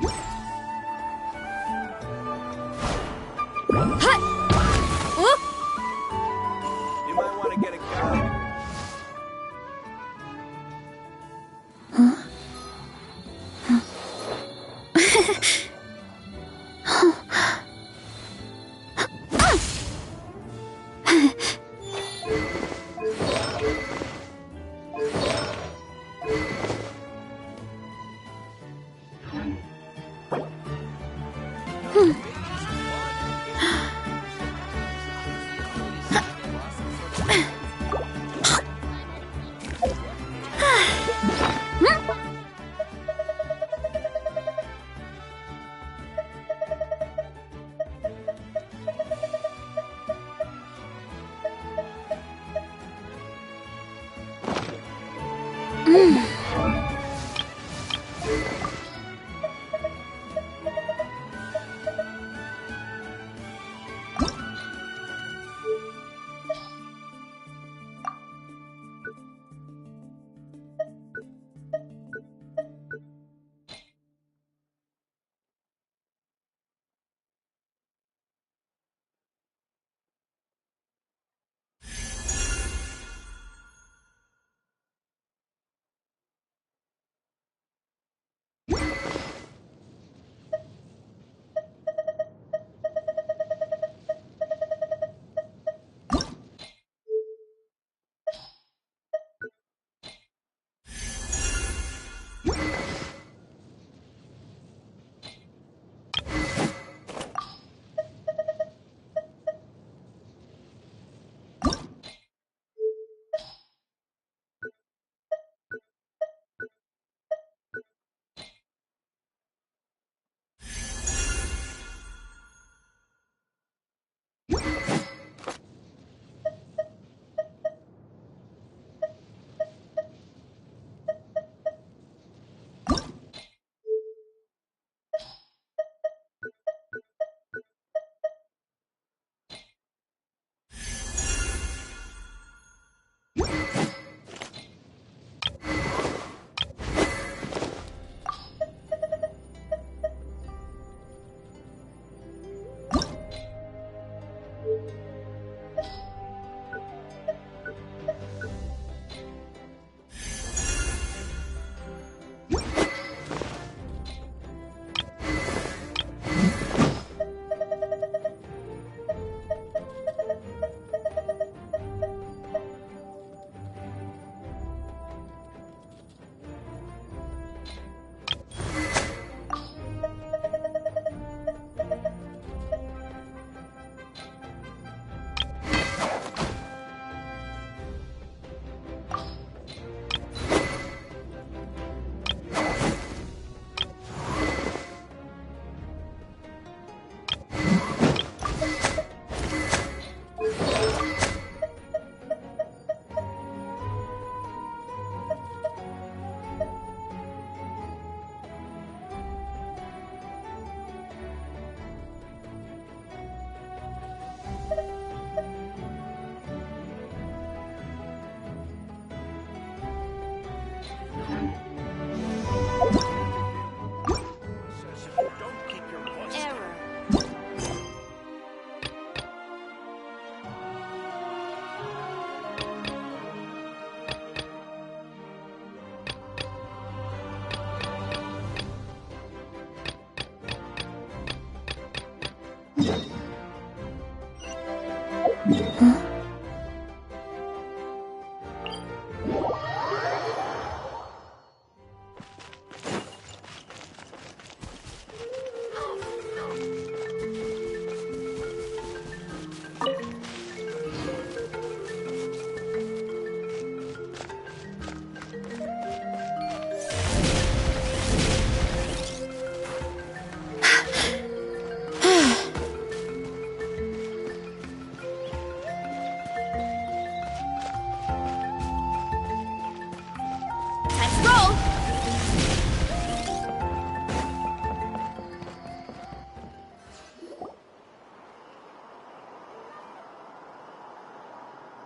You might want to get a gun.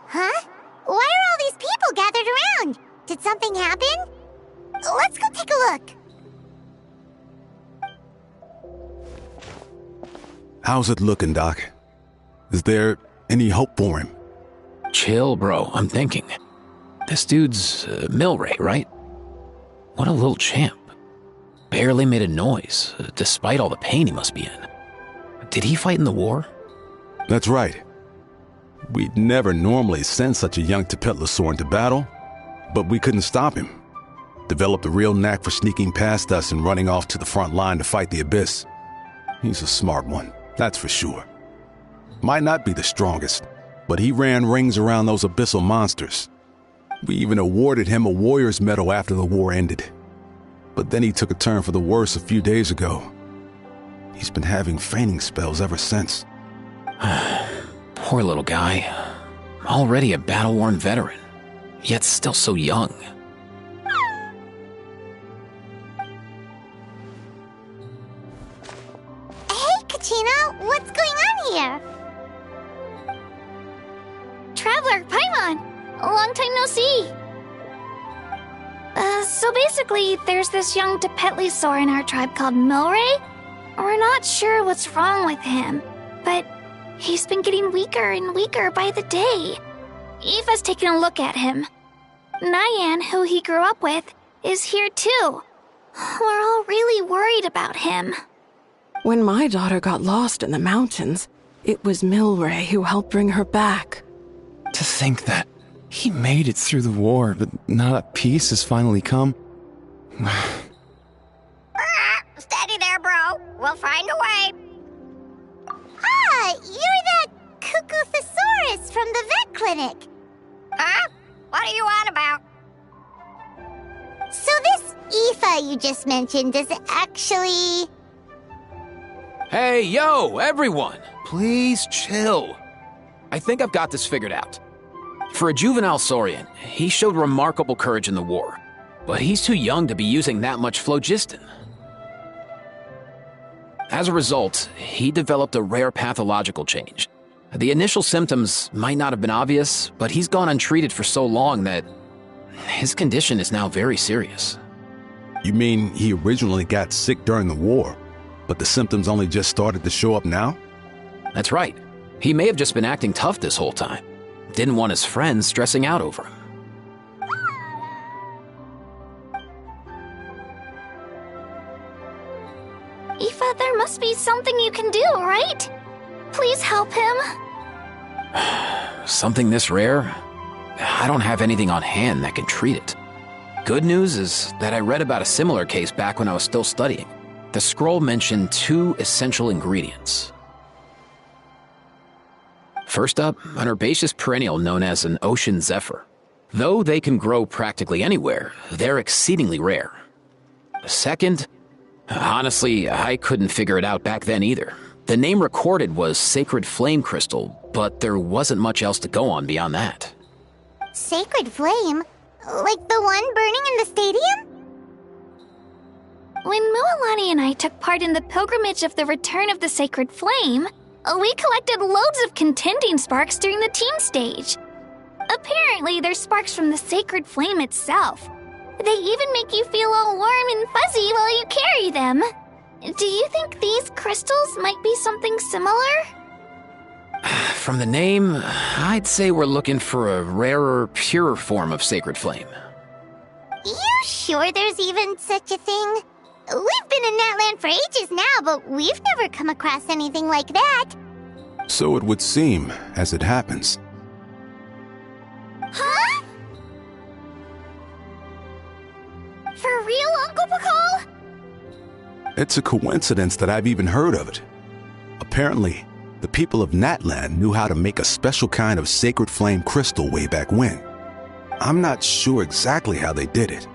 Huh? Why are all these people gathered around? Did something happen? Let's go take a look. How's it looking, Doc? Is there any hope for him? Chill, bro. I'm thinking. This dude's Milray, right? What a little champ. Barely made a noise, despite all the pain he must be in. Did he fight in the war? That's right. We'd never normally send such a young Tepetlosaur into battle, but we couldn't stop him. Developed a real knack for sneaking past us and running off to the front line to fight the Abyss. He's a smart one, that's for sure. Might not be the strongest, but he ran rings around those abyssal monsters. We even awarded him a Warrior's Medal after the war ended. But then he took a turn for the worse a few days ago. He's been having fainting spells ever since. Poor little guy. Already a battle-worn veteran, yet still so young. Hey, Kachina, what's going on here? Traveler, Paimon! Long time no see! So basically, there's this young Tepetlosaur in our tribe called Milray. We're not sure what's wrong with him, but he's been getting weaker and weaker by the day. Eva's taking a look at him. Nyan, who he grew up with, is here too. We're all really worried about him. When my daughter got lost in the mountains, it was Milray who helped bring her back. To think that he made it through the war, but now that peace has finally come. Steady there, bro. We'll find a way. Ah, you're that Cuckoo-thesaurus from the vet clinic. Huh? What are you on about? So this Aoife you just mentioned is actually... Hey, yo, everyone! Please chill. I think I've got this figured out. For a juvenile Saurian, he showed remarkable courage in the war, but he's too young to be using that much phlogiston. As a result, he developed a rare pathological change. The initial symptoms might not have been obvious, but he's gone untreated for so long that his condition is now very serious. You mean he originally got sick during the war, but the symptoms only just started to show up now? That's right. He may have just been acting tough this whole time. Didn't want his friends stressing out over him. Aoife, there must be something you can do, right? Please help him. Something this rare? I don't have anything on hand that can treat it. Good news is that I read about a similar case back when I was still studying. The scroll mentioned 2 essential ingredients. First up, an herbaceous perennial known as an ocean zephyr. Though they can grow practically anywhere, they're exceedingly rare. Second, honestly, I couldn't figure it out back then either. The name recorded was Sacred Flame Crystal, but there wasn't much else to go on beyond that. Sacred Flame? Like the one burning in the stadium? When Mualani and I took part in the pilgrimage of the Return of the Sacred Flame, we collected loads of contending sparks during the team stage. Apparently, they're sparks from the Sacred Flame itself. They even make you feel all warm and fuzzy while you carry them. Do you think these crystals might be something similar? From the name, I'd say we're looking for a rarer, purer form of Sacred Flame. You sure there's even such a thing? We've been in that land for ages now, but we've never come across anything like that. So it would seem, as it happens. Huh? For real, Uncle Pakal? It's a coincidence that I've even heard of it. Apparently, the people of Natland knew how to make a special kind of sacred flame crystal way back when. I'm not sure exactly how they did it,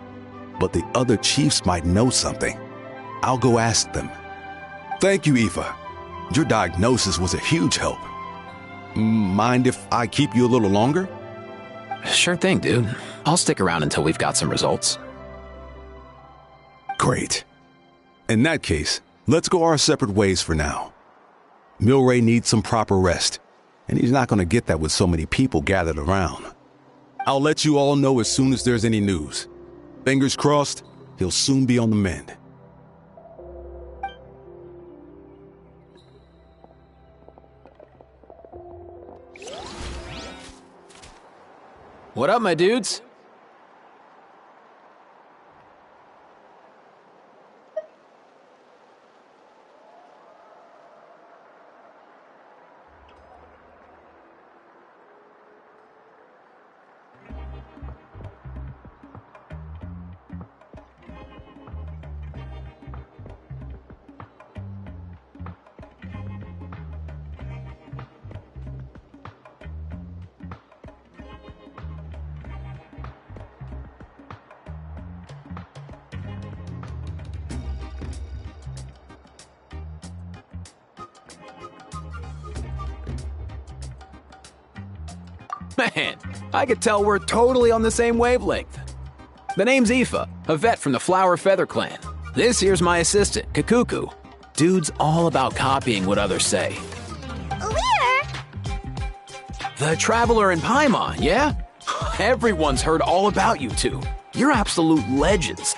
but the other chiefs might know something. I'll go ask them. Thank you, Aoife. Your diagnosis was a huge help. Mind if I keep you a little longer? Sure thing, dude. I'll stick around until we've got some results. Great. In that case, let's go our separate ways for now. Milray needs some proper rest, and he's not going to get that with so many people gathered around. I'll let you all know as soon as there's any news. Fingers crossed, he'll soon be on the mend. What up, my dudes? Man, I could tell we're totally on the same wavelength. The name's Aoife, a vet from the Flower Feather clan. This here's my assistant, Kakuku. Dude's all about copying what others say. We're... The Traveler and Paimon, yeah? Everyone's heard all about you two. You're absolute legends.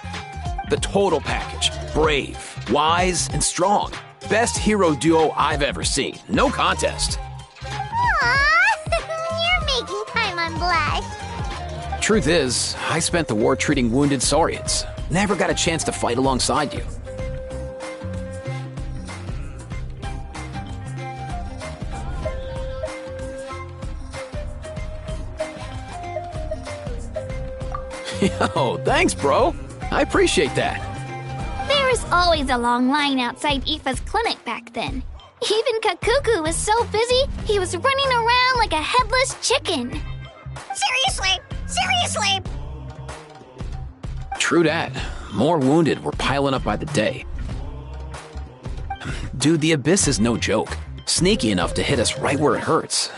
The total package. Brave, wise, and strong. Best hero duo I've ever seen. No contest. Making Paimon blush. Truth is, I spent the war treating wounded Saurians. Never got a chance to fight alongside you. Yo, thanks, bro. I appreciate that. There was always a long line outside Aoife's clinic back then. Even Kakuku was so busy, he was running around like a headless chicken. Seriously! True that. More wounded were piling up by the day. Dude, the Abyss is no joke. Sneaky enough to hit us right where it hurts.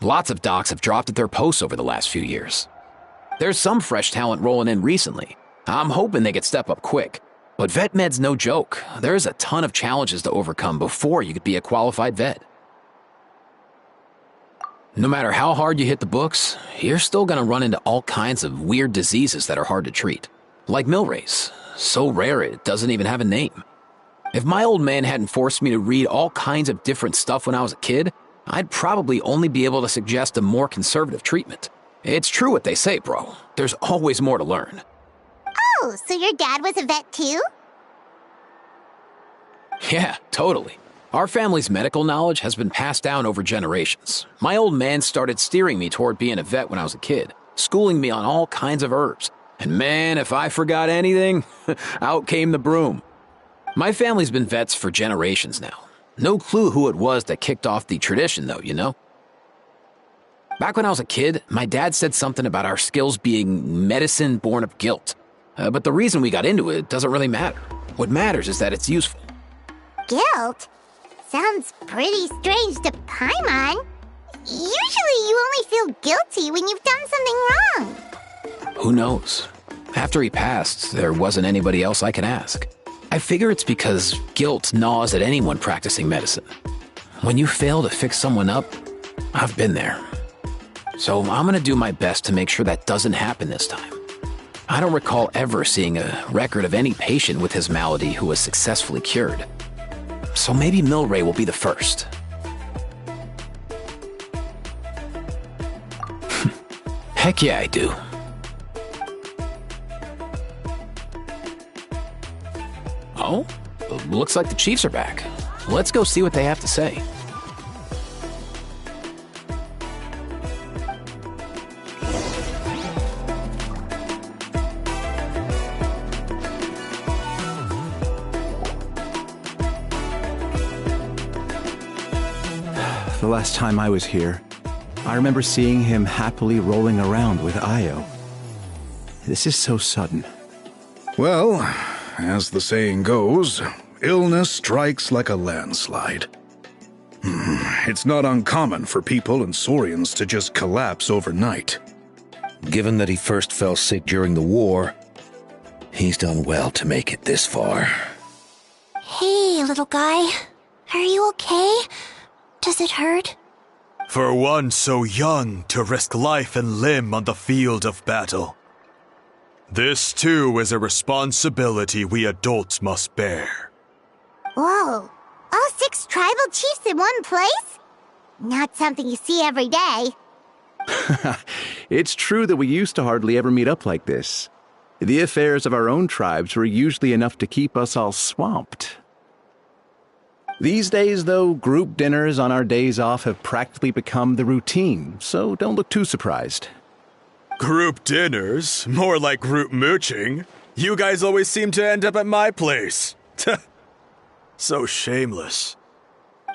Lots of docs have dropped at their posts over the last few years. There's some fresh talent rolling in recently. I'm hoping they could step up quick. But vet med's no joke. There's a ton of challenges to overcome before you could be a qualified vet. No matter how hard you hit the books, you're still gonna run into all kinds of weird diseases that are hard to treat. Like Milray's. So rare it doesn't even have a name. If my old man hadn't forced me to read all kinds of different stuff when I was a kid, I'd probably only be able to suggest a more conservative treatment. It's true what they say, bro. There's always more to learn. Oh, so your dad was a vet too? Yeah, totally. Our family's medical knowledge has been passed down over generations. My old man started steering me toward being a vet when I was a kid, schooling me on all kinds of herbs. And man, if I forgot anything, out came the broom. My family's been vets for generations now. No clue who it was that kicked off the tradition, though, you know? Back when I was a kid, my dad said something about our skills being medicine born of guilt. But the reason we got into it doesn't really matter. What matters is that it's useful. Guilt? Sounds pretty strange to Paimon. Usually you only feel guilty when you've done something wrong. Who knows? After he passed, there wasn't anybody else I could ask. I figure it's because guilt gnaws at anyone practicing medicine. When you fail to fix someone up, I've been there. So I'm gonna do my best to make sure that doesn't happen this time. I don't recall ever seeing a record of any patient with his malady who was successfully cured. So maybe Milray will be the first. Heck yeah, I do. Oh, looks like the Chiefs are back. Let's go see what they have to say. The last time I was here, I remember seeing him happily rolling around with Io. This is so sudden. Well, as the saying goes, illness strikes like a landslide. It's not uncommon for people and Saurians to just collapse overnight. Given that he first fell sick during the war, he's done well to make it this far. Hey, little guy. Are you okay? Does it hurt? For one so young to risk life and limb on the field of battle. This too is a responsibility we adults must bear. Whoa, all 6 tribal chiefs in one place? Not something you see every day. It's true that we used to hardly ever meet up like this. The affairs of our own tribes were usually enough to keep us all swamped. These days, though, group dinners on our days off have practically become the routine, so don't look too surprised. Group dinners? More like group mooching. You guys always seem to end up at my place. So shameless.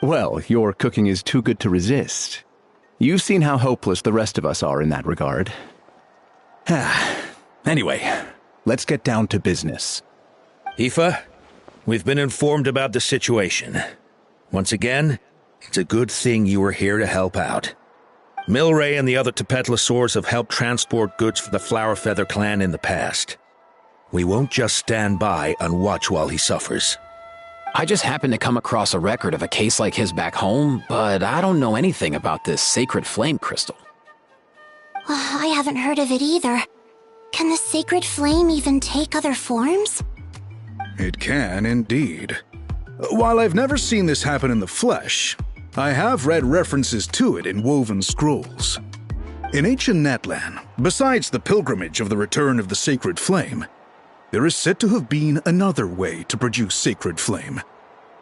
Well, your cooking is too good to resist. You've seen how hopeless the rest of us are in that regard. Anyway, let's get down to business. Aoife, we've been informed about the situation. Once again, it's a good thing you were here to help out. Milray and the other Tepetlosaurs have helped transport goods for the Flower Feather clan in the past. We won't just stand by and watch while he suffers. I just happened to come across a record of a case like his back home, but I don't know anything about this sacred flame crystal. I haven't heard of it either. Can the sacred flame even take other forms? It can, indeed. While I've never seen this happen in the flesh, I have read references to it in woven scrolls. In ancient Natlan, besides the pilgrimage of the return of the sacred flame, there is said to have been another way to produce sacred flame,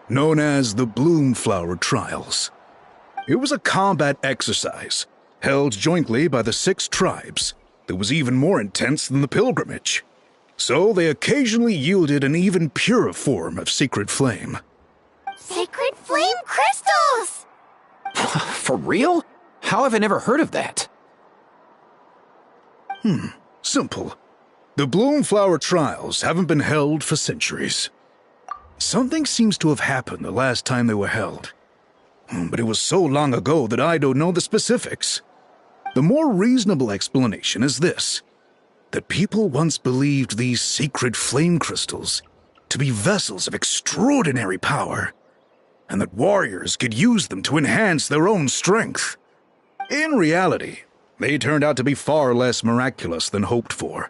known as the Bloomflower Trials. It was a combat exercise, held jointly by the 6 tribes, that was even more intense than the pilgrimage. So they occasionally yielded an even purer form of sacred flame. Sacred flame crystals! For real? How have I never heard of that? Simple. The Bloomflower Trials haven't been held for centuries. Something seems to have happened the last time they were held. But it was so long ago that I don't know the specifics. The more reasonable explanation is this: that people once believed these sacred flame crystals to be vessels of extraordinary power, and that warriors could use them to enhance their own strength. In reality, they turned out to be far less miraculous than hoped for.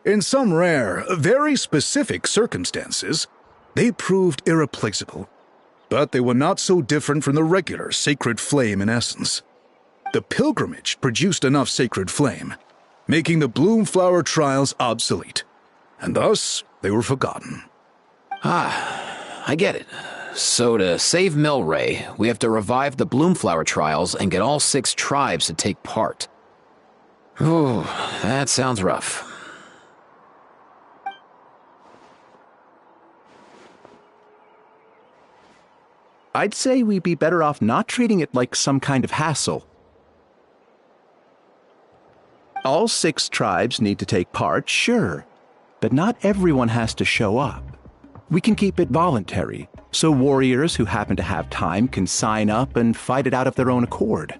In some rare, very specific circumstances, they proved irreplaceable, but they were not so different from the regular sacred flame in essence. The pilgrimage produced enough sacred flame, making the Bloomflower Trials obsolete, and thus they were forgotten. I get it. So to save Milray, we have to revive the Bloomflower Trials and get all 6 tribes to take part. Ooh, that sounds rough. I'd say we'd be better off not treating it like some kind of hassle. All 6 tribes need to take part, sure, but not everyone has to show up. We can keep it voluntary, so warriors who happen to have time can sign up and fight it out of their own accord.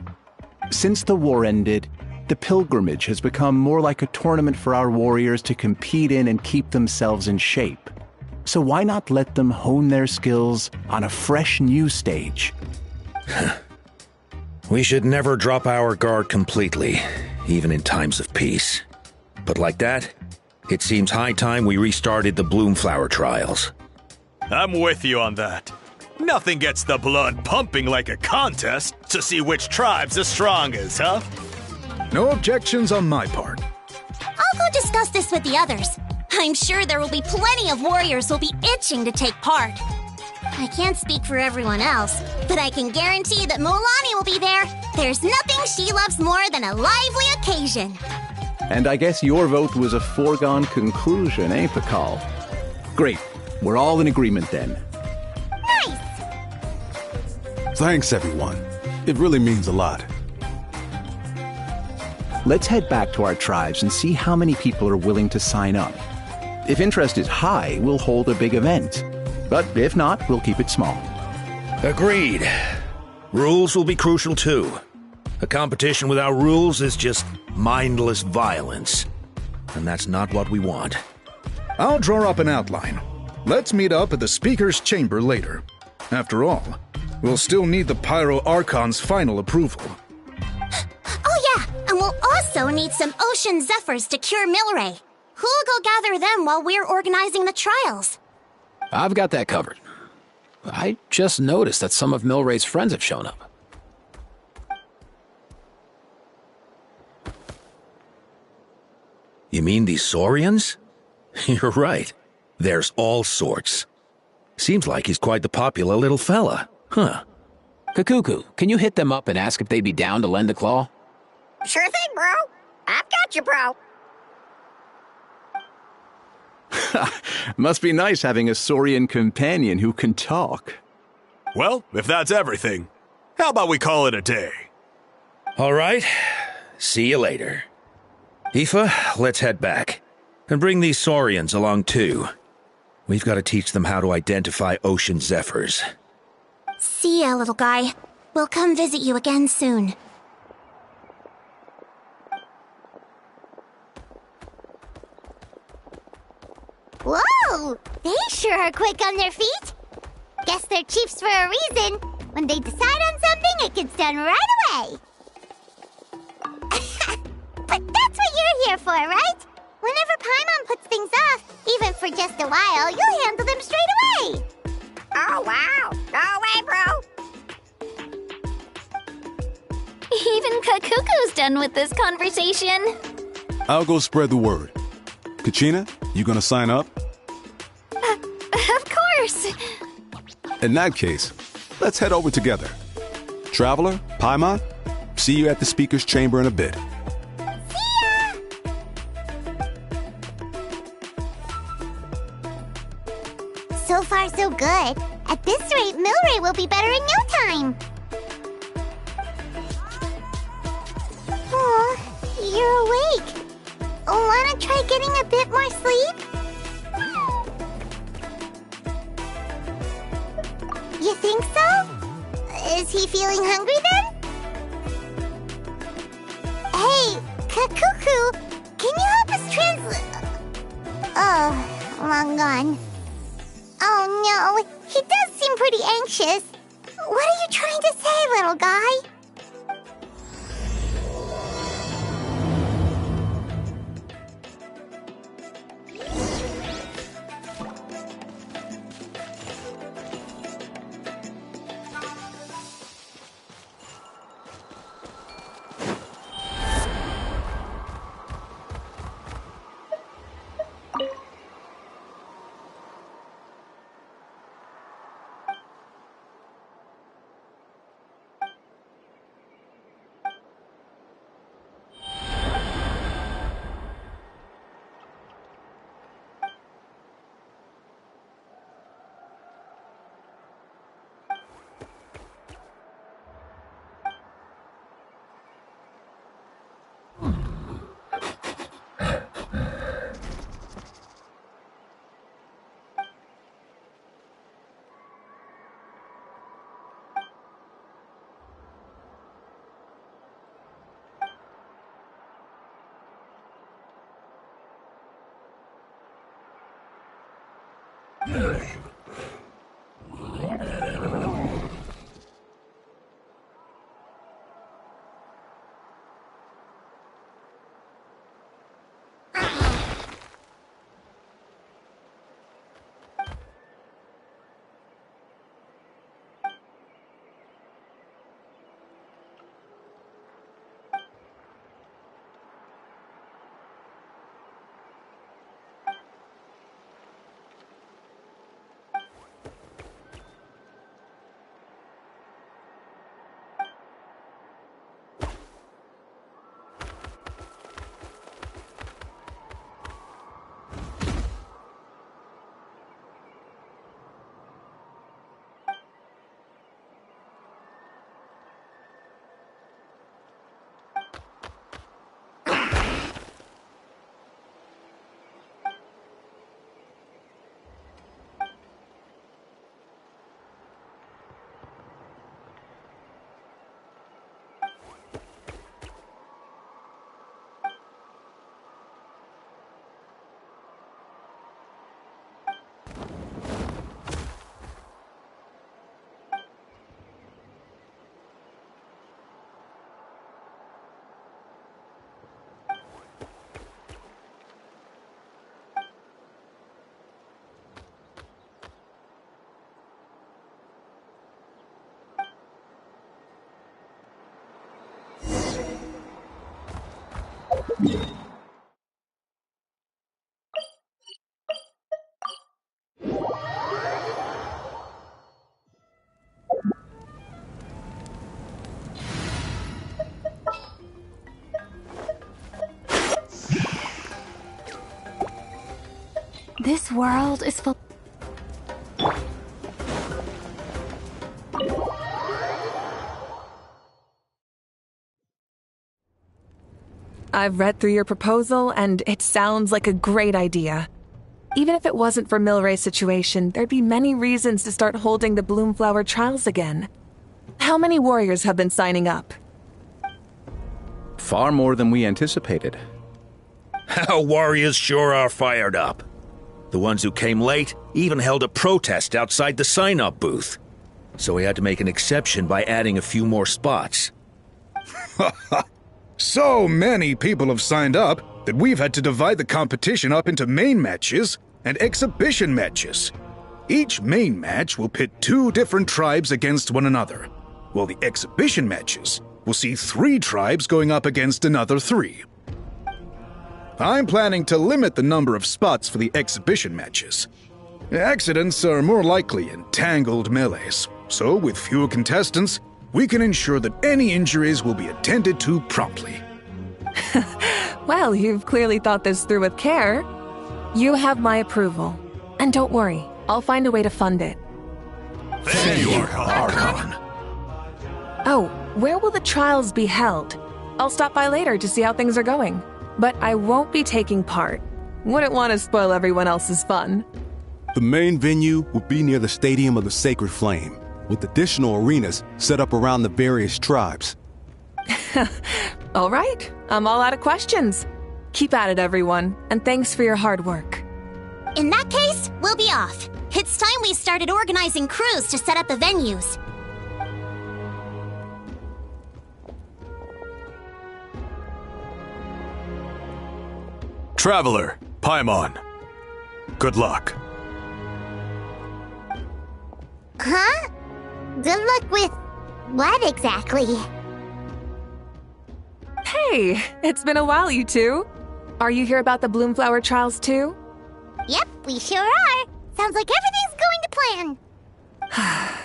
Since the war ended, the pilgrimage has become more like a tournament for our warriors to compete in and keep themselves in shape. So why not let them hone their skills on a fresh new stage? We should never drop our guard completely, even in times of peace. But like that, it seems high time we restarted the Bloomflower Trials. I'm with you on that. Nothing gets the blood pumping like a contest to see which tribe's the strongest, huh? No objections on my part. I'll go discuss this with the others. I'm sure there will be plenty of warriors who'll be itching to take part. I can't speak for everyone else, but I can guarantee that Molani will be there. There's nothing she loves more than a lively occasion. And I guess your vote was a foregone conclusion, eh, Pakal? Great. We're all in agreement then. Nice! Thanks, everyone. It really means a lot. Let's head back to our tribes and see how many people are willing to sign up. If interest is high, we'll hold a big event. But if not, we'll keep it small. Agreed. Rules will be crucial too. A competition without rules is just mindless violence. And that's not what we want. I'll draw up an outline. Let's meet up at the Speaker's Chamber later. After all, we'll still need the Pyro Archon's final approval. Oh yeah, and we'll also need some Ocean Zephyrs to cure Milray. Who'll go gather them while we're organizing the trials? I've got that covered. I just noticed that some of Milray's friends have shown up. You mean these Saurians? You're right. There's all sorts. Seems like he's quite the popular little fella. Huh. Kakuku, can you hit them up and ask if they'd be down to lend a claw? Sure thing, bro. I've got you, bro. Must be nice having a Saurian companion who can talk. Well, if that's everything, how about we call it a day? All right. See you later. Aoife, let's head back. And bring these Saurians along too. We've got to teach them how to identify ocean zephyrs. See ya, little guy. We'll come visit you again soon. Whoa! They sure are quick on their feet. Guess they're chiefs for a reason. When they decide on something, it gets done right away. But that's what you're here for, right? Whenever Paimon puts things off, even for just a while, you'll handle them straight away. Oh, wow. Go away, bro. Even Kakuku's done with this conversation. I'll go spread the word. Kachina, you gonna sign up? Of course. In that case, let's head over together. Traveler, Paimon, see you at the speaker's chamber in a bit. So far, so good. At this rate, Milray will be better in no time. Aw, you're awake. Wanna try getting a bit more sleep? You think so? Is he feeling hungry then? Hey, Kakuku, can you help us translate? Oh, long gone. Oh no, he does seem pretty anxious. What are you trying to say, little guy? This world is full. I've read through your proposal, and it sounds like a great idea. Even if it wasn't for Milray's situation, there'd be many reasons to start holding the Bloomflower trials again. How many warriors have been signing up? Far more than we anticipated. Our warriors sure are fired up. The ones who came late even held a protest outside the sign-up booth. So we had to make an exception by adding a few more spots. So many people have signed up that we've had to divide the competition up into main matches and exhibition matches. Each main match will pit 2 different tribes against one another, while the exhibition matches will see 3 tribes going up against another 3. I'm planning to limit the number of spots for the exhibition matches. Accidents are more likely in tangled melees, so with fewer contestants, we can ensure that any injuries will be attended to promptly. Well, you've clearly thought this through with care. You have my approval. And don't worry, I'll find a way to fund it. Thank you, Archon. Oh, where will the trials be held? I'll stop by later to see how things are going. But I won't be taking part. Wouldn't want to spoil everyone else's fun. The main venue will be near the Stadium of the Sacred Flame, with additional arenas set up around the various tribes. All right, I'm all out of questions. Keep at it, everyone, and thanks for your hard work. In that case, we'll be off. It's time we started organizing crews to set up the venues. Traveler, Paimon. Good luck. Huh? Good luck with what exactly? Hey, it's been a while, you two. Are you here about the Bloomflower trials too? Yep, we sure are. Sounds like everything's going to plan.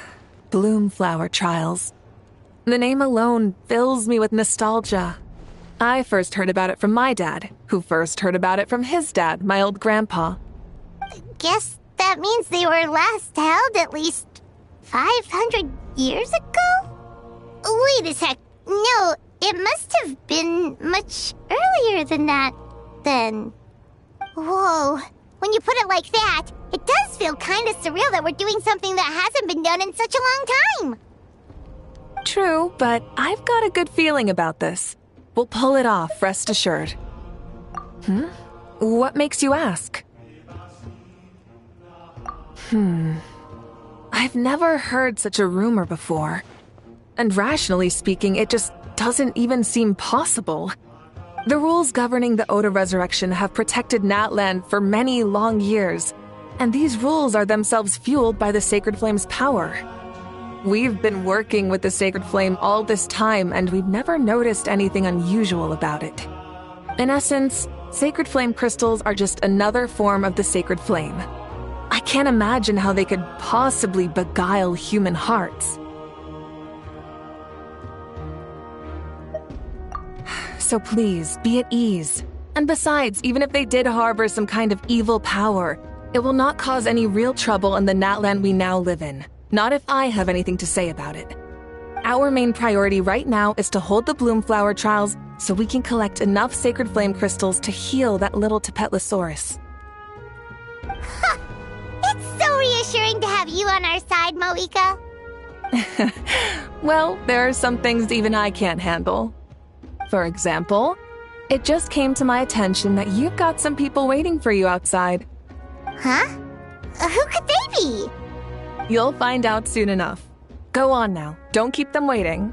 Bloomflower trials. The name alone fills me with nostalgia. I first heard about it from my dad, who first heard about it from his dad, my old grandpa. Guess that means they were last held at least 500 years ago? Wait a sec. No, it must have been much earlier than that, then. Whoa. When you put it like that, it does feel kind of surreal that we're doing something that hasn't been done in such a long time. True, but I've got a good feeling about this. We'll pull it off, rest assured. What makes you ask? I've never heard such a rumor before. And rationally speaking, it just doesn't even seem possible. The rules governing the Oda resurrection have protected Natland for many long years, and these rules are themselves fueled by the Sacred Flame's power. We've been working with the Sacred Flame all this time, and we've never noticed anything unusual about it. In essence, Sacred Flame crystals are just another form of the Sacred Flame. I can't imagine how they could possibly beguile human hearts. So please, be at ease. And besides, even if they did harbor some kind of evil power, it will not cause any real trouble in the Natland we now live in. Not if I have anything to say about it. Our main priority right now is to hold the Bloomflower trials so we can collect enough Sacred Flame crystals to heal that little Tapetlosaurus. It's so reassuring to have you on our side, Moika. Well, there are some things even I can't handle. For example, it just came to my attention that you've got some people waiting for you outside. Huh? Who could they be? You'll find out soon enough. Go on now. Don't keep them waiting.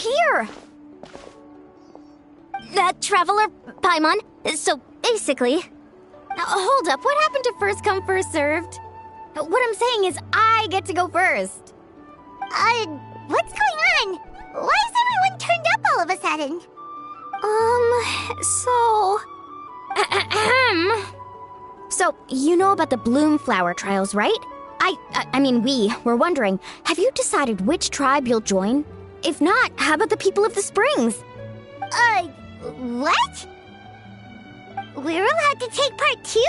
here! Traveler, Paimon, so basically... Hold up, what happened to first come, first served? What I'm saying is I get to go first. What's going on? Why is everyone turned up all of a sudden? So, you know about the bloom flower trials, right? I mean, we were wondering, have you decided which tribe you'll join? If not, how about the people of the springs? What? We're allowed to take part too?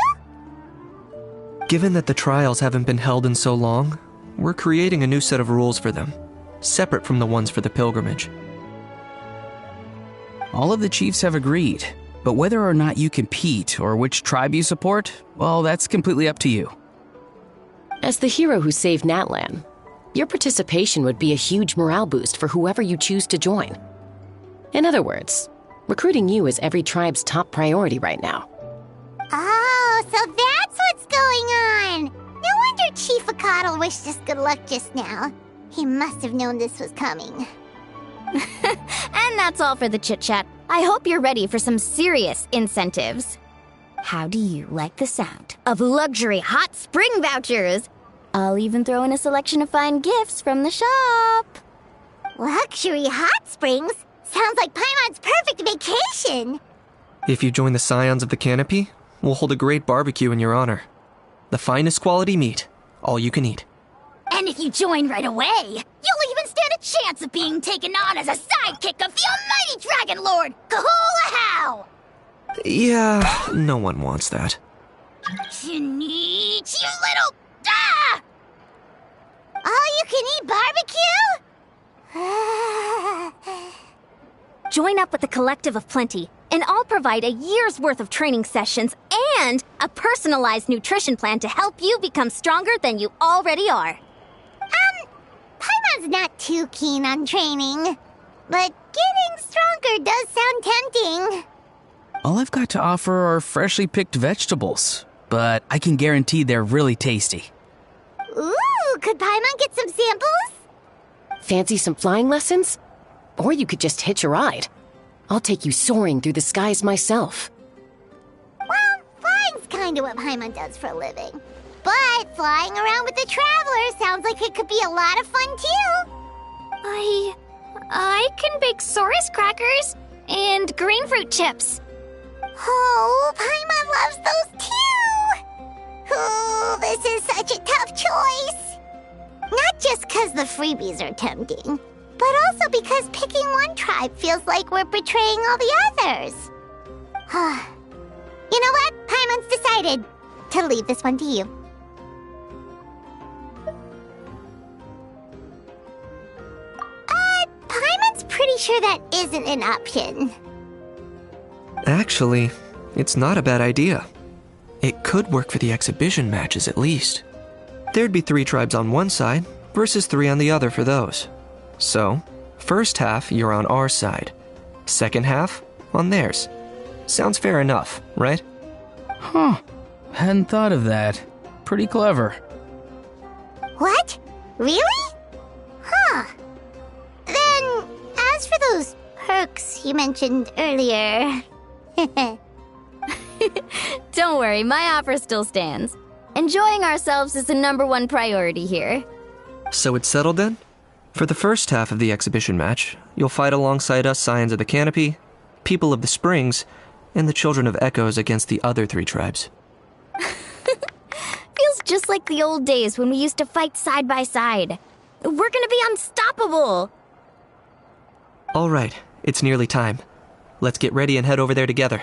Given that the trials haven't been held in so long, we're creating a new set of rules for them, separate from the ones for the pilgrimage. All of the chiefs have agreed, but whether or not you compete or which tribe you support, well, that's completely up to you. As the hero who saved Natlan, your participation would be a huge morale boost for whoever you choose to join. In other words, recruiting you is every tribe's top priority right now. Oh, so that's what's going on! No wonder Chief Akatl wished us good luck just now. He must have known this was coming. And that's all for the chit-chat. I hope you're ready for some serious incentives. How do you like the sound of luxury hot spring vouchers? I'll even throw in a selection of fine gifts from the shop. Luxury hot springs? Sounds like Paimon's perfect vacation. If you join the Scions of the Canopy, we'll hold a great barbecue in your honor. The finest quality meat, all you can eat. And if you join right away, you'll even stand a chance of being taken on as a sidekick of the almighty Dragon Lord, Kahula-How! Yeah, no one wants that. You little... Ah! All-you-can-eat barbecue? Join up with the Collective of Plenty, and I'll provide a year's worth of training sessions and a personalized nutrition plan to help you become stronger than you already are. Paimon's not too keen on training, but getting stronger does sound tempting. All I've got to offer are freshly picked vegetables, but I can guarantee they're really tasty. Ooh, could Paimon get some samples? Fancy some flying lessons? Or you could just hitch a ride. I'll take you soaring through the skies myself. Well, flying's kind of what Paimon does for a living. But flying around with the Traveler sounds like it could be a lot of fun, too. I can bake Saurus crackers and green fruit chips. Oh, Paimon loves those, too. Ooh, this is such a tough choice. Not just because the freebies are tempting, but also because picking one tribe feels like we're betraying all the others. You know what? Paimon's decided to leave this one to you. Paimon's pretty sure that isn't an option. Actually, it's not a bad idea. It could work for the exhibition matches at least. There'd be 3 tribes on one side versus 3 on the other for those. So, first half you're on our side, second half on theirs. Sounds fair enough, right? Huh. Hadn't thought of that. Pretty clever. What? Really? Huh. Then, as for those perks you mentioned earlier... Don't worry, my offer still stands. Enjoying ourselves is the #1 priority here. So it's settled then? For the first half of the exhibition match, you'll fight alongside us Scions of the Canopy, People of the Springs, and the Children of Echoes against the other 3 tribes. Feels just like the old days when we used to fight side by side. We're gonna be unstoppable! All right, it's nearly time. Let's get ready and head over there together.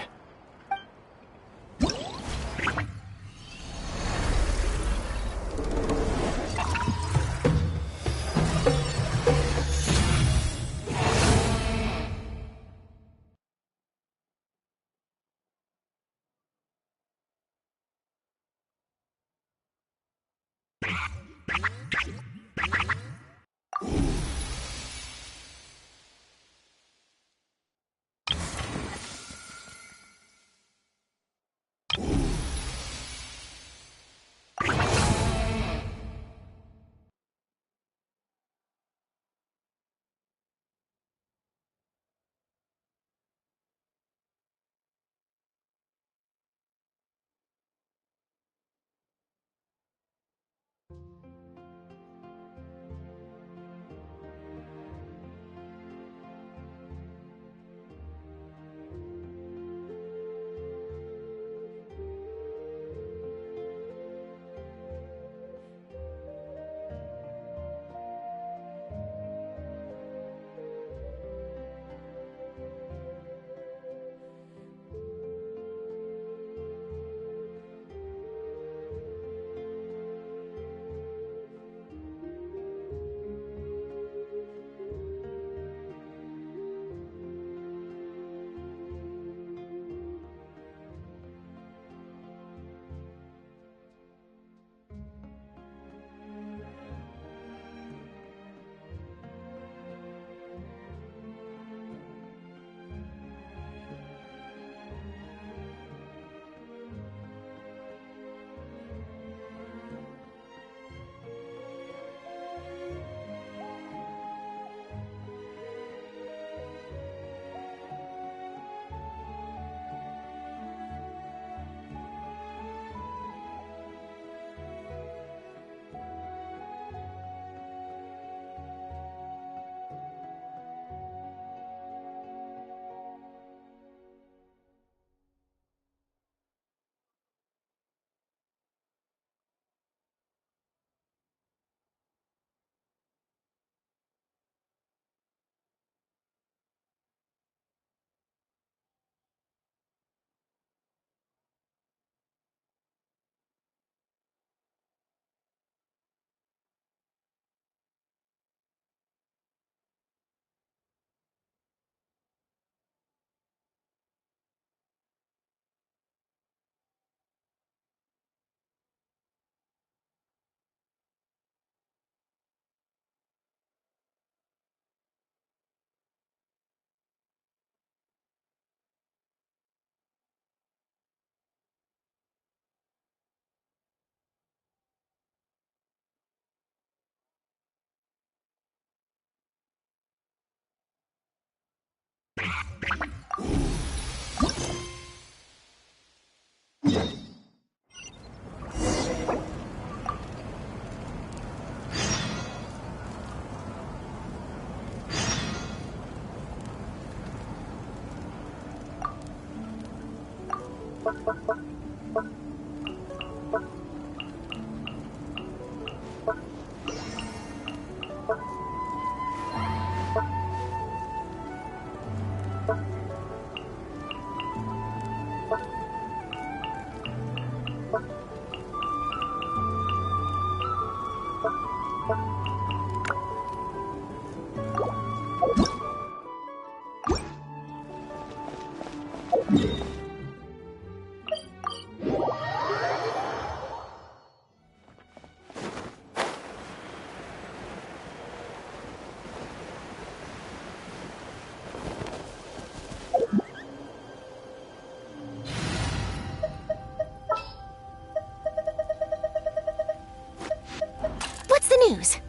What's the news?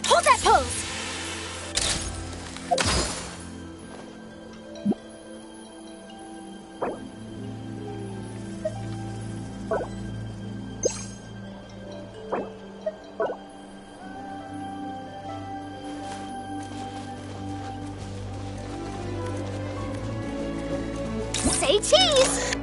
Hold that pose! Say cheese!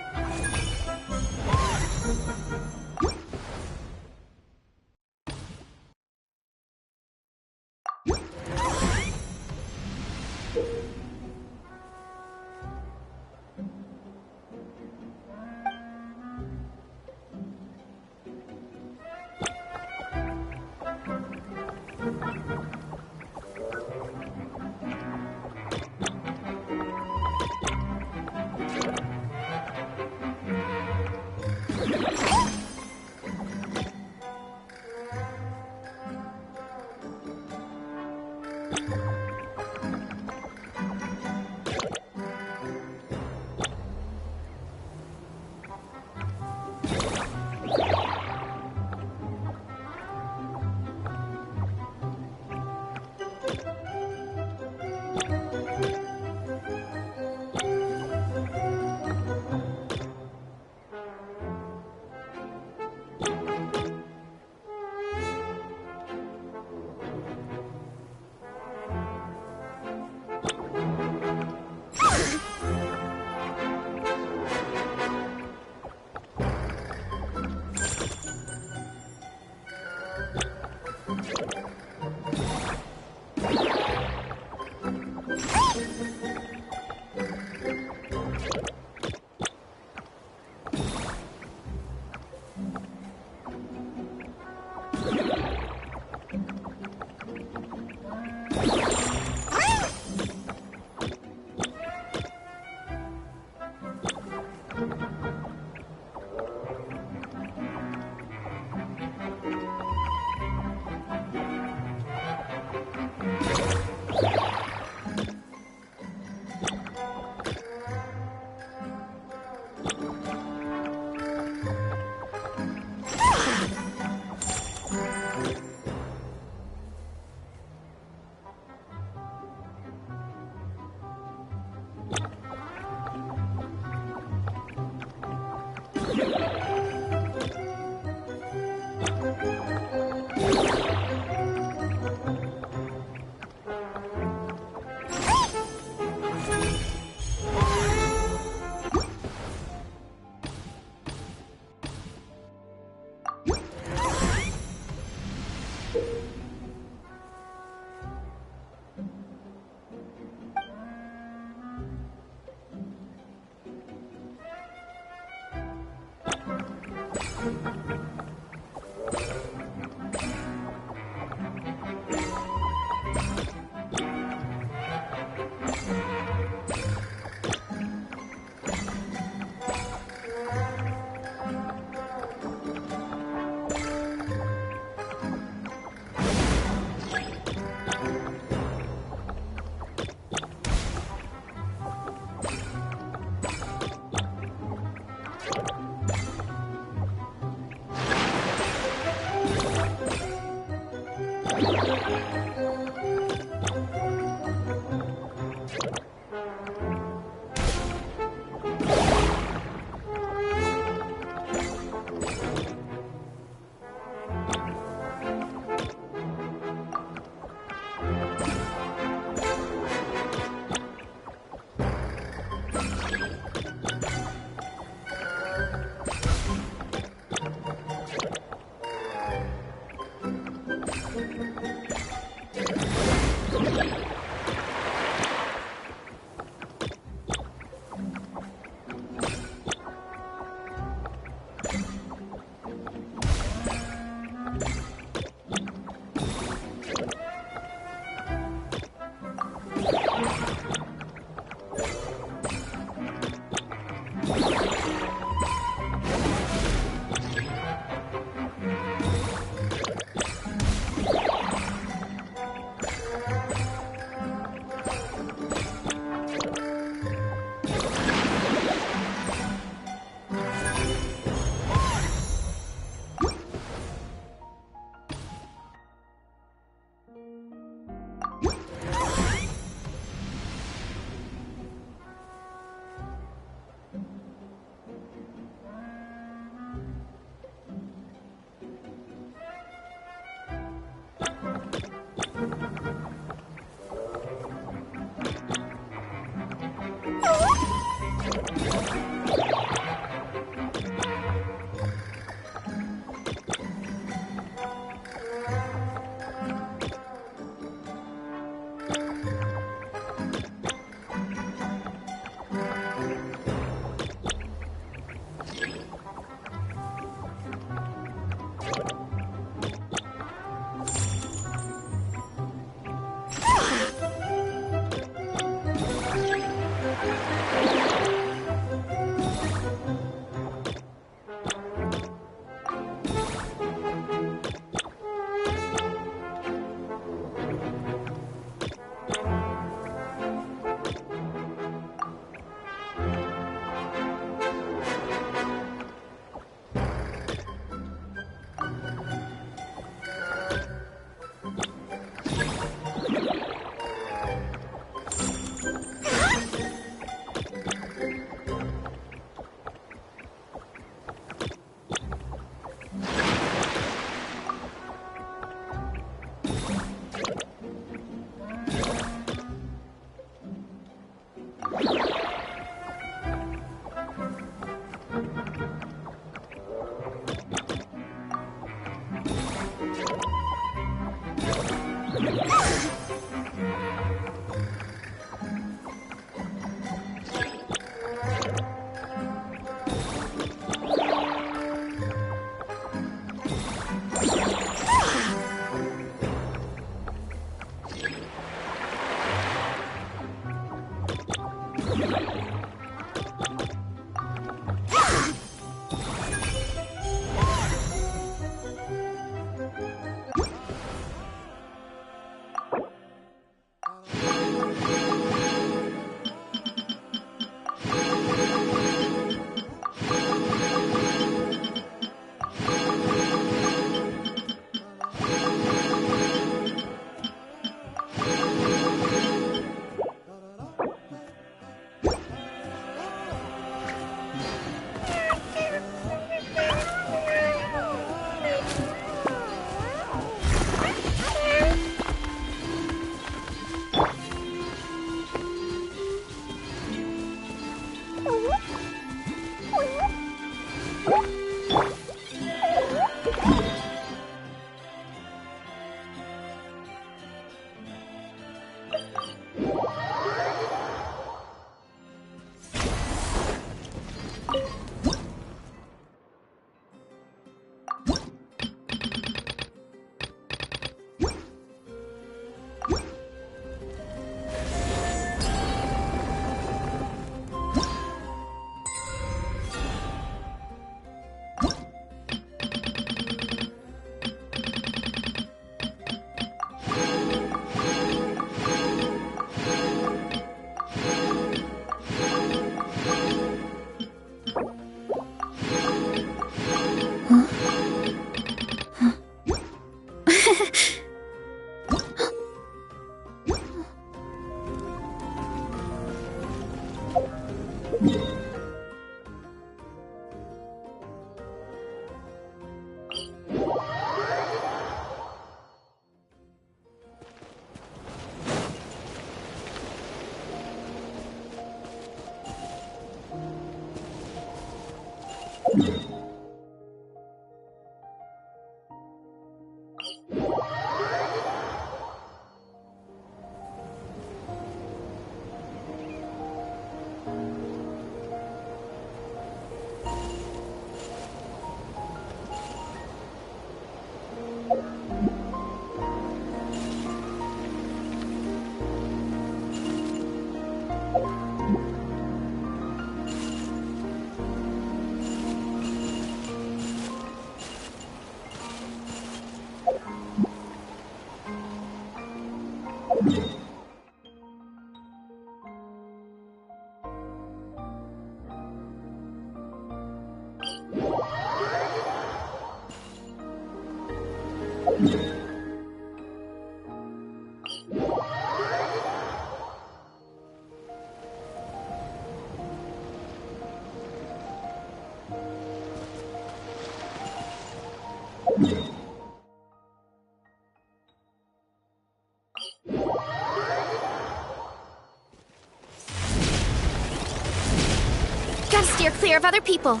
Gotta steer clear of other people.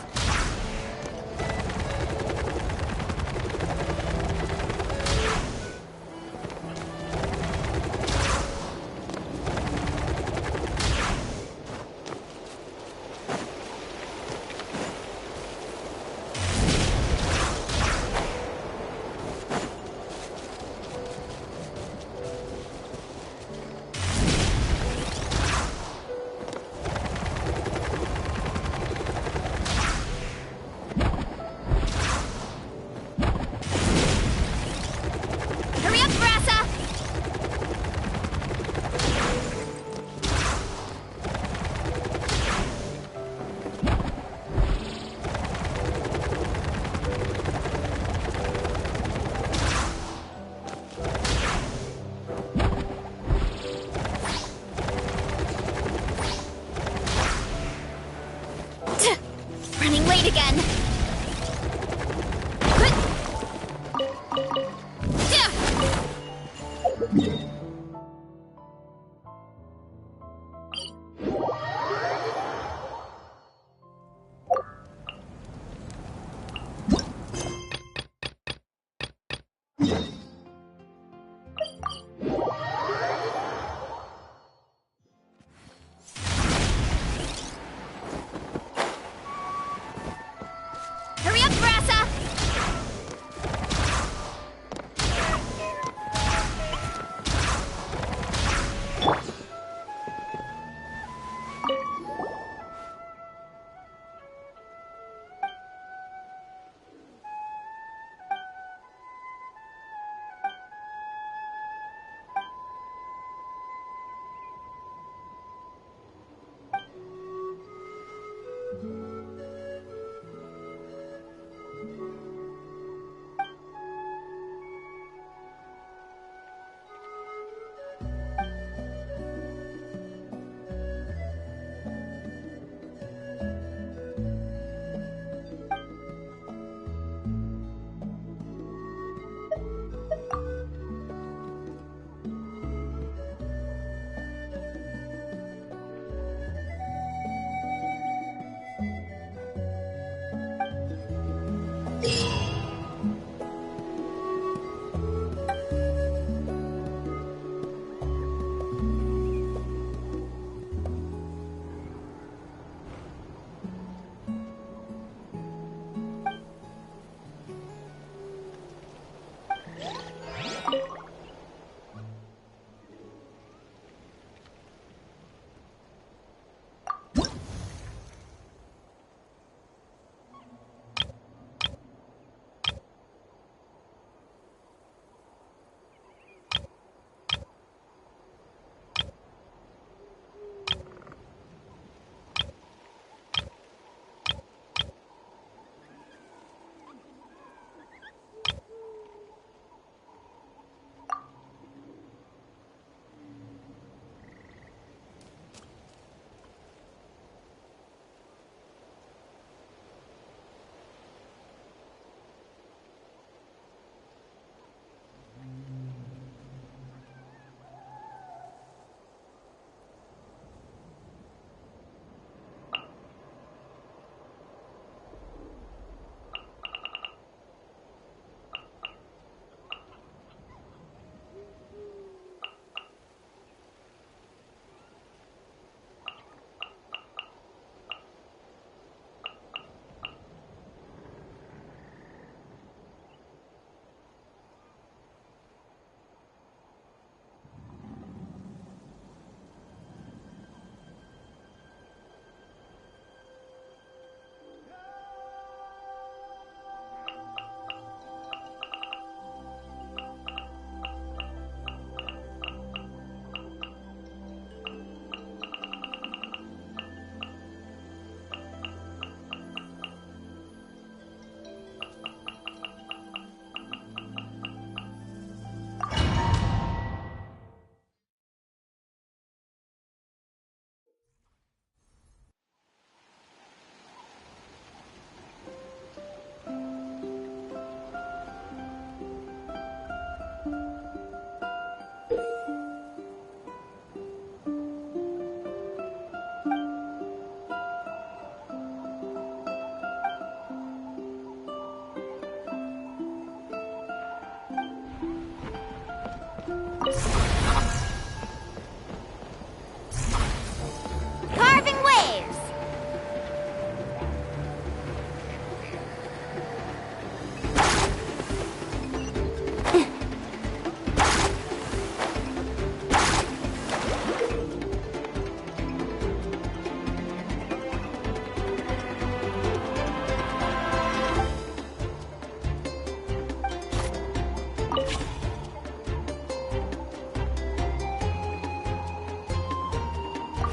Running late again.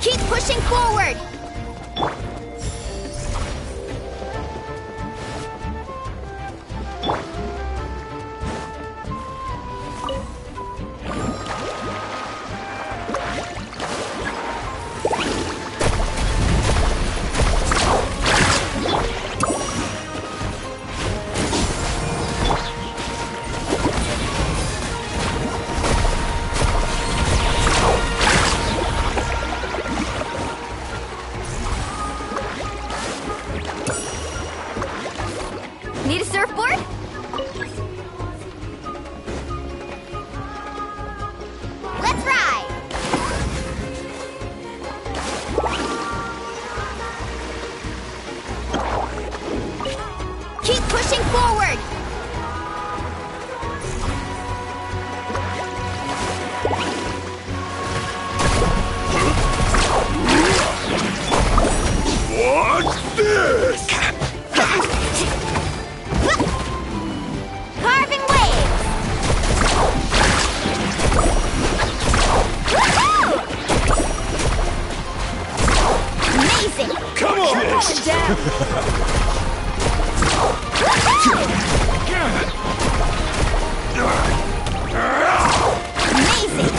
Keep pushing forward! Need a surfboard? Let's ride! Keep pushing forward! What's this? Carving waves! Woohoo! Amazing! Come on! Amazing!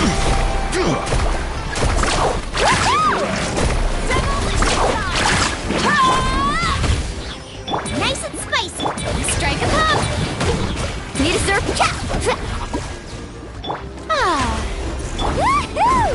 Nice and spicy! Strike a pop! Need a surf? Ah! Woohoo!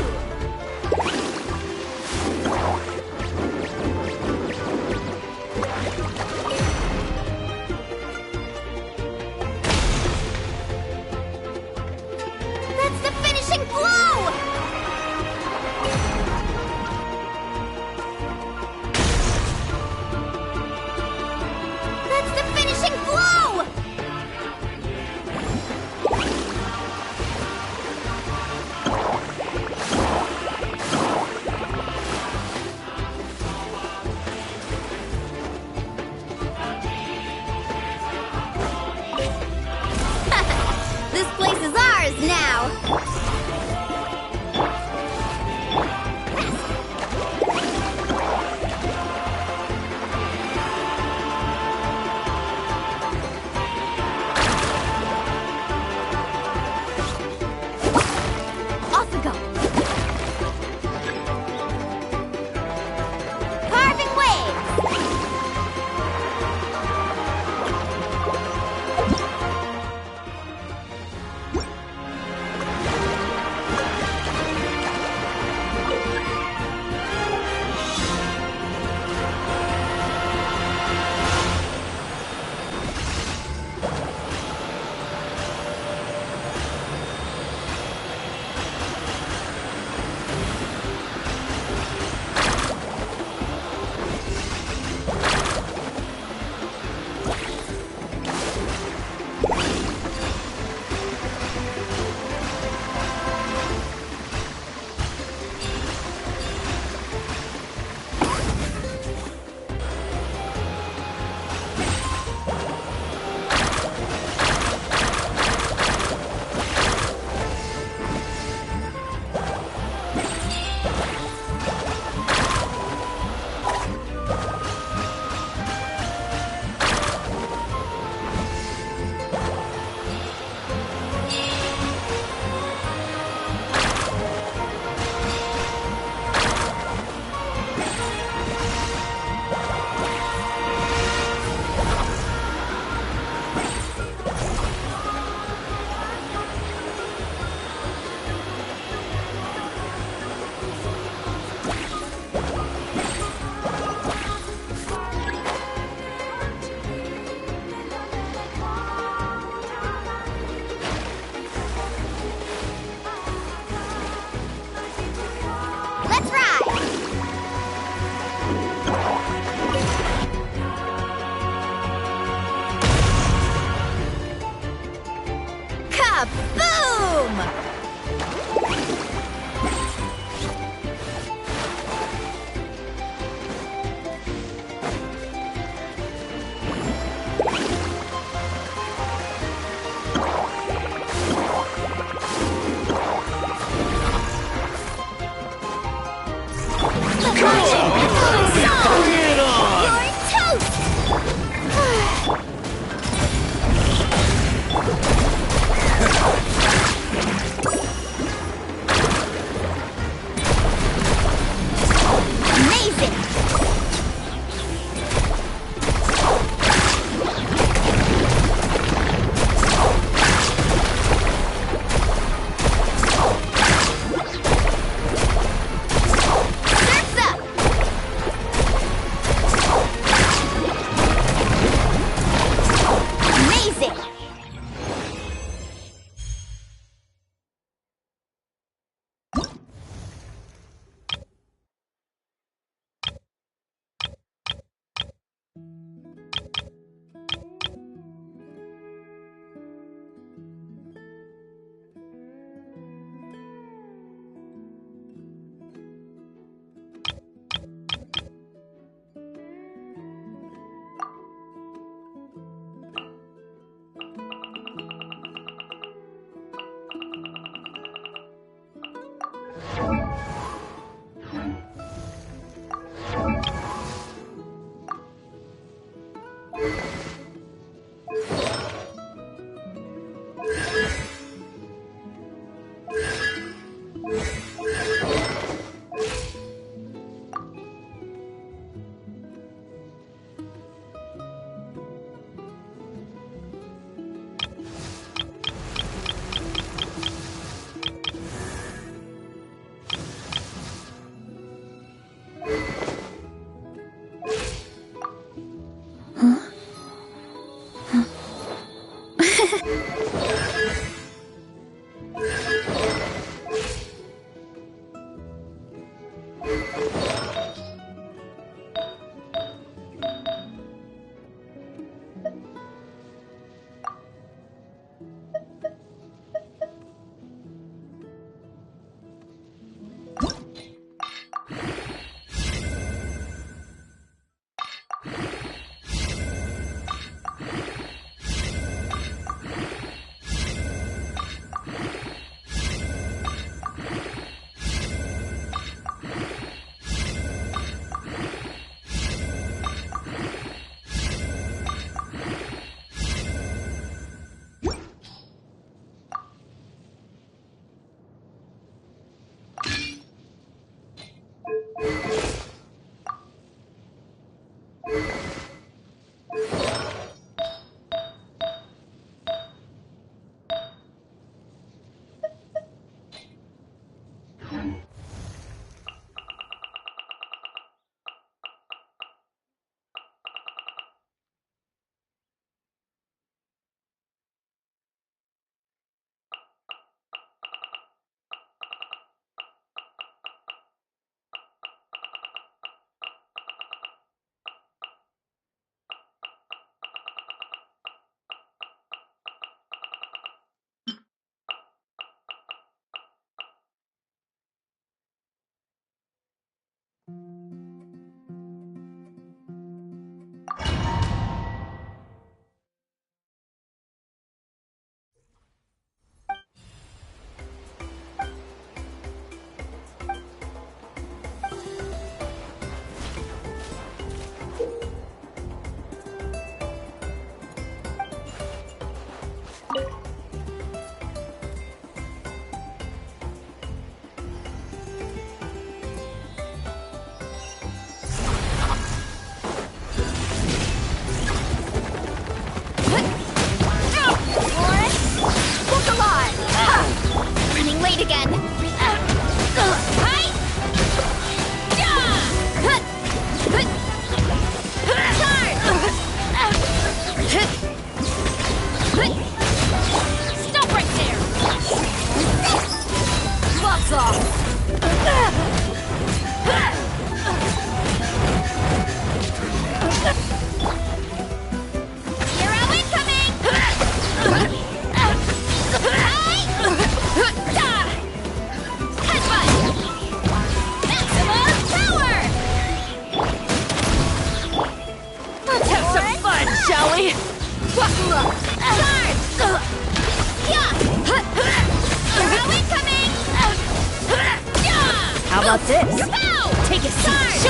How about this? Pow! Take a seat.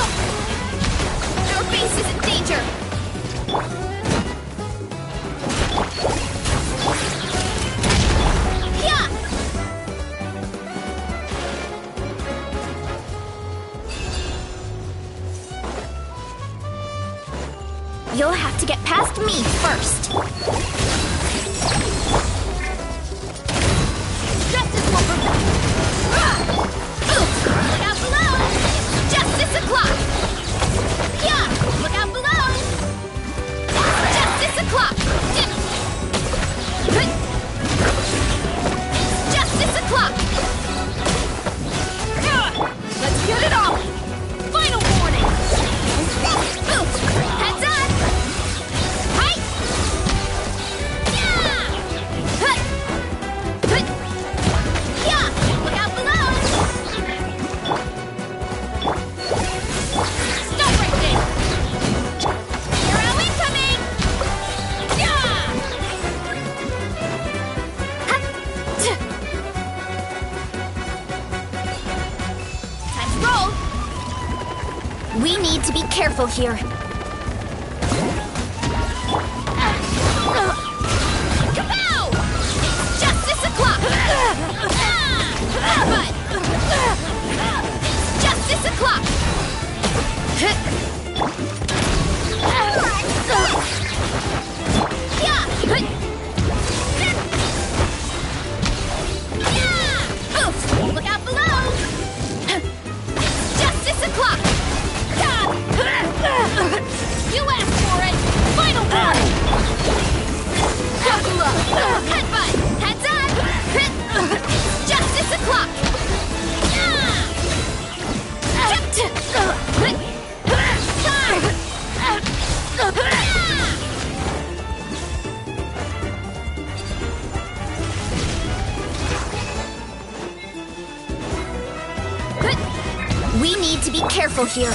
Our base is in danger. Yeah! You'll have to get past me first. Justice will prevail. Look out below! Justice o'clock! Yeah! Look out below! Justice o'clock! Justice o'clock! Let's get it on! Final warning! Heads up! Height! We need to be careful here. Kapow! It's justice o'clock! But it's justice o'clock! Look out below! It's justice o'clock! You asked for it! Final warning! Headbutt! Heads up! Justice o'clock! We need to be careful here.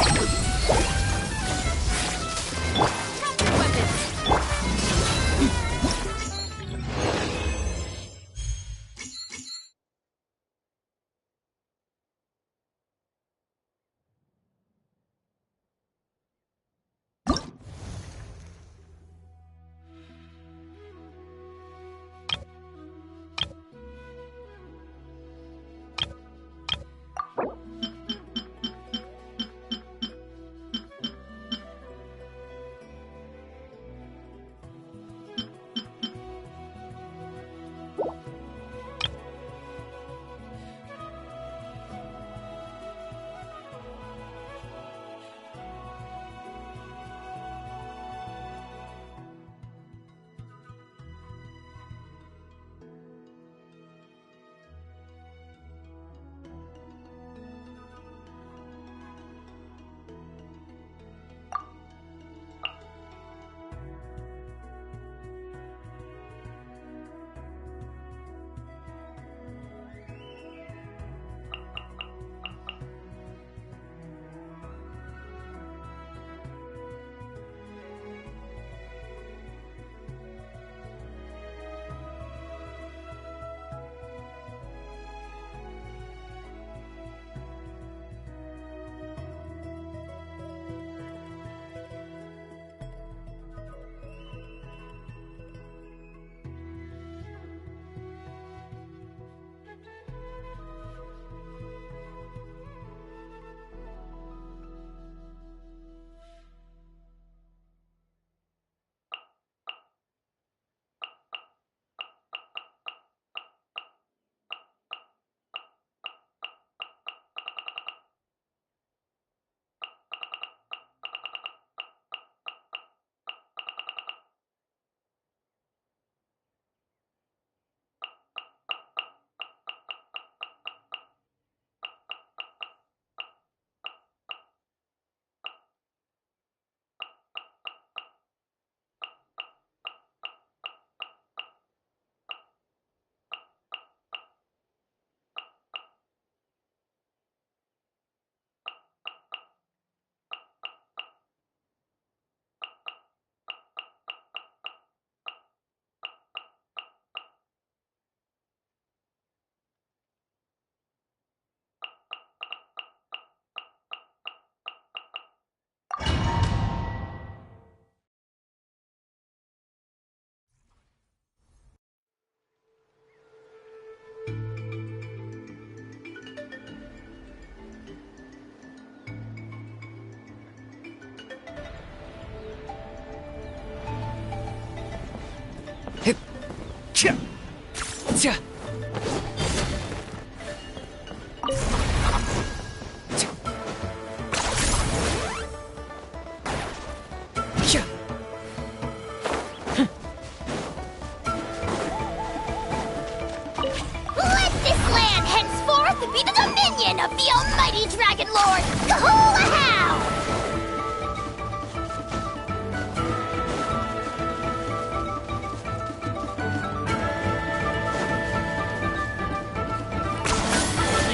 Let this land henceforth be the dominion of the almighty Dragon Lord, Kahula-How!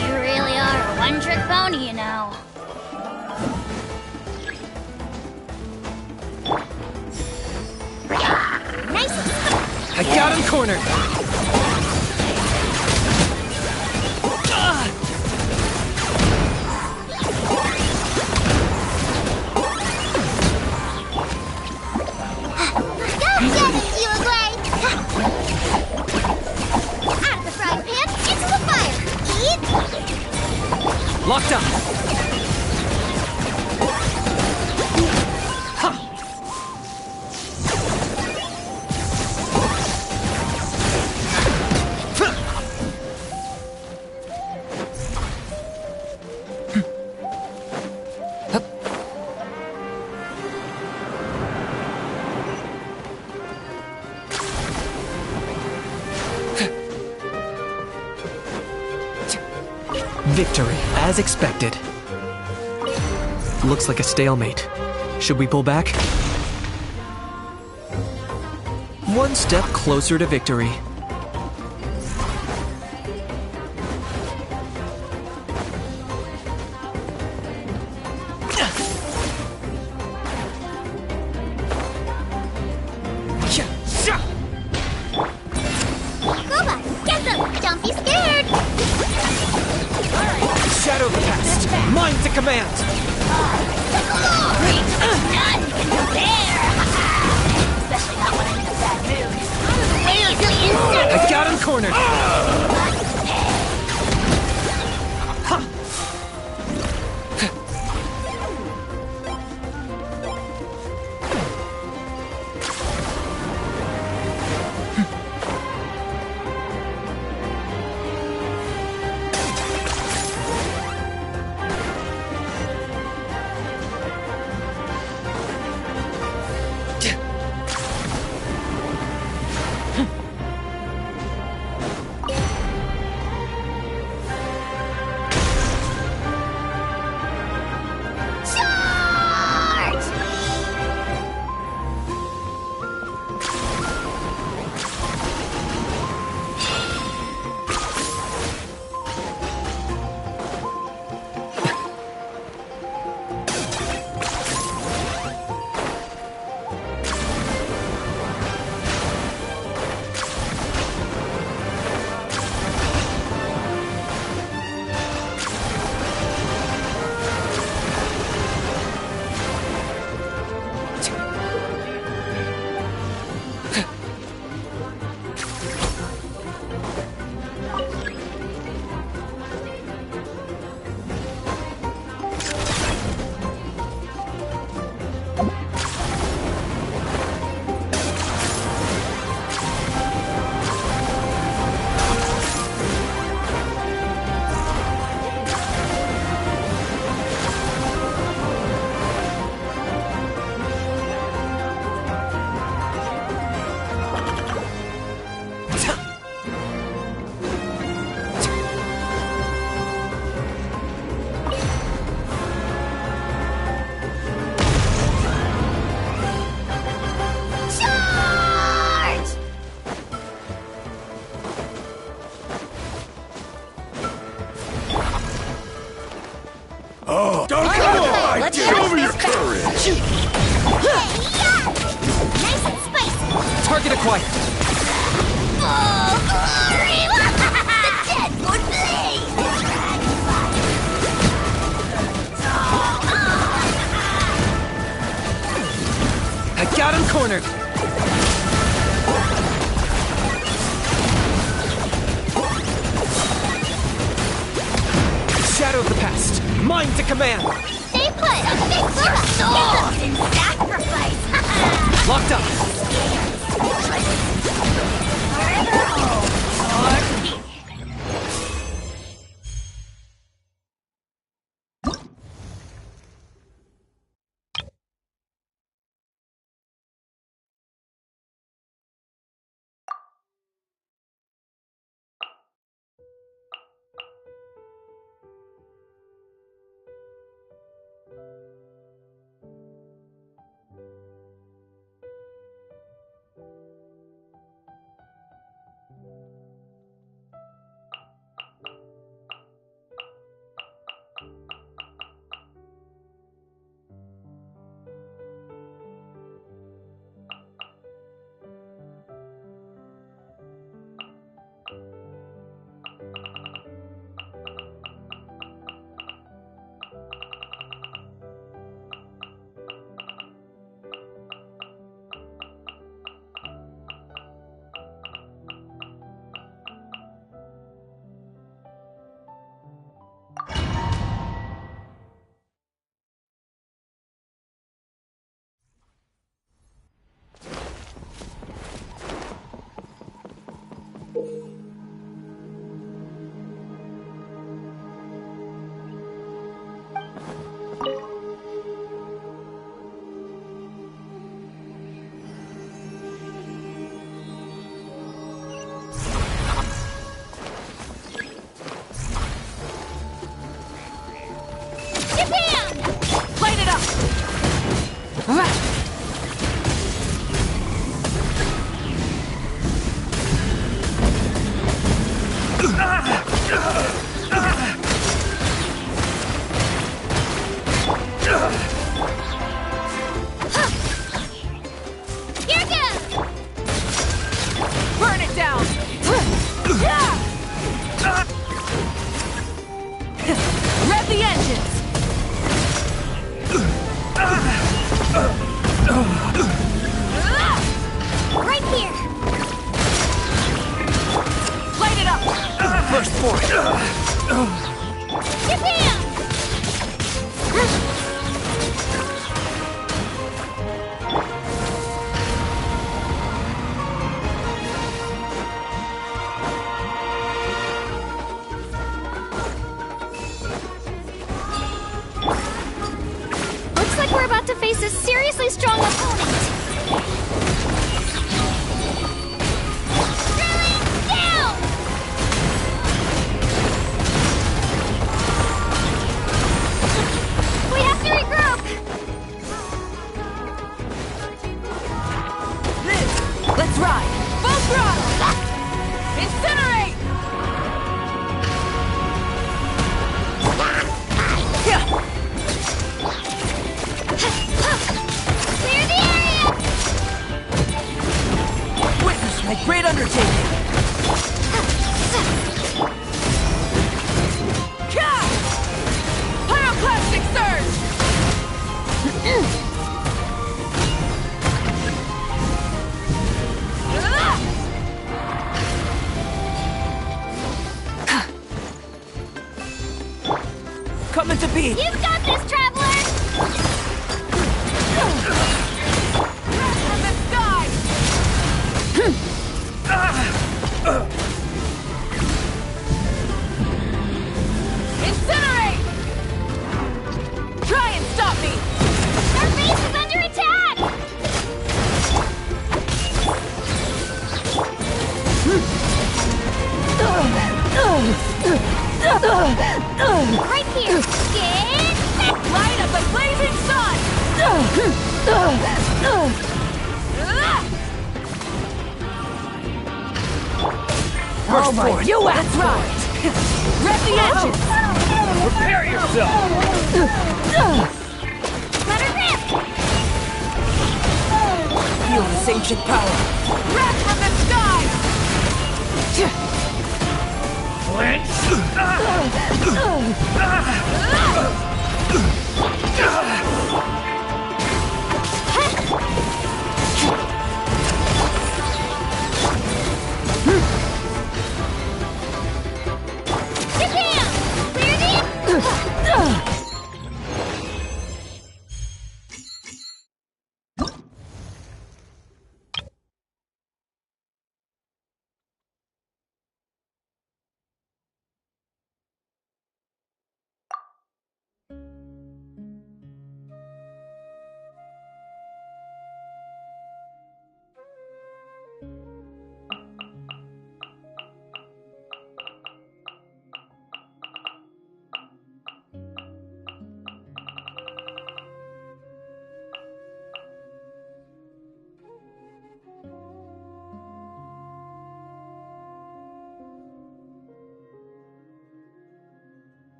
You really are a one-trick pony, you know. I got him cornered! Locked up! Victory, as expected. Looks like a stalemate. Should we pull back? One step closer to victory. Koba, get them! Don't be scared! Shadow the past! Mine to command! Glory! None can compare! Especially not when I'm in a bad mood. Wait till you I got him cornered! Oh, don't come on! Show me your courage! Nice and spicy! Target acquired! Oh, glory! The dead would bleed! I got him cornered! Shadow of the past! Mine to command! Stay put! Get them in sacrifice! Locked up! a seriously strong opponent. Drilling down! We have to regroup! Liz, let's ride! Full throttle! Incinerate! Clear the area! Witness my great undertaking! Pyroclastic surge! Coming to be! You've got this, traveler! From the sky! Incinerate! Try and stop me! Our base is under attack! Right here! Get back! Light up a blazing sun! All right, you act right! Rev the engines! Prepare yourself! Let her rip! Feel this ancient power! Wrath from the sky! Japan! Clear the...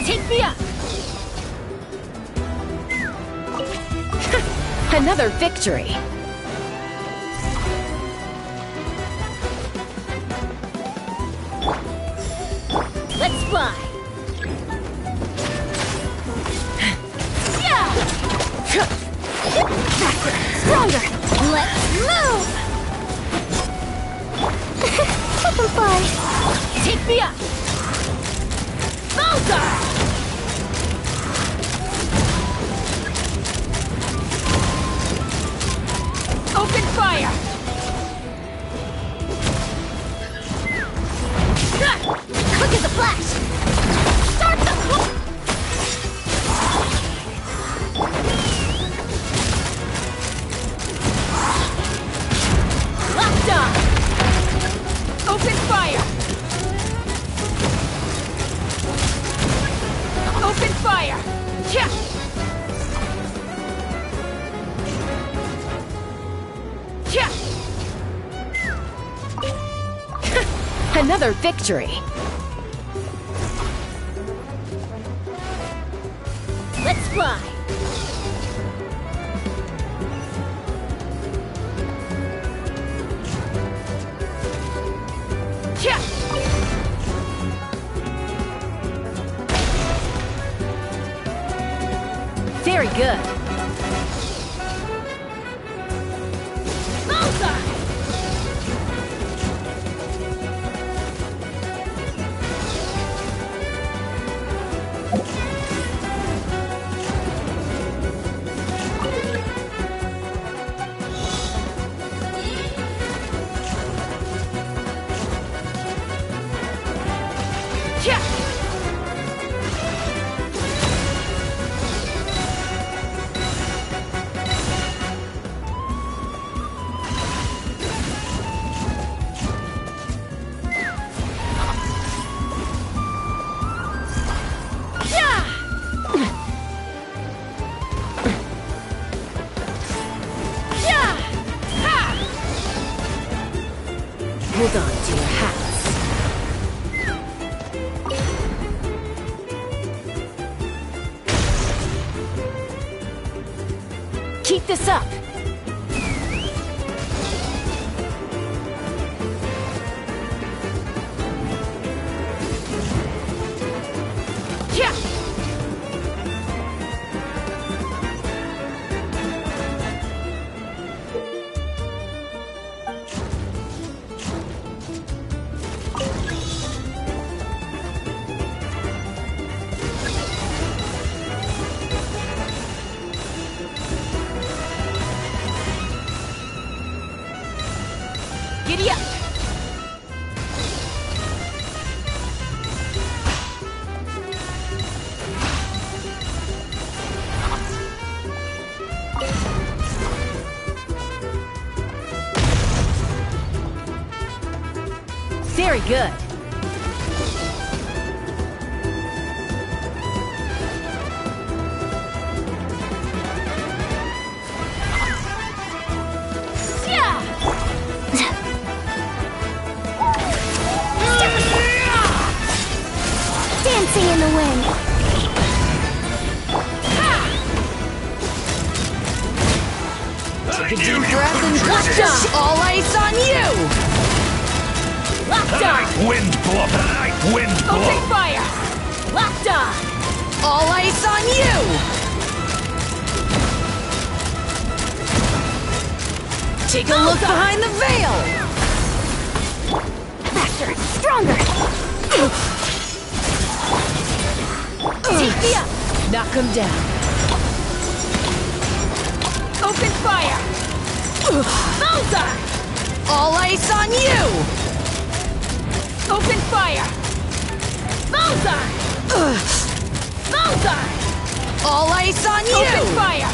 Take me up! Another victory. Let's fly! Stronger! Let's move! Butterfly! Take me up! Bullseye! Open fire! Quick as a flash! Start the... Locked on! Open fire! Another victory! Let's fly! Yeah! Very good. Bullseye! Hold on to your hats. Keep this up. Giddy up! Very good. Dancing in the wind. Take a deep breath and locked on! All ice on you! Locked on! Wind blow! Wind blow! Open fire! Locked on! All ice on you! Take a look behind the veil! Faster, stronger. Take me up! Knock him down. Open fire! Bullseye! All ice on you! Open fire! Bullseye! Bullseye! All ice on you! Open fire!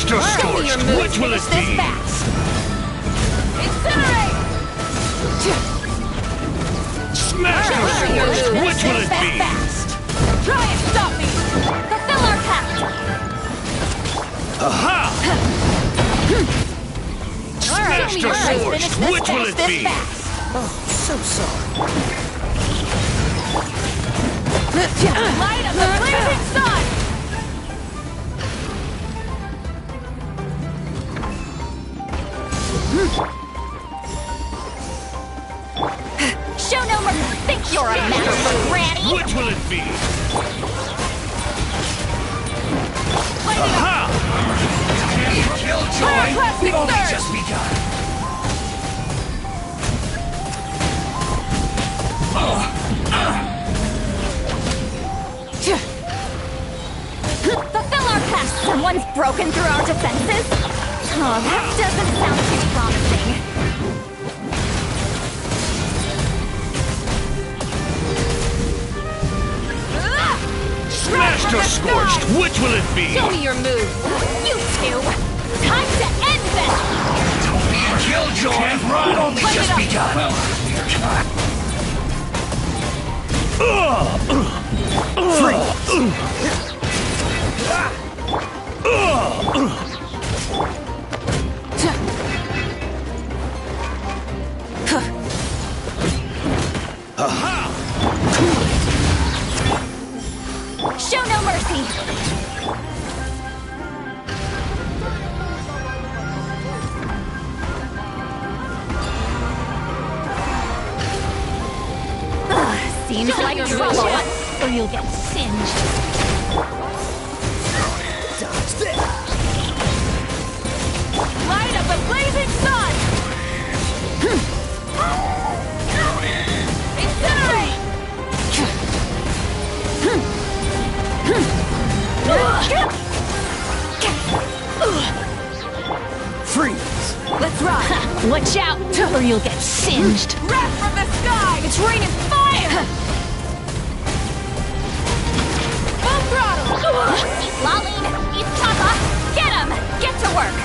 Smashed or scorched? Which will it be? Incinerate! Smashed or scorched? Which will it be? Try and stop me! Fulfill our pact! Aha! Smashed or scorched? Which will it be? Oh, so sorry. Light of the blazing sun! Show no mercy. Think you're a master for granny? Which will it be? Aha! Killjoy! We've only just begun. Fulfill our pact! Someone's broken through our defenses? Oh, that doesn't sound too promising. Smashed or scorched? Which will it be? Show me your moves. You two! Time to end this! Don't be a killjoy! Can't run! Only Put just it up. begun. Well, we're not. Show no mercy! Seems like trouble, or you'll get singed. Dodge this! Light of the blazing sun! Incinerate! Freeze! Let's run! Watch out, or you'll get singed! Wrath from the sky! It's raining fire! Full throttle! He's lolling! He's Papa! Get him! Get to work!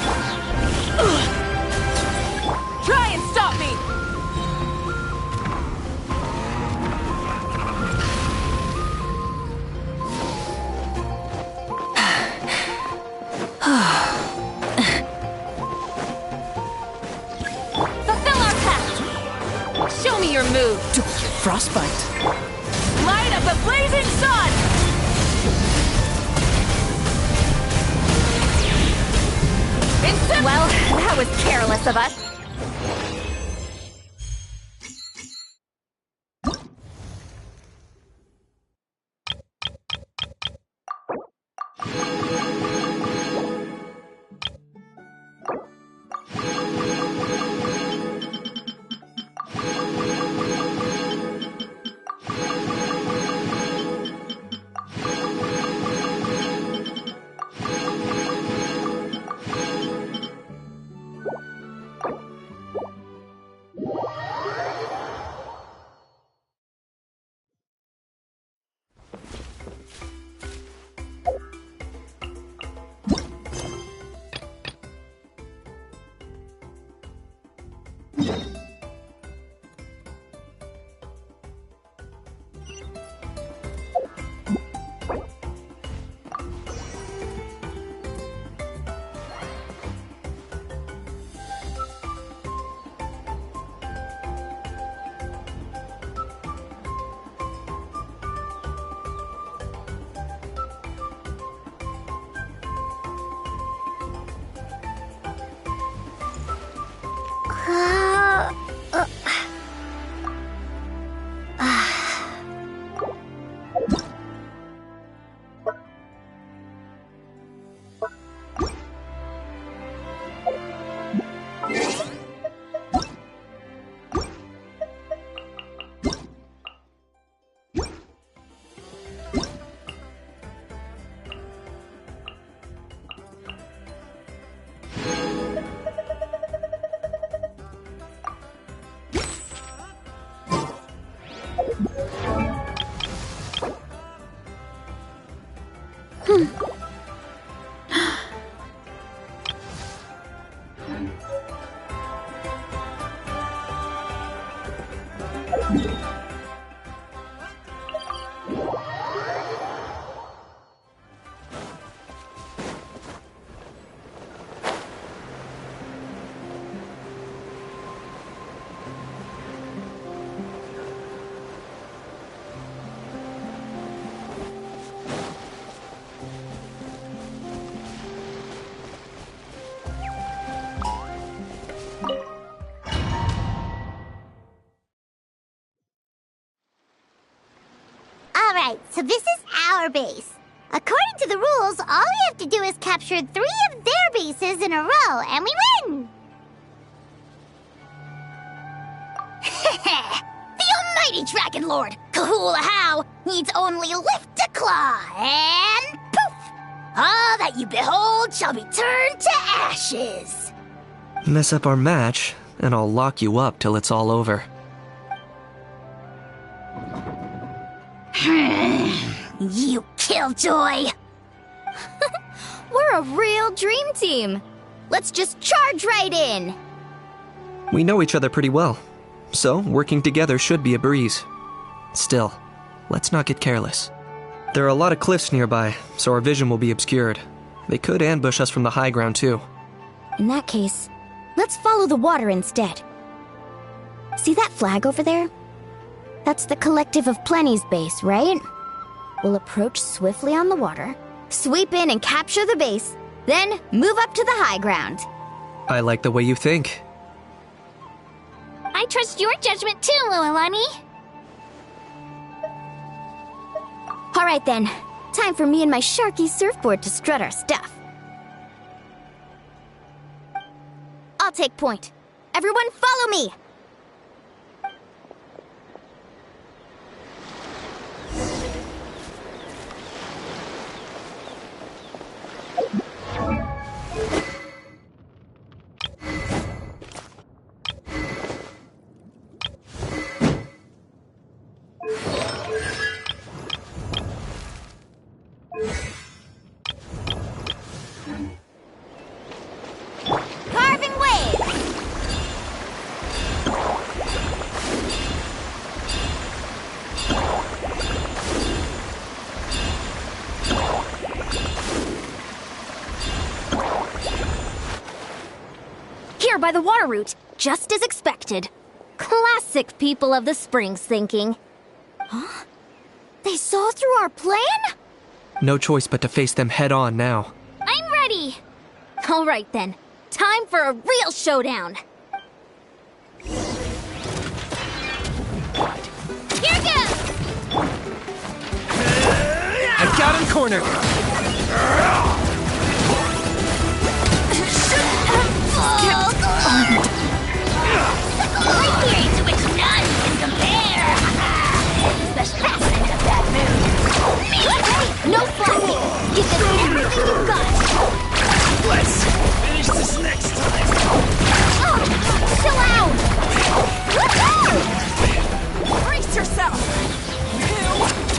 Try and stop me! Fulfill our pact! Show me your move! Frostbite. Light of the blazing sun! Well, that was careless of us. Alright, so this is our base. According to the rules, all we have to do is capture 3 of their bases in a row, and we win! The almighty Dragon Lord, Kahula How, needs only lift a claw, and poof! All that you behold shall be turned to ashes. Mess up our match, and I'll lock you up till it's all over. You killjoy! We're a real dream team. Let's just charge right in. We know each other pretty well, so working together should be a breeze. Still, let's not get careless. There are a lot of cliffs nearby, so our vision will be obscured. They could ambush us from the high ground too. In that case, let's follow the water instead. See that flag over there? That's the Collective of Plenty's base, right? We'll approach swiftly on the water, sweep in and capture the base, then move up to the high ground. I like the way you think. I trust your judgment too, Lualani. Alright then, time for me and my Sharky surfboard to strut our stuff. I'll take point. Everyone follow me! Carving waves! Here by the water route, just as expected. Classic people of the Springs thinking. Huh? They saw through our plan? No choice but to face them head on now. I'm ready! Alright then, time for a real showdown! Here goes! I've got him cornered! Right here to which none can compare! Especially when I'm in a bad mood. No flapping! Give this everything you've got! Let's finish this next time! Oh, chill out! Brace yourself!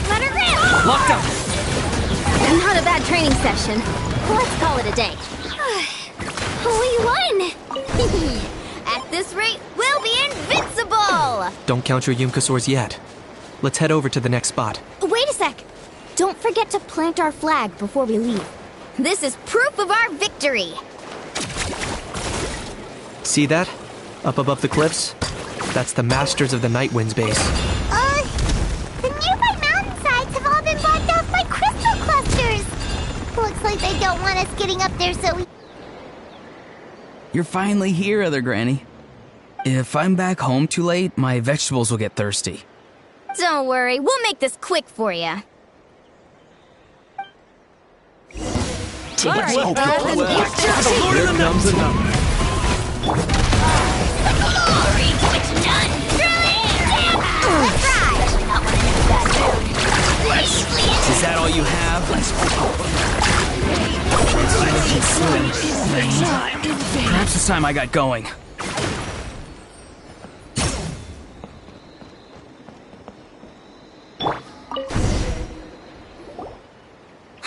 Let her rip! Locked up! Not a bad training session. Let's call it a day. We won! At this rate, we'll be invincible! Don't count your Yumkasaurs yet. Let's head over to the next spot. Wait a sec! Don't forget to plant our flag before we leave. This is proof of our victory! See that? Up above the cliffs? That's the Masters of the Night Wind's base. The nearby mountainsides have all been blocked off by crystal clusters! Looks like they don't want us getting up there so we... You're finally here, Other Granny. If I'm back home too late, my vegetables will get thirsty. Don't worry, we'll make this quick for you. Here comes another. Glory to which none can compare! Is that all you have? Perhaps it's time I got going.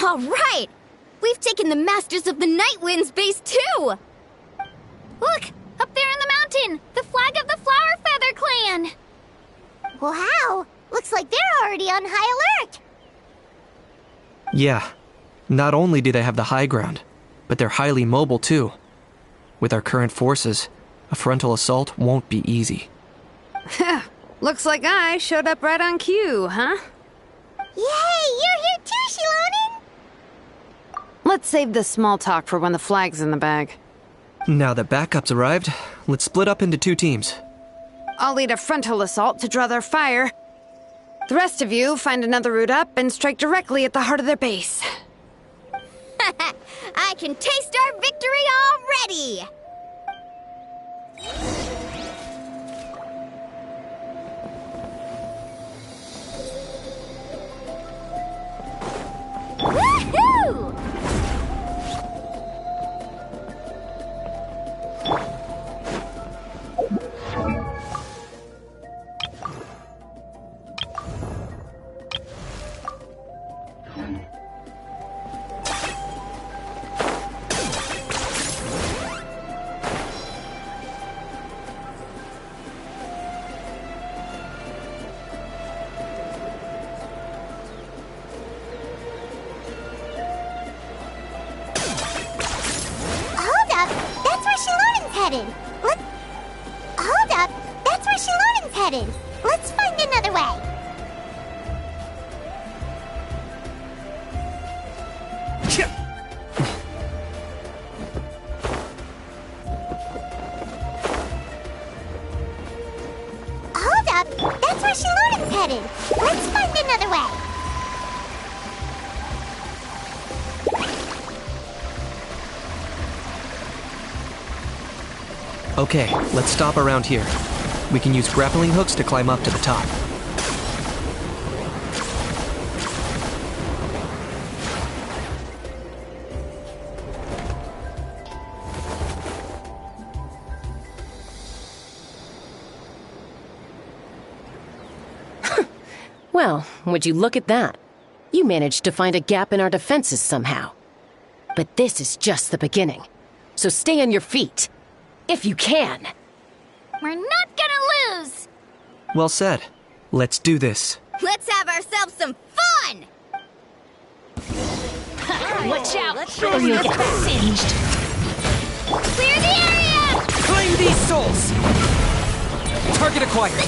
All right! We've taken the Masters of the Night Wind's base too! Look! Up there in the mountain! The flag of the Flower Feather Clan! Wow! Looks Looks like they're already on high alert. Yeah. Not only do they have the high ground, but they're highly mobile too. With our current forces, a frontal assault won't be easy. Looks like I showed up right on cue, huh? Yay, you're here too, Shilonen! Let's save this small talk for when the flag's in the bag. Now that backup's arrived, let's split up into 2 teams. I'll lead a frontal assault to draw their fire. The rest of you find another route up and strike directly at the heart of their base. I can taste our victory already! Woohoo! Hold up! That's where Shilonen's headed! Let's find another way! Hold up! That's where Shilonen's headed! Let's find another way! Okay, let's stop around here. We can use grappling hooks to climb up to the top. Well, would you look at that? You managed to find a gap in our defenses somehow. But this is just the beginning. So stay on your feet. If you can. We're not gonna lose! Well said. Let's do this. Let's have ourselves some fun! Watch out, or you'll get singed! Clear the area! Claim these souls! Target acquired.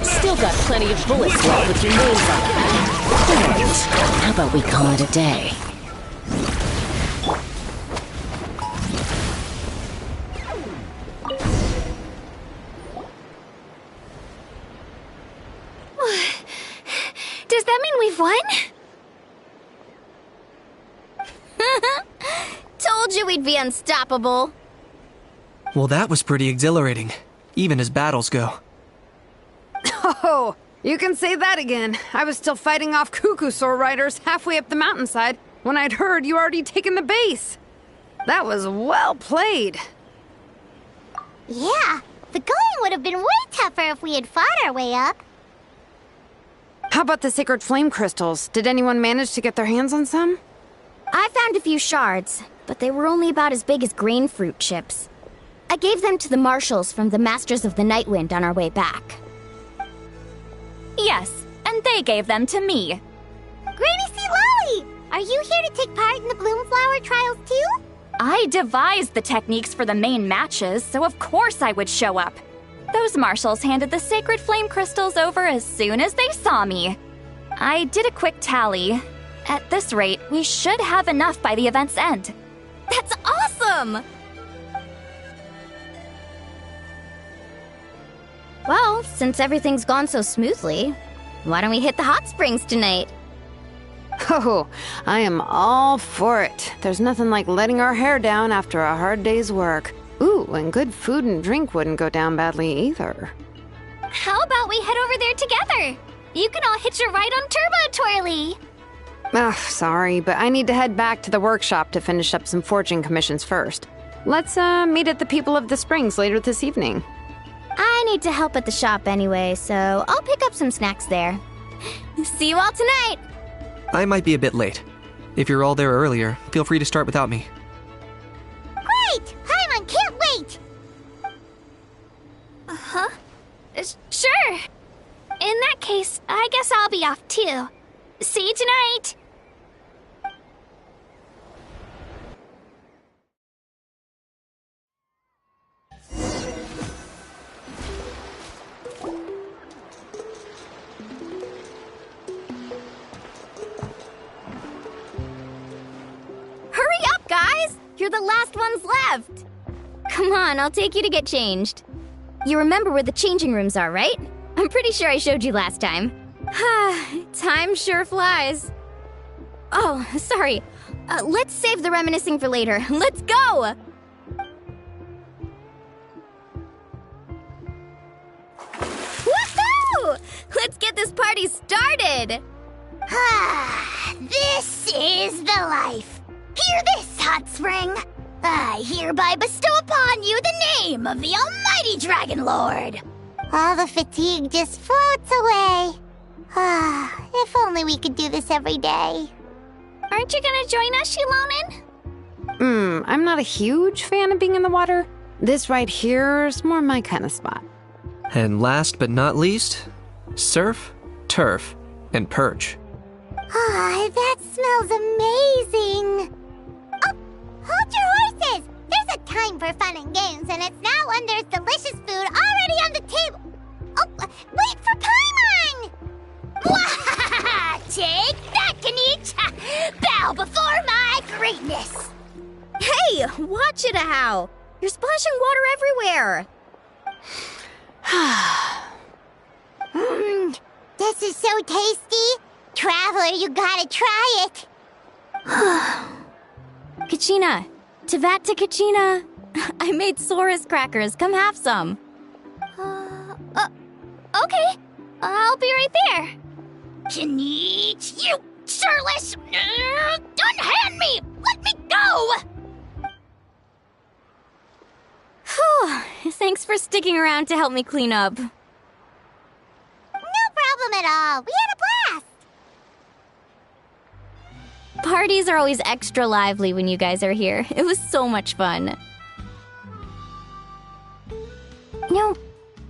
Still got plenty of bullets left with your names on them. Alright, how about we call it a day? Does that mean we've won? Told you we'd be unstoppable. Well, that was pretty exhilarating, even as battles go. Oh, you can say that again. I was still fighting off Cuckoosaur riders halfway up the mountainside when I'd heard you already taken the base. That was well played. Yeah, the going would have been way tougher if we had fought our way up. How about the sacred flame crystals? Did anyone manage to get their hands on some? I found a few shards, but they were only about as big as grain fruit chips. I gave them to the marshals from the Masters of the Nightwind on our way back. Yes, and they gave them to me. Granny C. Lolly! Are you here to take part in the Bloomflower trials too? I devised the techniques for the main matches, so of course I would show up. Those marshals handed the sacred flame crystals over as soon as they saw me. I did a quick tally. At this rate, we should have enough by the event's end. That's awesome! Well, since everything's gone so smoothly, why don't we hit the hot springs tonight? Oh, I am all for it. There's nothing like letting our hair down after a hard day's work. Ooh, and good food and drink wouldn't go down badly either. How about we head over there together? You can all hitch a ride on Turbo Twirly. Ugh, sorry, but I need to head back to the workshop to finish up some forging commissions first. Let's, meet at the People of the Springs later this evening. I need to help at the shop anyway, so I'll pick up some snacks there. See you all tonight! I might be a bit late. If you're all there earlier, feel free to start without me. Great! Paimon can't wait! Uh-huh. case, I guess I'll be off too. See you tonight! Hurry up, guys! You're the last ones left! Come on, I'll take you to get changed. You remember where the changing rooms are, right? I'm pretty sure I showed you last time. Time sure flies. Oh, sorry. Let's save the reminiscing for later. Let's go! Woohoo! Let's get this party started! This is the life. Hear this, Hot Spring. I hereby bestow upon you the name of the Almighty Dragon Lord. All the fatigue just floats away. If only we could do this every day. Aren't you gonna join us, Shilonen? I'm not a huge fan of being in the water. This right here's more my kind of spot. And last but not least, surf, turf, and perch. That smells amazing. Oh, hold your horses! There's a time for fun and games, and it's now when there's delicious food already on the table. Oh, wait for Paimon! Take that, Kanich! Bow before my greatness! Hey, watch it, How! You're splashing water everywhere! This is so tasty. Traveler, you gotta try it. Kachina! Tevat to Kachina! I made Saurus crackers. Come have some. Okay. I'll be right there. Kanich, you shirtless! Unhand me! Let me go! Whew. Thanks for sticking around to help me clean up. No problem at all. We had a blast. Parties are always extra lively when you guys are here. It was so much fun.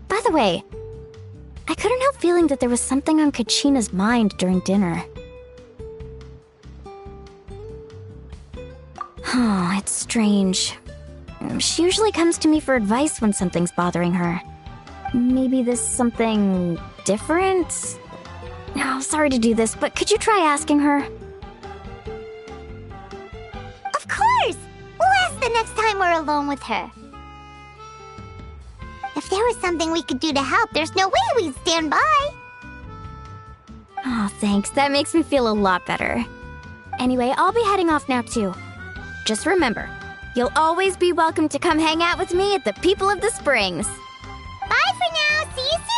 By the way, I couldn't help feeling that there was something on Kachina's mind during dinner. Oh, it's strange. She usually comes to me for advice when something's bothering her. Maybe this something different? Oh, sorry to do this, but could you try asking her? Of course! We'll ask the next time we're alone with her. If there was something we could do to help, there's no way we'd stand by. Oh, thanks. That makes me feel a lot better. Anyway, I'll be heading off now, too. Just remember, you'll always be welcome to come hang out with me at the People of the Springs. Bye for now. See you soon.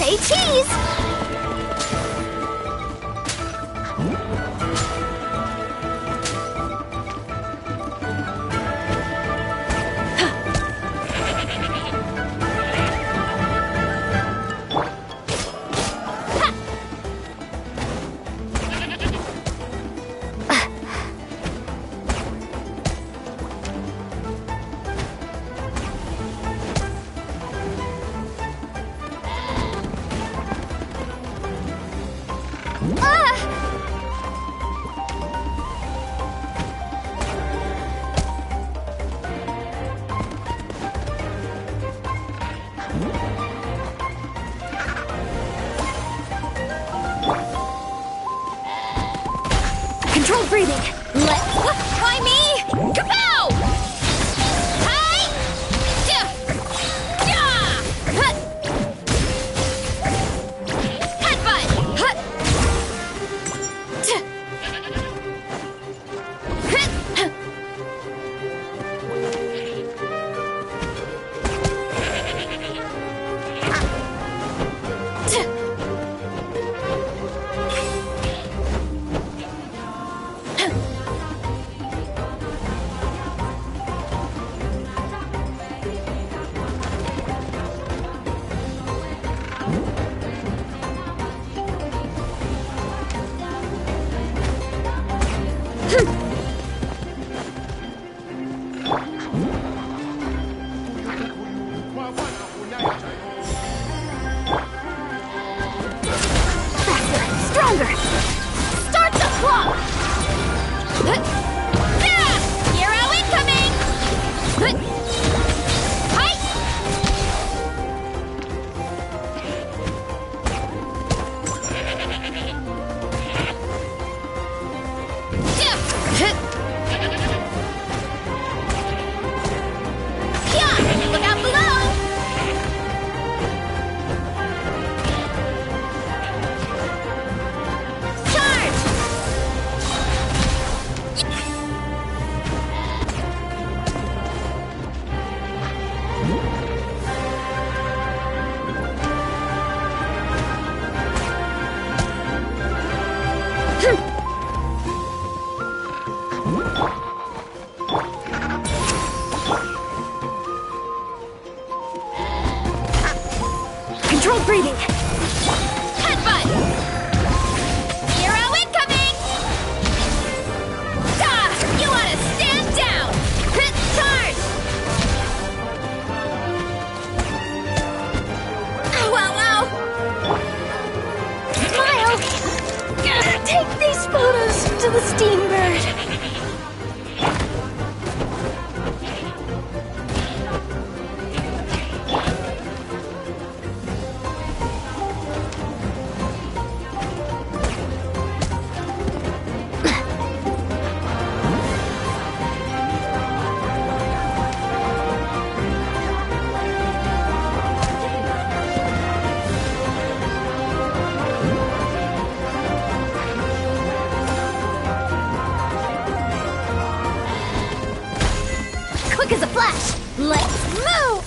Say cheese! Controlled breathing. Why me? Kapow! Hi! Headbutt! Stronger! Start the clock! Hero incoming! Hi! Look out below! Controlled breathing. Headbutt! Hero incoming! You wanna stand down! Charge! Ow! Smile! Take these photos to the Steambird. Quick as a flash! Let's move!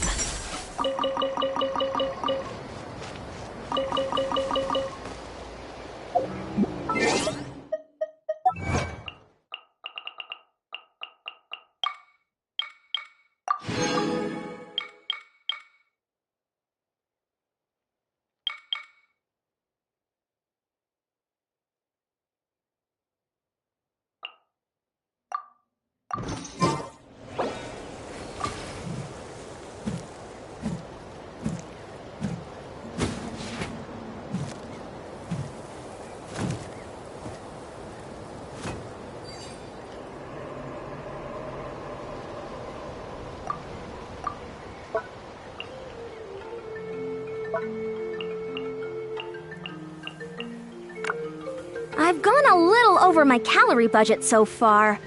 I've gone a little over my calorie budget so far.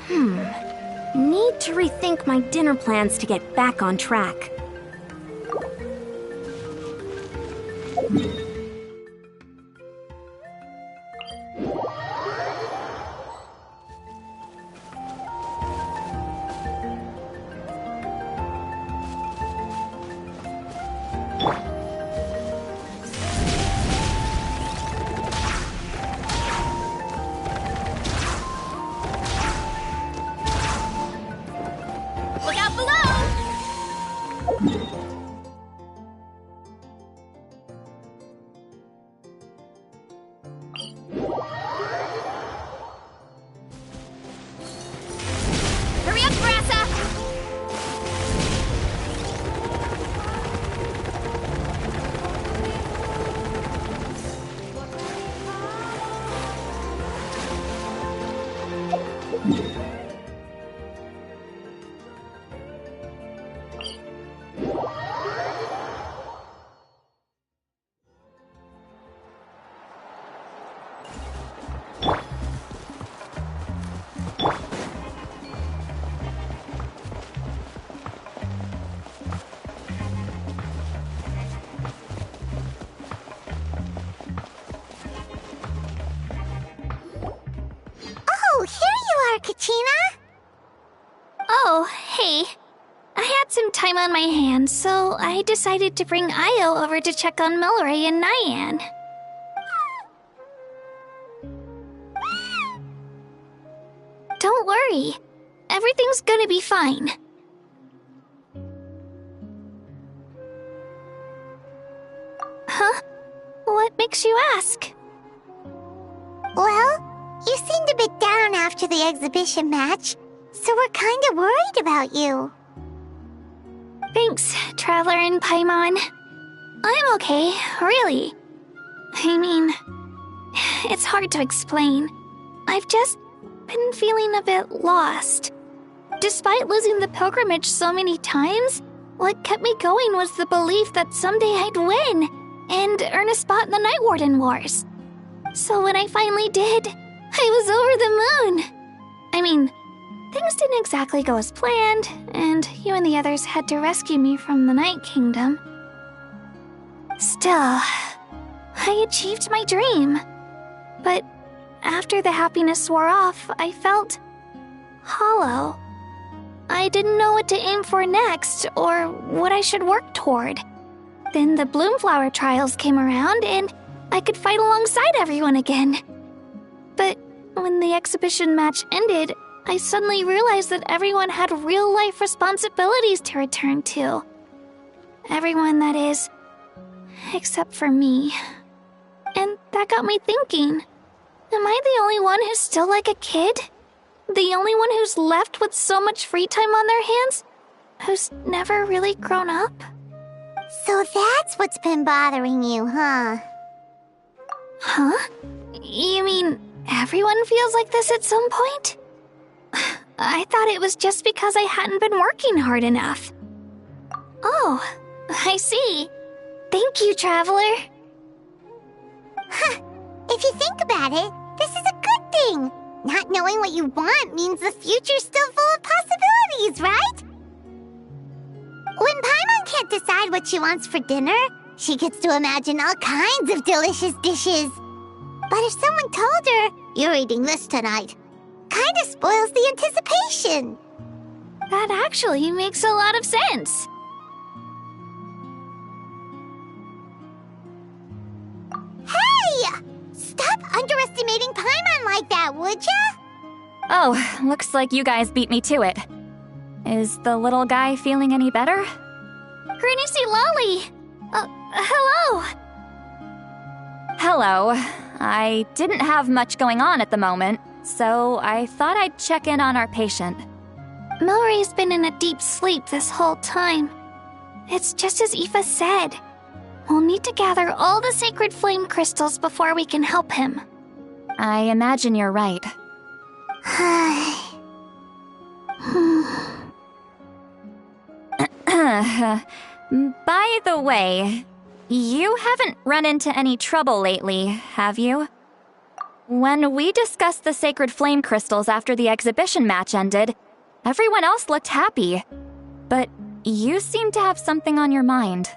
Need to rethink my dinner plans to get back on track. Look out below! Hurry up, Brassa! Katina? Oh, hey. I had some time on my hands, so I decided to bring Io over to check on Milray and Nyan. Don't worry. Everything's gonna be fine. Huh? What makes you ask? Well, you seemed a bit down after the exhibition match, so we're kind of worried about you. Thanks, Traveler and Paimon. I'm okay, really. I mean, it's hard to explain. I've just been feeling a bit lost. Despite losing the pilgrimage so many times, what kept me going was the belief that someday I'd win and earn a spot in the Night Warden Wars. So when I finally did, I was over the moon. I mean, things didn't exactly go as planned, and you and the others had to rescue me from the Night Kingdom. Still, I achieved my dream. But after the happiness wore off, I felt hollow. I didn't know what to aim for next, or what I should work toward. Then the Bloomflower trials came around, and I could fight alongside everyone again. But when the exhibition match ended, I suddenly realized that everyone had real-life responsibilities to return to. Everyone, that is, except for me. And that got me thinking, am I the only one who's still like a kid? The only one who's left with so much free time on their hands? Who's never really grown up? So that's what's been bothering you, huh? Huh? You mean everyone feels like this at some point? I thought it was just because I hadn't been working hard enough. Oh, I see. Thank you, Traveler. Huh. If you think about it, this is a good thing. Not knowing what you want means the future's still full of possibilities, right? When Paimon can't decide what she wants for dinner, she gets to imagine all kinds of delicious dishes. But if someone told her, "You're eating this tonight," kinda spoils the anticipation. That actually makes a lot of sense. Hey! Stop underestimating Paimon like that, would ya? Oh, looks like you guys beat me to it. Is the little guy feeling any better? Granny C. Lolly! Hello! Hello. I didn't have much going on at the moment, so I thought I'd check in on our patient. Milray's been in a deep sleep this whole time. It's just as Aoife said. We'll need to gather all the sacred flame crystals before we can help him. I imagine you're right. By the way, you haven't run into any trouble lately, have you? When we discussed the sacred flame crystals after the exhibition match ended, everyone else looked happy. But you seem to have something on your mind.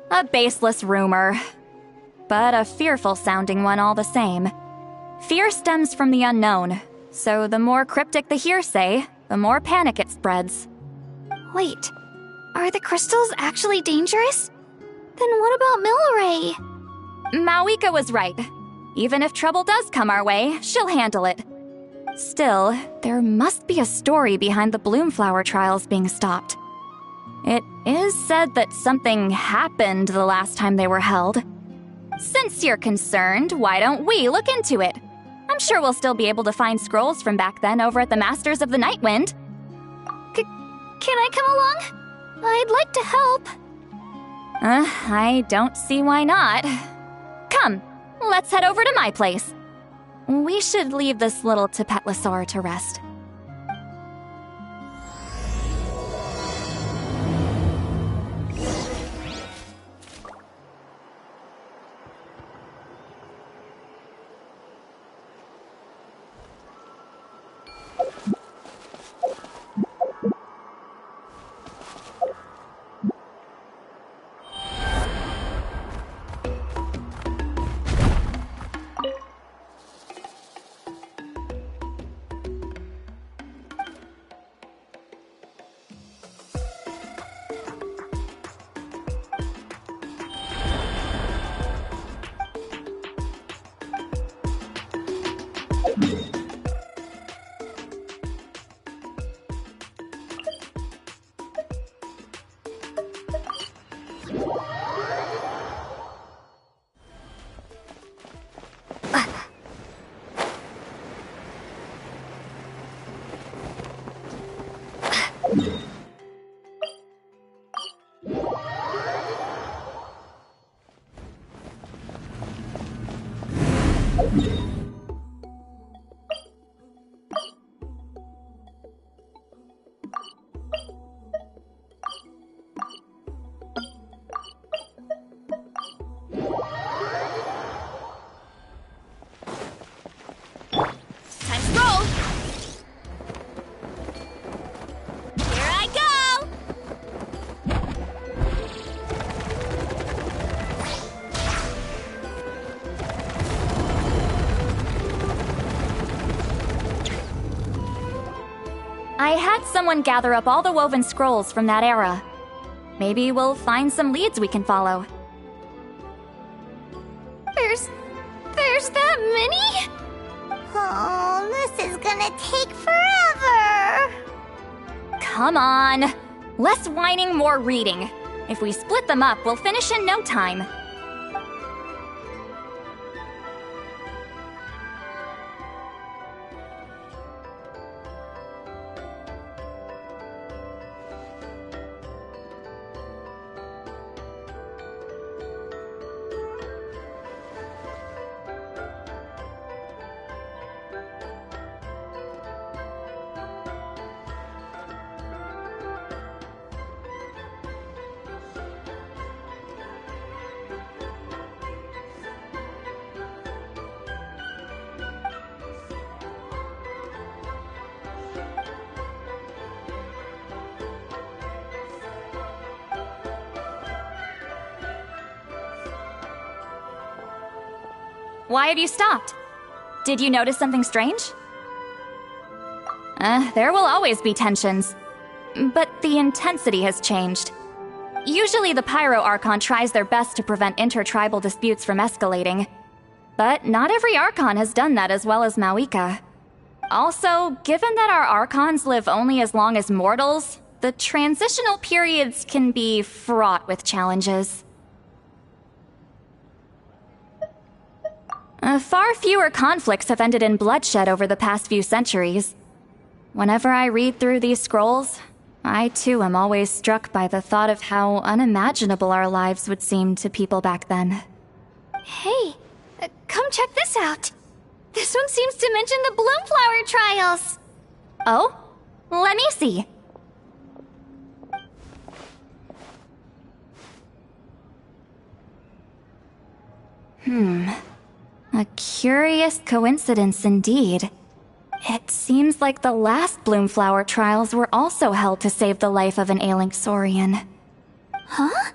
A baseless rumor, but a fearful-sounding one all the same. Fear stems from the unknown, so the more cryptic the hearsay, the more panic it spreads. Wait, are the crystals actually dangerous? Then what about Milray? Mawika was right. Even if trouble does come our way, she'll handle it. Still, there must be a story behind the Bloomflower trials being stopped. It is said that something happened the last time they were held. Since you're concerned, why don't we look into it? I'm sure we'll still be able to find scrolls from back then over at the Masters of the Nightwind. Can I come along? I'd like to help. I don't see why not. Come, let's head over to my place. We should leave this little Tapetlosaur to rest. I had someone gather up all the woven scrolls from that era. Maybe we'll find some leads we can follow. There's that many? Oh, this is gonna take forever. Come on. Less whining, more reading. If we split them up, we'll finish in no time. Why have you stopped? Did you notice something strange? There will always be tensions. But the intensity has changed. Usually the Pyro Archon tries their best to prevent intertribal disputes from escalating. But not every Archon has done that as well as Mawika. Also, given that our Archons live only as long as mortals, the transitional periods can be fraught with challenges. Far fewer conflicts have ended in bloodshed over the past few centuries. Whenever I read through these scrolls, I too am always struck by the thought of how unimaginable our lives would seem to people back then. Hey, come check this out. This one seems to mention the Bloomflower trials. Oh? Let me see. A curious coincidence indeed. It seems like the last Bloomflower trials were also held to save the life of an ailing Saurian. Huh?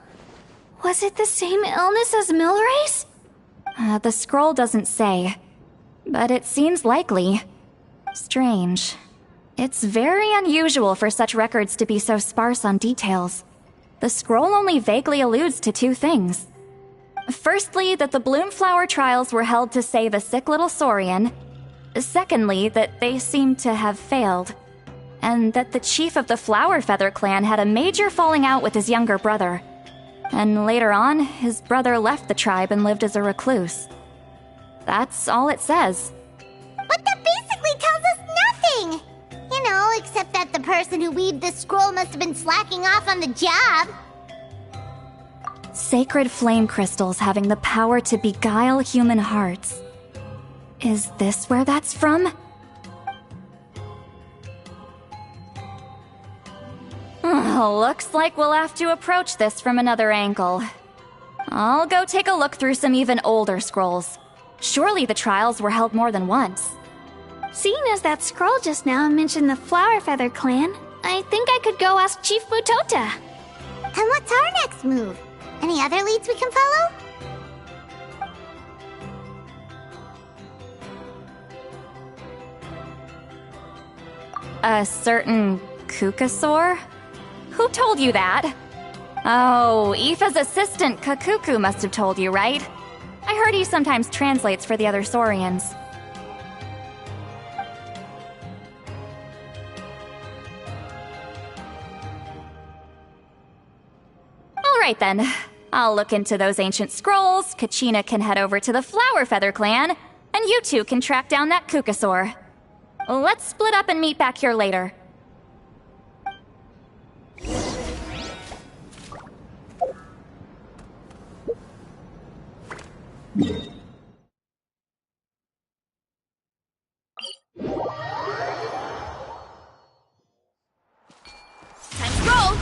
Was it the same illness as Milray's? The scroll doesn't say, but it seems likely. Strange. It's very unusual for such records to be so sparse on details. The scroll only vaguely alludes to two things. Firstly, that the Bloomflower trials were held to save a sick little Saurian. Secondly, that they seem to have failed. And that the chief of the Flower Feather clan had a major falling out with his younger brother. And later on, his brother left the tribe and lived as a recluse. That's all it says. But that basically tells us nothing! You know, except that the person who weaved this scroll must have been slacking off on the job. Sacred flame crystals having the power to beguile human hearts. Is this where that's from? Looks like we'll have to approach this from another angle. I'll go take a look through some even older scrolls. Surely the trials were held more than once. Seeing as that scroll just now mentioned the Flower Feather clan, I think I could go ask Chief Mutota. And what's our next move? Any other leads we can follow? A certain Kukasaur? Who told you that? Oh, Aoife's assistant, Kakuku, must have told you, right? I heard he sometimes translates for the other Saurians. Alright then. I'll look into those ancient scrolls, Kachina can head over to the Flower Feather clan, and you two can track down that Kukasaur. Let's split up and meet back here later. Time to roll!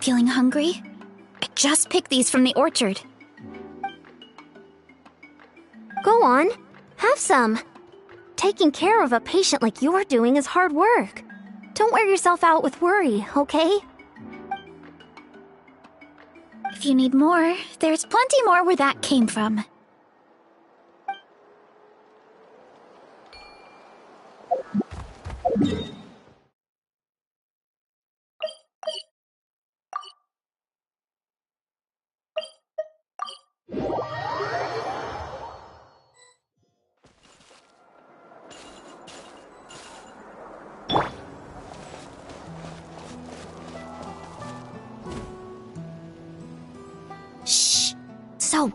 Feeling hungry? I just picked these from the orchard. Go on, have some. Taking care of a patient like you're doing is hard work. Don't wear yourself out with worry, okay? If you need more, there's plenty more where that came from. Shh. So,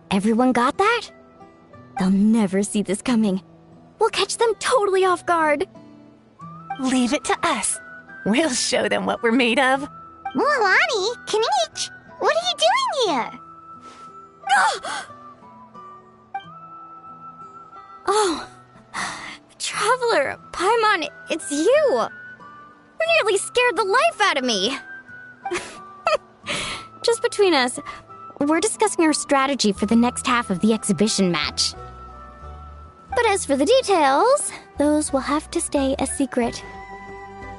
everyone got that? They'll never see this coming. We'll catch them totally off guard. Leave it to us. We'll show them what we're made of. Mualani, Kinich, what are you doing here? Oh, Traveler, Paimon, it's you! You nearly scared the life out of me! Just between us, we're discussing our strategy for the next half of the exhibition match. But as for the details, those will have to stay a secret.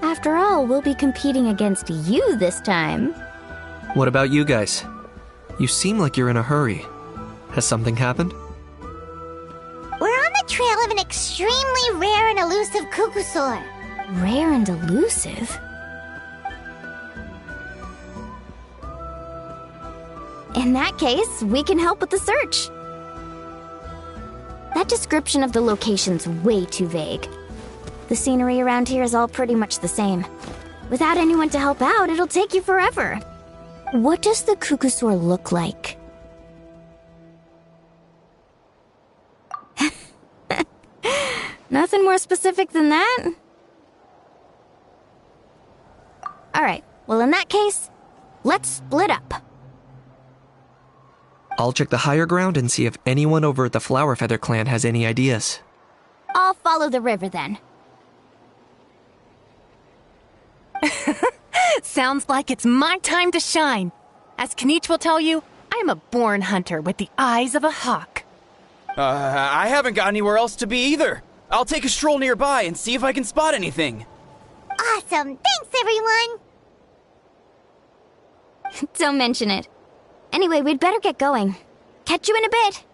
After all, we'll be competing against you this time. What about you guys? You seem like you're in a hurry. Has something happened? We're on the trail of an extremely rare and elusive cuckoosaur. Rare and elusive? In that case, we can help with the search. That description of the location's way too vague. The scenery around here is all pretty much the same. Without anyone to help out, it'll take you forever. What does the cuckoosaur look like? Nothing more specific than that? Alright, well in that case, let's split up. I'll check the higher ground and see if anyone over at the Flower Feather clan has any ideas. I'll follow the river then. Sounds like it's my time to shine. As Kniech will tell you, I'm a born hunter with the eyes of a hawk. I haven't got anywhere else to be either. I'll take a stroll nearby and see if I can spot anything. Awesome! Thanks, everyone! Don't mention it. Anyway, we'd better get going. Catch you in a bit.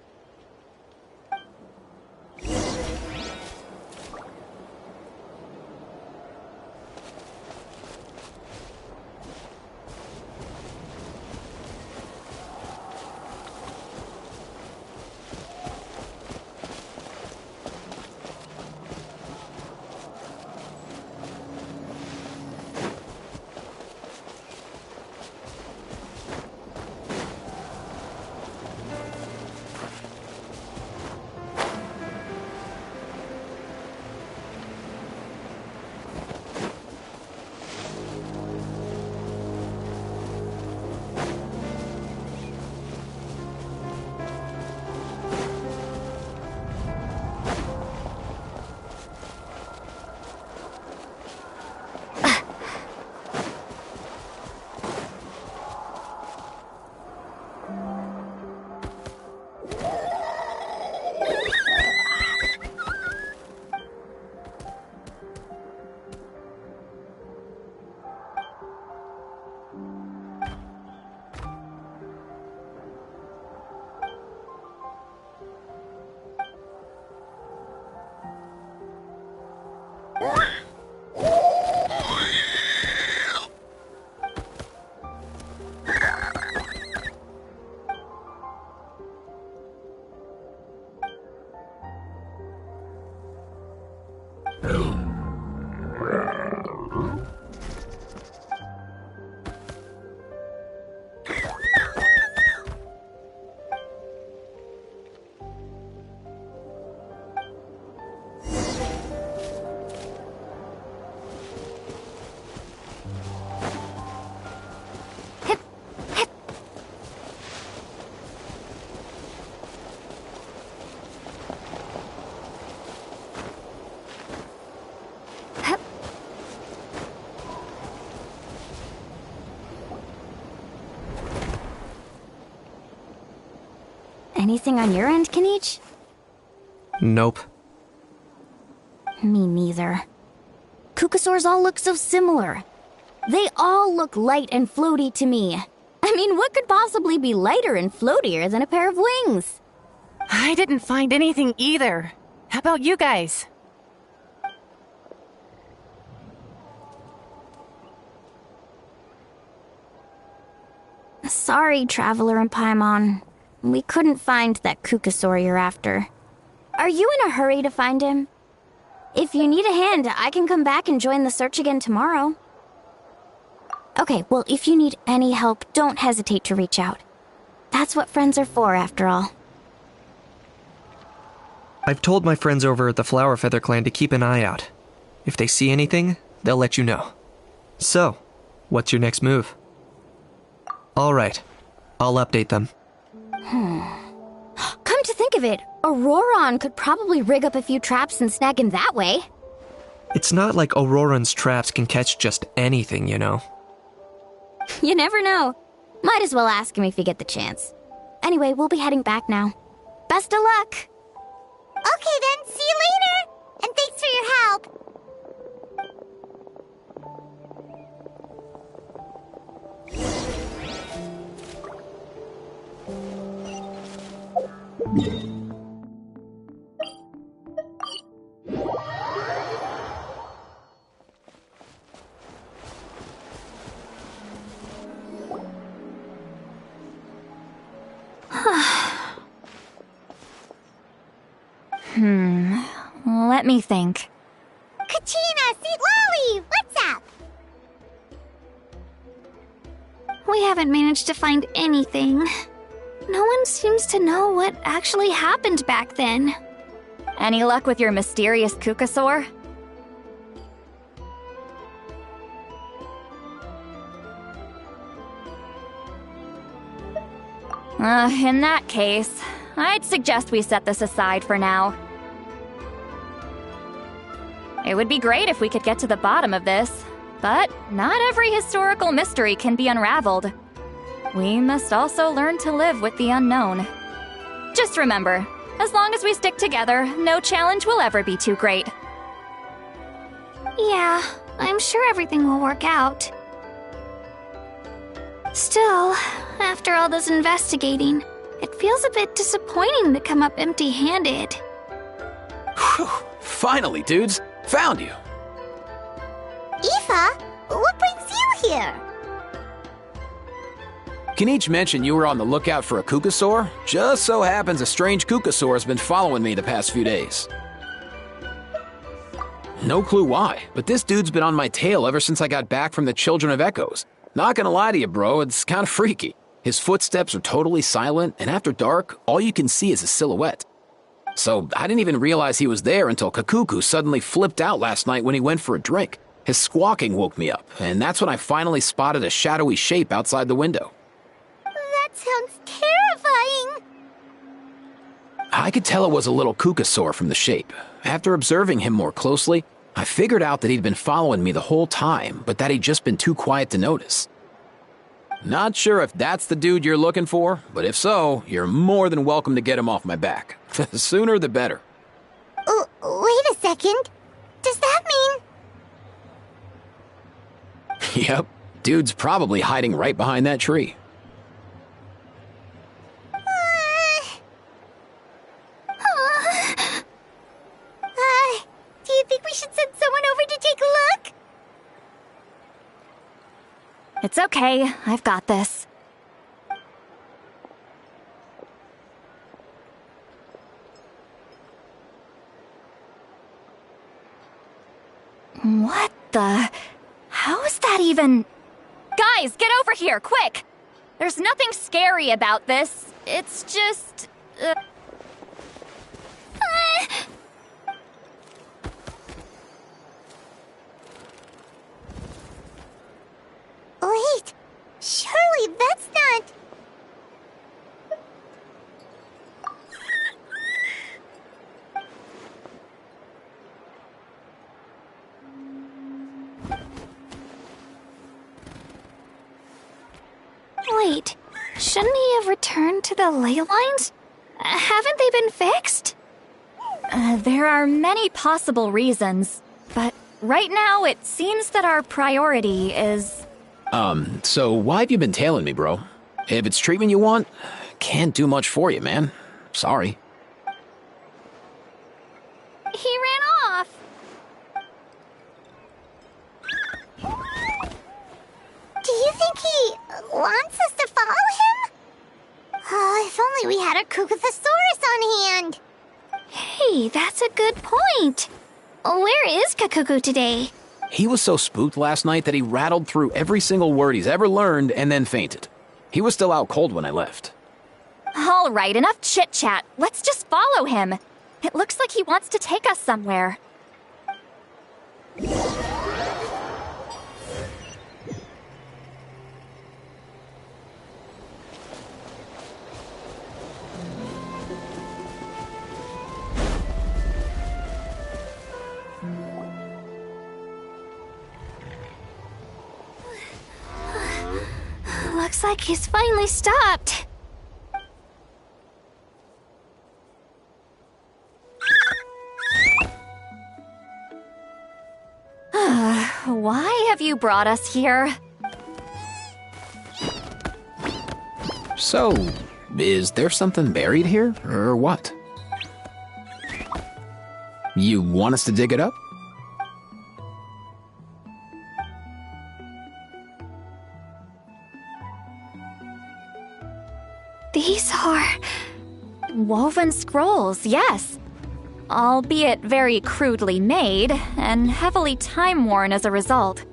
Anything on your end, Kniech? Nope. Me neither. Cuckoosaurs all look so similar. They all look light and floaty to me. I mean, what could possibly be lighter and floatier than a pair of wings? I didn't find anything either. How about you guys? Sorry, Traveler and Paimon. We couldn't find that cuckoosaur you're after. Are you in a hurry to find him? If you need a hand, I can come back and join the search again tomorrow. Okay, well, if you need any help, don't hesitate to reach out. That's what friends are for, after all. I've told my friends over at the Flower Feather clan to keep an eye out. If they see anything, they'll let you know. So, what's your next move? Alright, I'll update them. Come to think of it, Auroron could probably rig up a few traps and snag him that way. It's not like Auroran's traps can catch just anything, you know. You never know. Might as well ask him if you get the chance. Anyway, we'll be heading back now. Best of luck! Okay then, see you later! And thanks for your help! Let me think. Kachina, Sweet Lolly, what's up? We haven't managed to find anything. No one seems to know what actually happened back then. Any luck with your mysterious Kukasaur? In that case, I'd suggest we set this aside for now. It would be great if we could get to the bottom of this, but not every historical mystery can be unraveled. We must also learn to live with the unknown. Just remember, as long as we stick together, no challenge will ever be too great. Yeah, I'm sure everything will work out. Still, after all this investigating, it feels a bit disappointing to come up empty-handed. Whew, finally, dudes. Found you. Aoife, what brings you here? Kinich mentioned you were on the lookout for a Kukasaur. Just so happens a strange Kukasaur has been following me the past few days. No clue why, but this dude's been on my tail ever since I got back from the Children of Echoes. Not gonna lie to you, bro, it's kind of freaky. His footsteps are totally silent, and after dark, all you can see is a silhouette. So I didn't even realize he was there until Kakuku suddenly flipped out last night when he went for a drink. His squawking woke me up, and that's when I finally spotted a shadowy shape outside the window. That sounds terrifying. I could tell it was a little Kukasaur from the shape. After observing him more closely, I figured out that he'd been following me the whole time, but that he'd just been too quiet to notice. Not sure if that's the dude you're looking for, but if so, you're more than welcome to get him off my back. The sooner the better. Wait a second. Does that mean... Yep, dude's probably hiding right behind that tree. Do you think we should send someone over to take a look? It's okay, I've got this. What the... How is that even... Guys, get over here, quick! There's nothing scary about this. It's just... Wait, surely that's not... Wait, shouldn't he have returned to the ley lines? Haven't they been fixed? There are many possible reasons, but right now it seems that our priority is... So why have you been tailing me, bro? If it's treatment you want, can't do much for you, man. Sorry. He ran off. Do you think he wants us to follow him? Oh, if only we had a Kukathosaurus on hand. Hey, that's a good point. Where is Kakuku today? He was so spooked last night that he rattled through every single word he's ever learned and then fainted. He was still out cold when I left. All right, enough chit-chat. Let's just follow him. It looks like he wants to take us somewhere. Looks like he's finally stopped. Why have you brought us here? So, Is there something buried here, or what? You want us to dig it up? These are woven scrolls, yes. Albeit very crudely made and heavily time-worn as a result.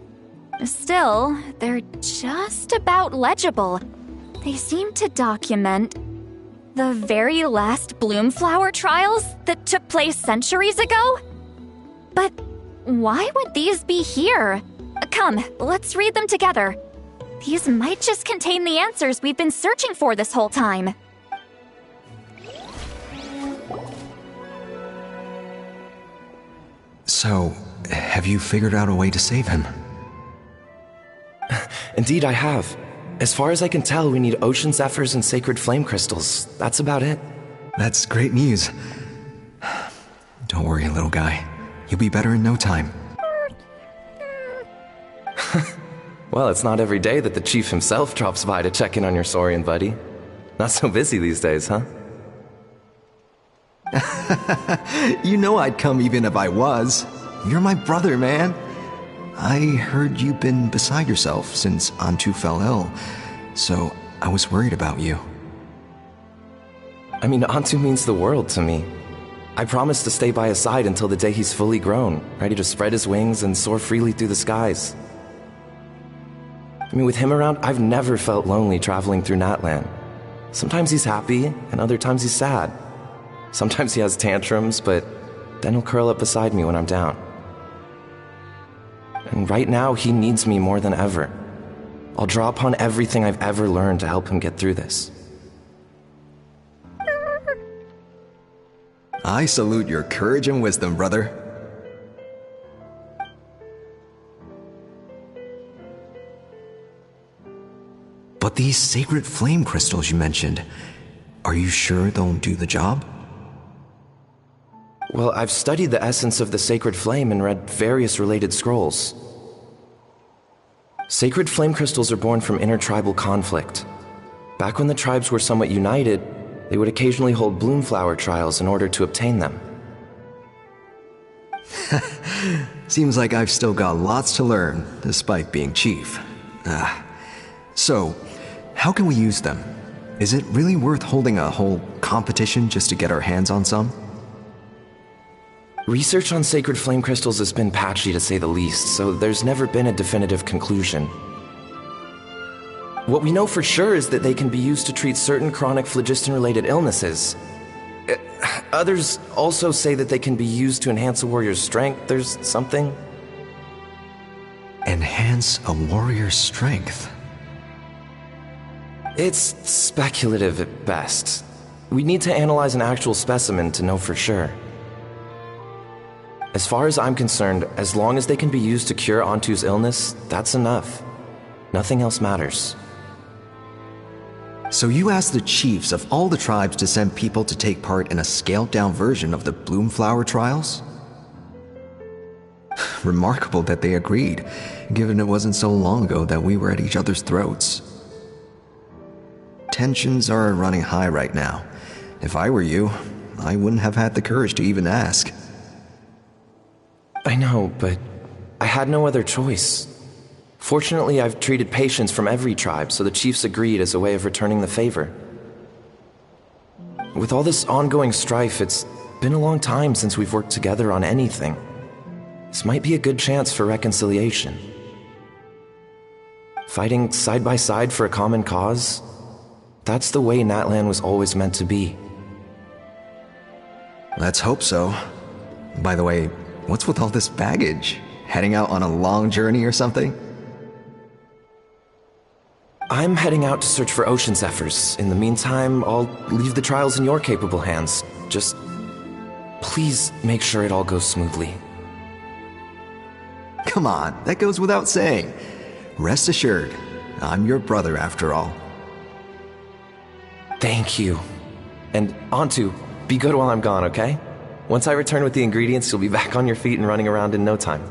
Still, they're just about legible. They seem to document the very last Bloomflower trials that took place centuries ago? But why would these be here? Come, let's read them together. These might just contain the answers we've been searching for this whole time. So, have you figured out a way to save him? Indeed, I have. As far as I can tell, we need ocean zephyrs and sacred flame crystals. That's about it. That's great news. Don't worry, little guy. You'll be better in no time. Well, it's not every day that the chief himself drops by to check in on your Saurian buddy. Not so busy these days, huh? You know I'd come even if I was. You're my brother, man. I heard you've been beside yourself since Antu fell ill, so I was worried about you. I mean, Antu means the world to me. I promised to stay by his side until the day he's fully grown, ready to spread his wings and soar freely through the skies. I mean, with him around, I've never felt lonely traveling through Natlan. Sometimes he's happy, and other times he's sad. Sometimes he has tantrums, but then he'll curl up beside me when I'm down. And right now, he needs me more than ever. I'll draw upon everything I've ever learned to help him get through this. I salute your courage and wisdom, brother. But these sacred flame crystals you mentioned, are you sure they'll do the job? Well, I've studied the essence of the sacred flame and read various related scrolls. Sacred flame crystals are born from intertribal conflict. Back when the tribes were somewhat united, they would occasionally hold Bloomflower trials in order to obtain them. Seems like I've still got lots to learn, despite being chief. So, how can we use them? Is it really worth holding a whole competition just to get our hands on some? Research on sacred flame crystals has been patchy to say the least, so there's never been a definitive conclusion. What we know for sure is that they can be used to treat certain chronic phlogiston-related illnesses. Others also say that they can be used to enhance a warrior's strength. There's something. Enhance a warrior's strength? It's speculative at best. We need to analyze an actual specimen to know for sure. As far as I'm concerned, as long as they can be used to cure Antu's illness, that's enough. Nothing else matters. So you asked the chiefs of all the tribes to send people to take part in a scaled-down version of the Bloomflower trials? Remarkable that they agreed, given it wasn't so long ago that we were at each other's throats. Tensions are running high right now. If I were you, I wouldn't have had the courage to even ask. I know, but I had no other choice. Fortunately, I've treated patients from every tribe, so the chiefs agreed as a way of returning the favor. With all this ongoing strife, it's been a long time since we've worked together on anything. This might be a good chance for reconciliation. Fighting side by side for a common cause, that's the way Natlan was always meant to be. Let's hope so. By the way, what's with all this baggage? Heading out on a long journey or something? I'm heading out to search for ocean zephyrs. In the meantime, I'll leave the trials in your capable hands. Just please make sure it all goes smoothly. Come on, that goes without saying. Rest assured, I'm your brother after all. Thank you. And Antu, be good while I'm gone, okay? Once I return with the ingredients, you'll be back on your feet and running around in no time.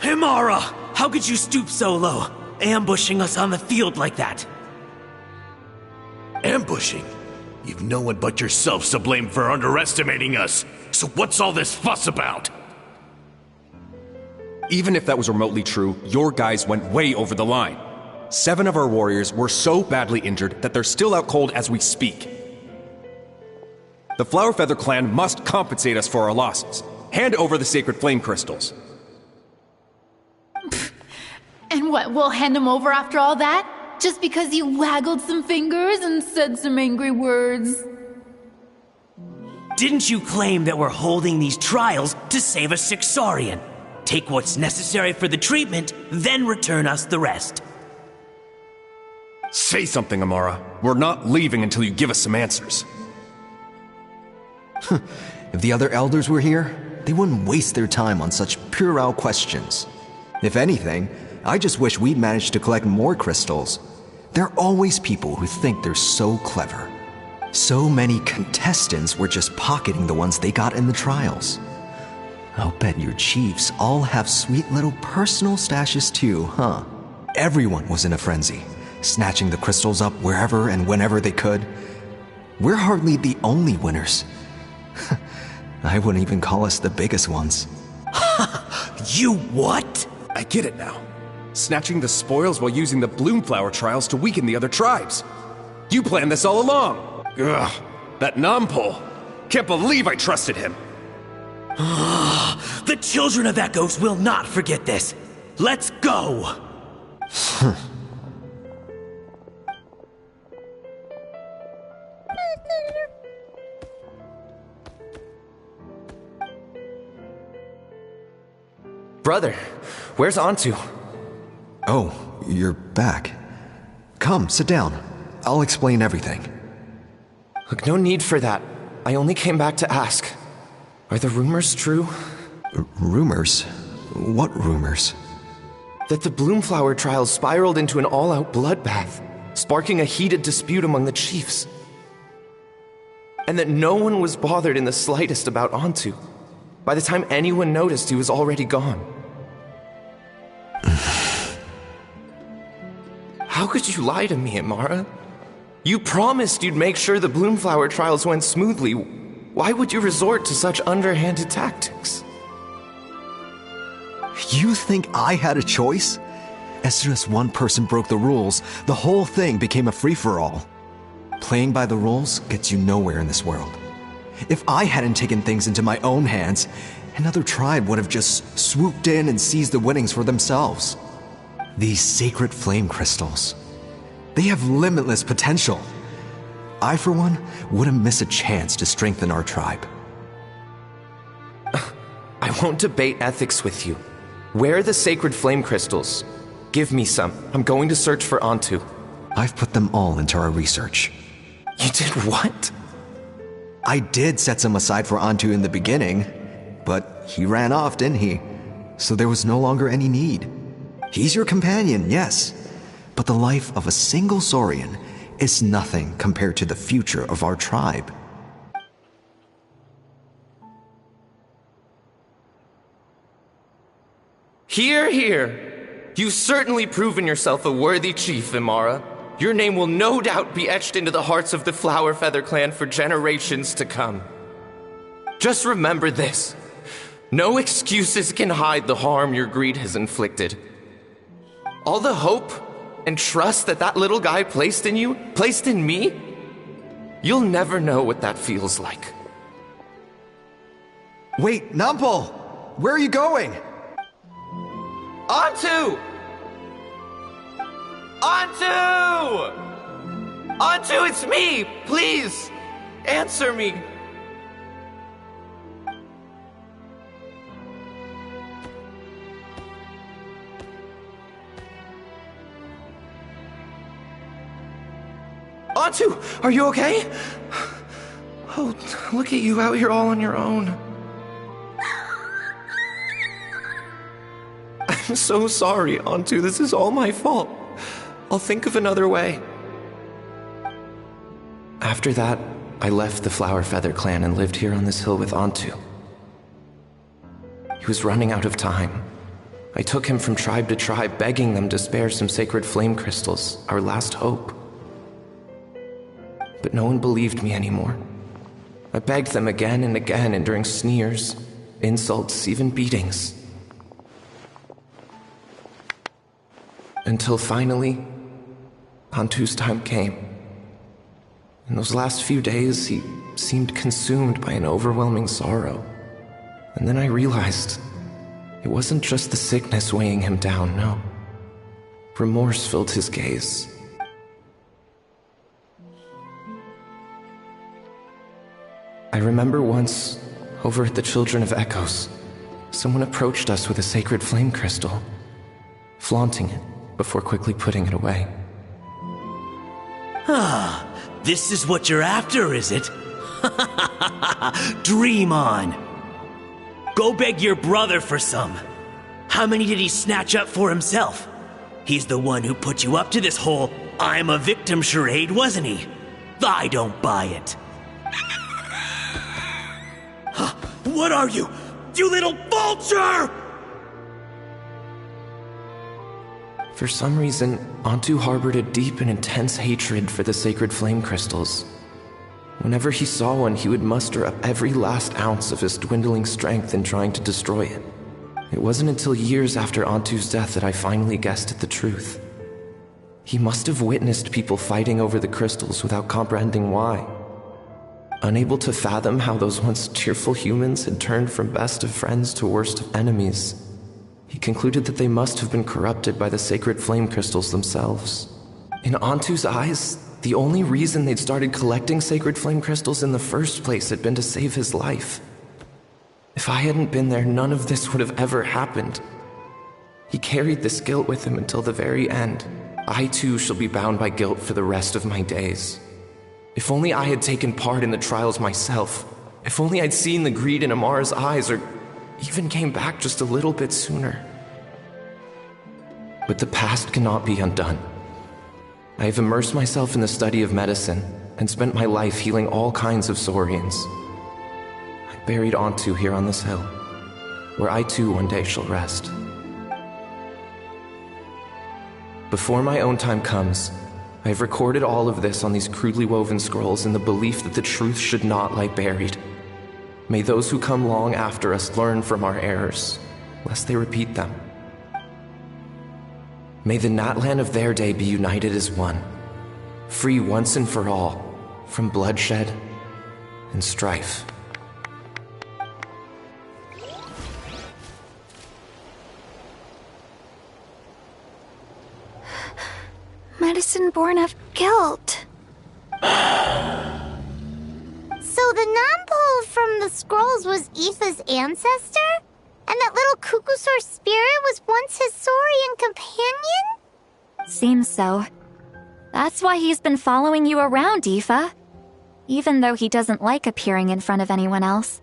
Himara! How could you stoop so low? ambushing us on the field like that? Ambushing? You've no one but yourselves to blame for underestimating us. So what's all this fuss about? Even if that was remotely true, your guys went way over the line. 7 of our warriors were so badly injured that they're still out cold as we speak. The Flower Feather clan must compensate us for our losses. Hand over the sacred flame crystals. And what, we'll hand them over after all that? Just because you waggled some fingers and said some angry words? Didn't you claim that we're holding these trials to save a sick Saurian? Take what's necessary for the treatment, then return us the rest. Say something, Amara. We're not leaving until you give us some answers. If the other elders were here, they wouldn't waste their time on such puerile questions. If anything, I just wish we'd managed to collect more crystals. There are always people who think they're so clever. So many contestants were just pocketing the ones they got in the trials. I'll bet your chiefs all have sweet little personal stashes too, huh? Everyone was in a frenzy, snatching the crystals up wherever and whenever they could. We're hardly the only winners. I wouldn't even call us the biggest ones. You what? I get it now. Snatching the spoils while using the Bloomflower trials to weaken the other tribes. You planned this all along. Ugh, that Nompole. Can't believe I trusted him. The children of Echoes will not forget this. Let's go! Brother, where's Antu? Oh, you're back. Come, sit down. I'll explain everything. Look, no need for that. I only came back to ask. Are the rumors true? Rumors? What rumors? That the Bloomflower trials spiraled into an all-out bloodbath, sparking a heated dispute among the chiefs. And that no one was bothered in the slightest about Antu. By the time anyone noticed, he was already gone. How could you lie to me, Amara? You promised you'd make sure the Bloomflower trials went smoothly. Why would you resort to such underhanded tactics? You think I had a choice? As soon as one person broke the rules, the whole thing became a free-for-all. Playing by the rules gets you nowhere in this world. If I hadn't taken things into my own hands, another tribe would have just swooped in and seized the winnings for themselves. These sacred flame crystals, they have limitless potential. I, for one, wouldn't miss a chance to strengthen our tribe. I won't debate ethics with you. Where are the sacred flame crystals? Give me some. I'm going to search for Antu. I've put them all into our research. You did what? I did set some aside for Antu in the beginning, but he ran off, didn't he? So there was no longer any need. He's your companion, yes, but the life of a single Saurian is nothing compared to the future of our tribe. Hear, hear. You've certainly proven yourself a worthy chief, Imara. Your name will no doubt be etched into the hearts of the Flower Feather clan for generations to come. Just remember this. No excuses can hide the harm your greed has inflicted. All the hope and trust that little guy placed in you, placed in me, you'll never know what that feels like. Wait, Nompole! Where are you going? Antu! Antu! Antu, it's me! Please! Answer me! Antu, are you okay? Oh, look at you out here all on your own. I'm so sorry, Antu. This is all my fault. I'll think of another way. After that, I left the Flower Feather clan and lived here on this hill with Antu. He was running out of time, I took him from tribe to tribe, begging them to spare some sacred flame crystals, our last hope. But no one believed me anymore. I begged them again and again, enduring sneers, insults, even beatings. Until finally, Antu's time came. In those last few days, he seemed consumed by an overwhelming sorrow. And then I realized it wasn't just the sickness weighing him down, no. Remorse filled his gaze. I remember once, over at the Children of Echoes, someone approached us with a sacred flame crystal, flaunting it before quickly putting it away. Ah, this is what you're after, is it? Dream on. Go beg your brother for some. How many did he snatch up for himself? He's the one who put you up to this whole I'm a victim charade, wasn't he? I don't buy it. What are you? You little vulture! For some reason, Antu harbored a deep and intense hatred for the sacred flame crystals. Whenever he saw one, he would muster up every last ounce of his dwindling strength in trying to destroy it. It wasn't until years after Antu's death that I finally guessed at the truth. He must have witnessed people fighting over the crystals without comprehending why. Unable to fathom how those once cheerful humans had turned from best of friends to worst of enemies, he concluded that they must have been corrupted by the sacred flame crystals themselves. In Antu's eyes, the only reason they'd started collecting sacred flame crystals in the first place had been to save his life. If I hadn't been there, none of this would have ever happened. He carried this guilt with him until the very end. I too shall be bound by guilt for the rest of my days. If only I had taken part in the trials myself. If only I'd seen the greed in Amara's eyes, or even came back just a little bit sooner. But the past cannot be undone. I have immersed myself in the study of medicine and spent my life healing all kinds of Saurians. I buried Antu here on this hill, where I too one day shall rest. Before my own time comes, I have recorded all of this on these crudely woven scrolls in the belief that the truth should not lie buried. May those who come long after us learn from our errors, lest they repeat them. May the Natlan of their day be united as one, free once and for all from bloodshed and strife. Medicine born of guilt. So the non-pole from the scrolls was Aoife's ancestor? And that little Cuckoosaur spirit was once his Saurian companion? Seems so. That's why he's been following you around, Aoife. Even though he doesn't like appearing in front of anyone else,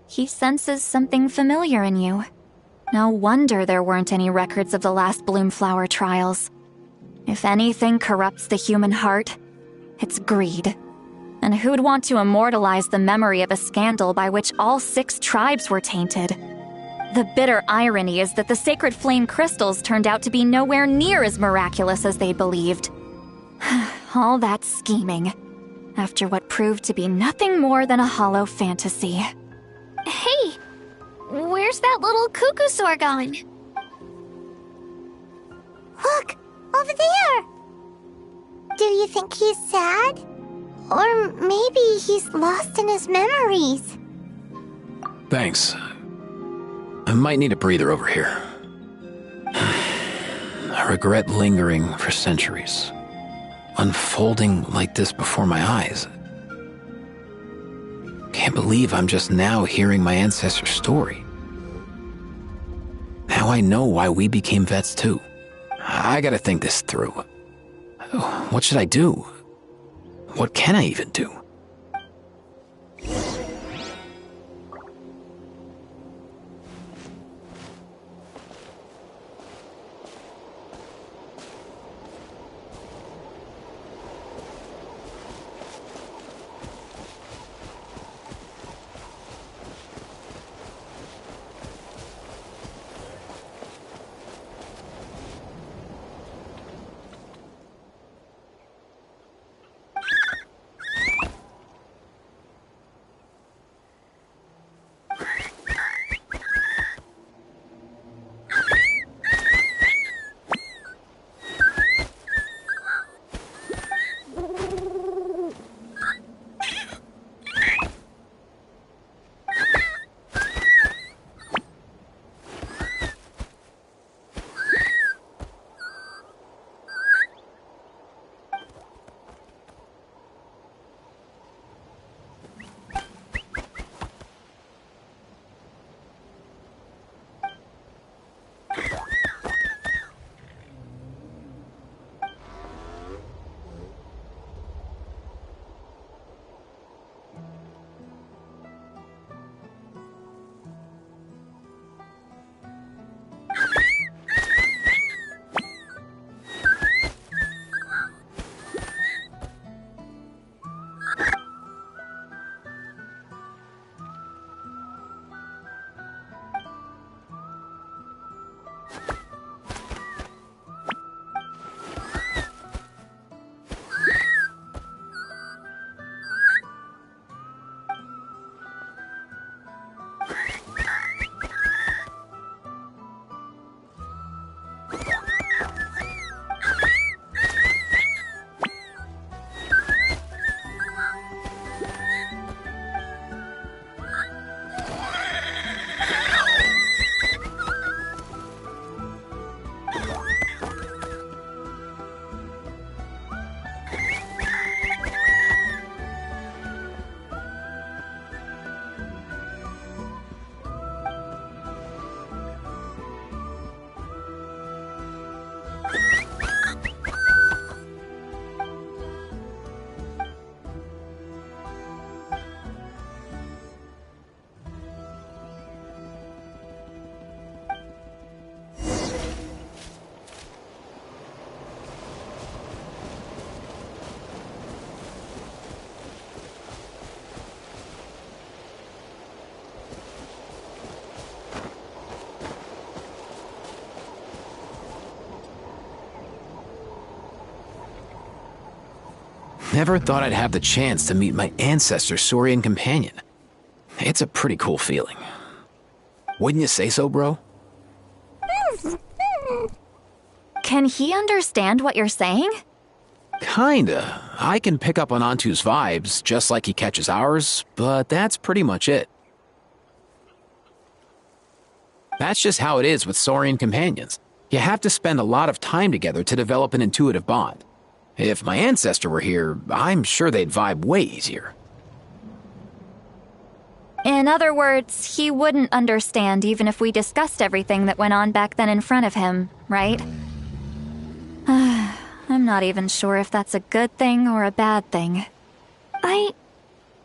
he senses something familiar in you. No wonder there weren't any records of the last Bloomflower trials. If anything corrupts the human heart, it's greed. And who'd want to immortalize the memory of a scandal by which all 6 tribes were tainted? The bitter irony is that the sacred flame crystals turned out to be nowhere near as miraculous as they believed. All that scheming, after what proved to be nothing more than a hollow fantasy. Hey, where's that little Cuckoosaur gone? Look, over there! Do you think he's sad? Or maybe he's lost in his memories? Thanks. I might need a breather over here. A regret lingering for centuries. Unfolding like this before my eyes. Can't believe I'm just now hearing my ancestor's story. Now I know why we became vets too. I gotta think this through. What should I do? What can I even do? Never thought I'd have the chance to meet my ancestor Saurian companion. It's a pretty cool feeling. Wouldn't you say so, bro? Can he understand what you're saying? Kinda. I can pick up on Antu's vibes, just like he catches ours, but that's pretty much it. That's just how it is with Saurian companions. You have to spend a lot of time together to develop an intuitive bond. If my ancestor were here, I'm sure they'd vibe way easier. In other words, he wouldn't understand even if we discussed everything that went on back then in front of him, right? I'm not even sure if that's a good thing or a bad thing. I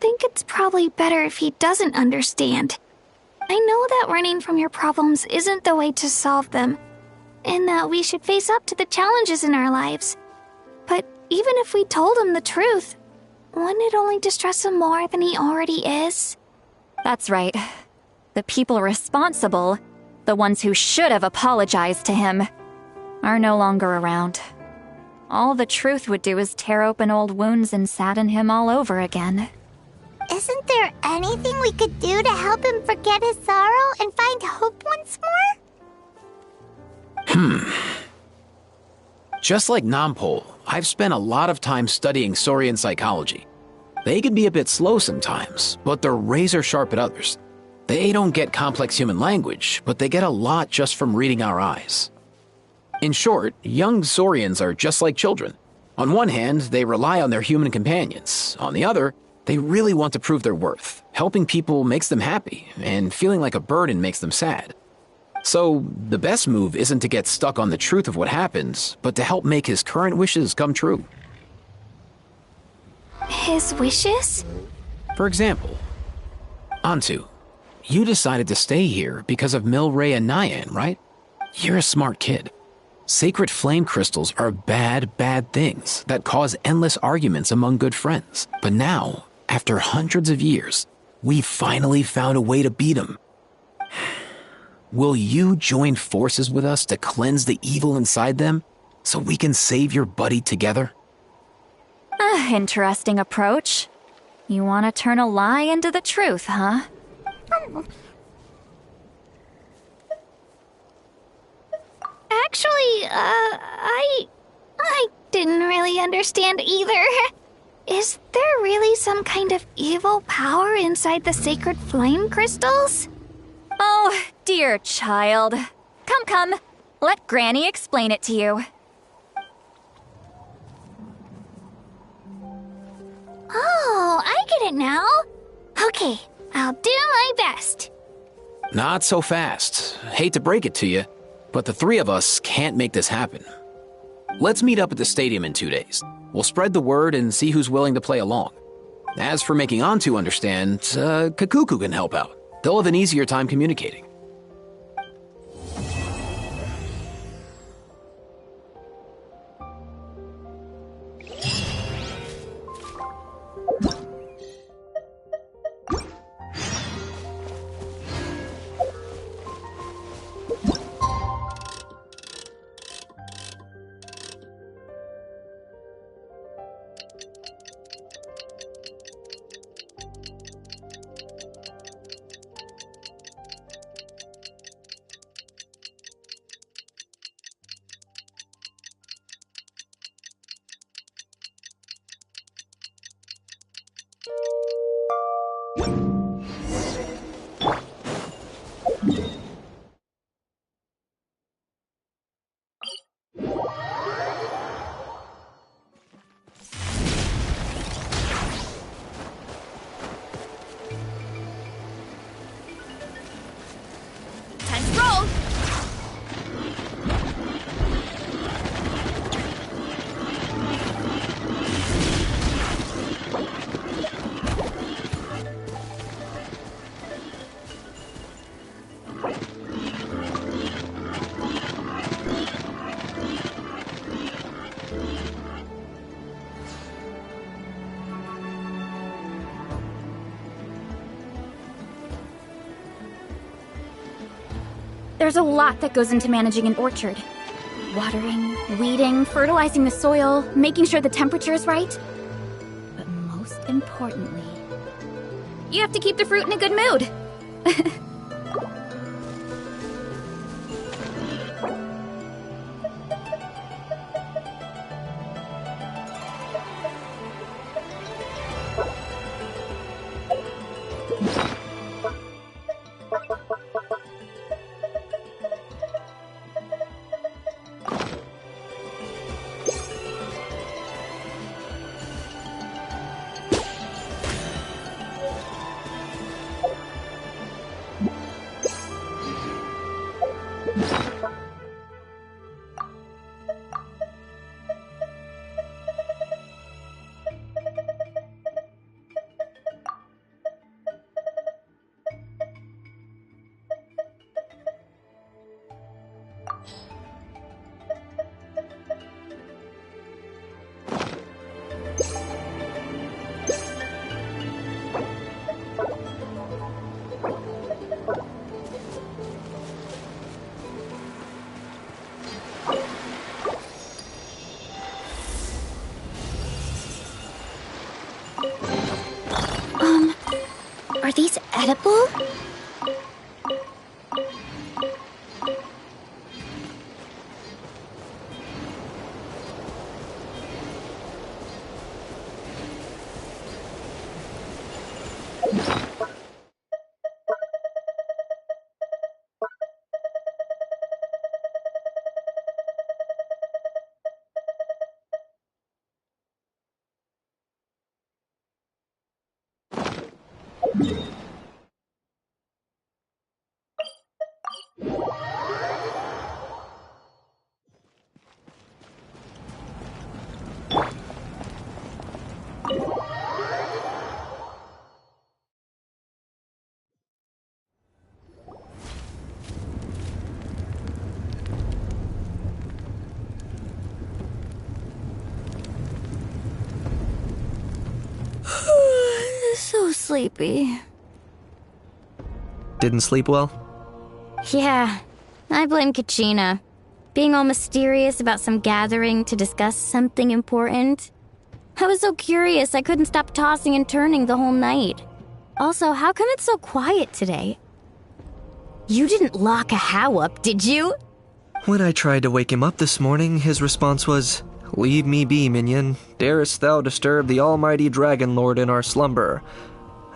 think it's probably better if he doesn't understand. I know that running from your problems isn't the way to solve them, and that we should face up to the challenges in our lives. But even if we told him the truth, wouldn't it only distress him more than he already is? That's right. The people responsible, the ones who should have apologized to him, are no longer around. All the truth would do is tear open old wounds and sadden him all over again. Isn't there anything we could do to help him forget his sorrow and find hope once more? Just like Nampol, I've spent a lot of time studying Saurian psychology. They can be a bit slow sometimes, but they're razor sharp at others. They don't get complex human language, but they get a lot just from reading our eyes. In short, young Saurians are just like children. On one hand, they rely on their human companions. On the other, they really want to prove their worth. Helping people makes them happy, and feeling like a burden makes them sad. So, the best move isn't to get stuck on the truth of what happened, but to help make his current wishes come true. His wishes? For example, Antu, you decided to stay here because of Milray and Nyan, right? You're a smart kid. Sacred flame crystals are bad, bad things that cause endless arguments among good friends. But now, after hundreds of years, we finally found a way to beat them. Will you join forces with us to cleanse the evil inside them so we can save your buddy together? Interesting approach. You want to turn a lie into the truth, huh? Actually, I didn't really understand either. Is there really some kind of evil power inside the sacred flame crystals? Oh, dear child. Come. Let Granny explain it to you. Oh, I get it now. Okay, I'll do my best. Not so fast. Hate to break it to you, but the three of us can't make this happen. Let's meet up at the stadium in 2 days. We'll spread the word and see who's willing to play along. As for making Antu understand, Kakuku can help out. They'll have an easier time communicating. There's a lot that goes into managing an orchard. Watering, weeding, fertilizing the soil, making sure the temperature is right. importantly. You have to keep the fruit in a good mood. Are these edible? So sleepy. Didn't sleep well? Yeah, I blame Kachina. Being all mysterious about some gathering to discuss something important. I was so curious I couldn't stop tossing and turning the whole night. Also, how come it's so quiet today? You didn't lock a How up, did you? When I tried to wake him up this morning, his response was, "Leave me be, minion. Darest thou disturb the almighty Dragon Lord in our slumber?"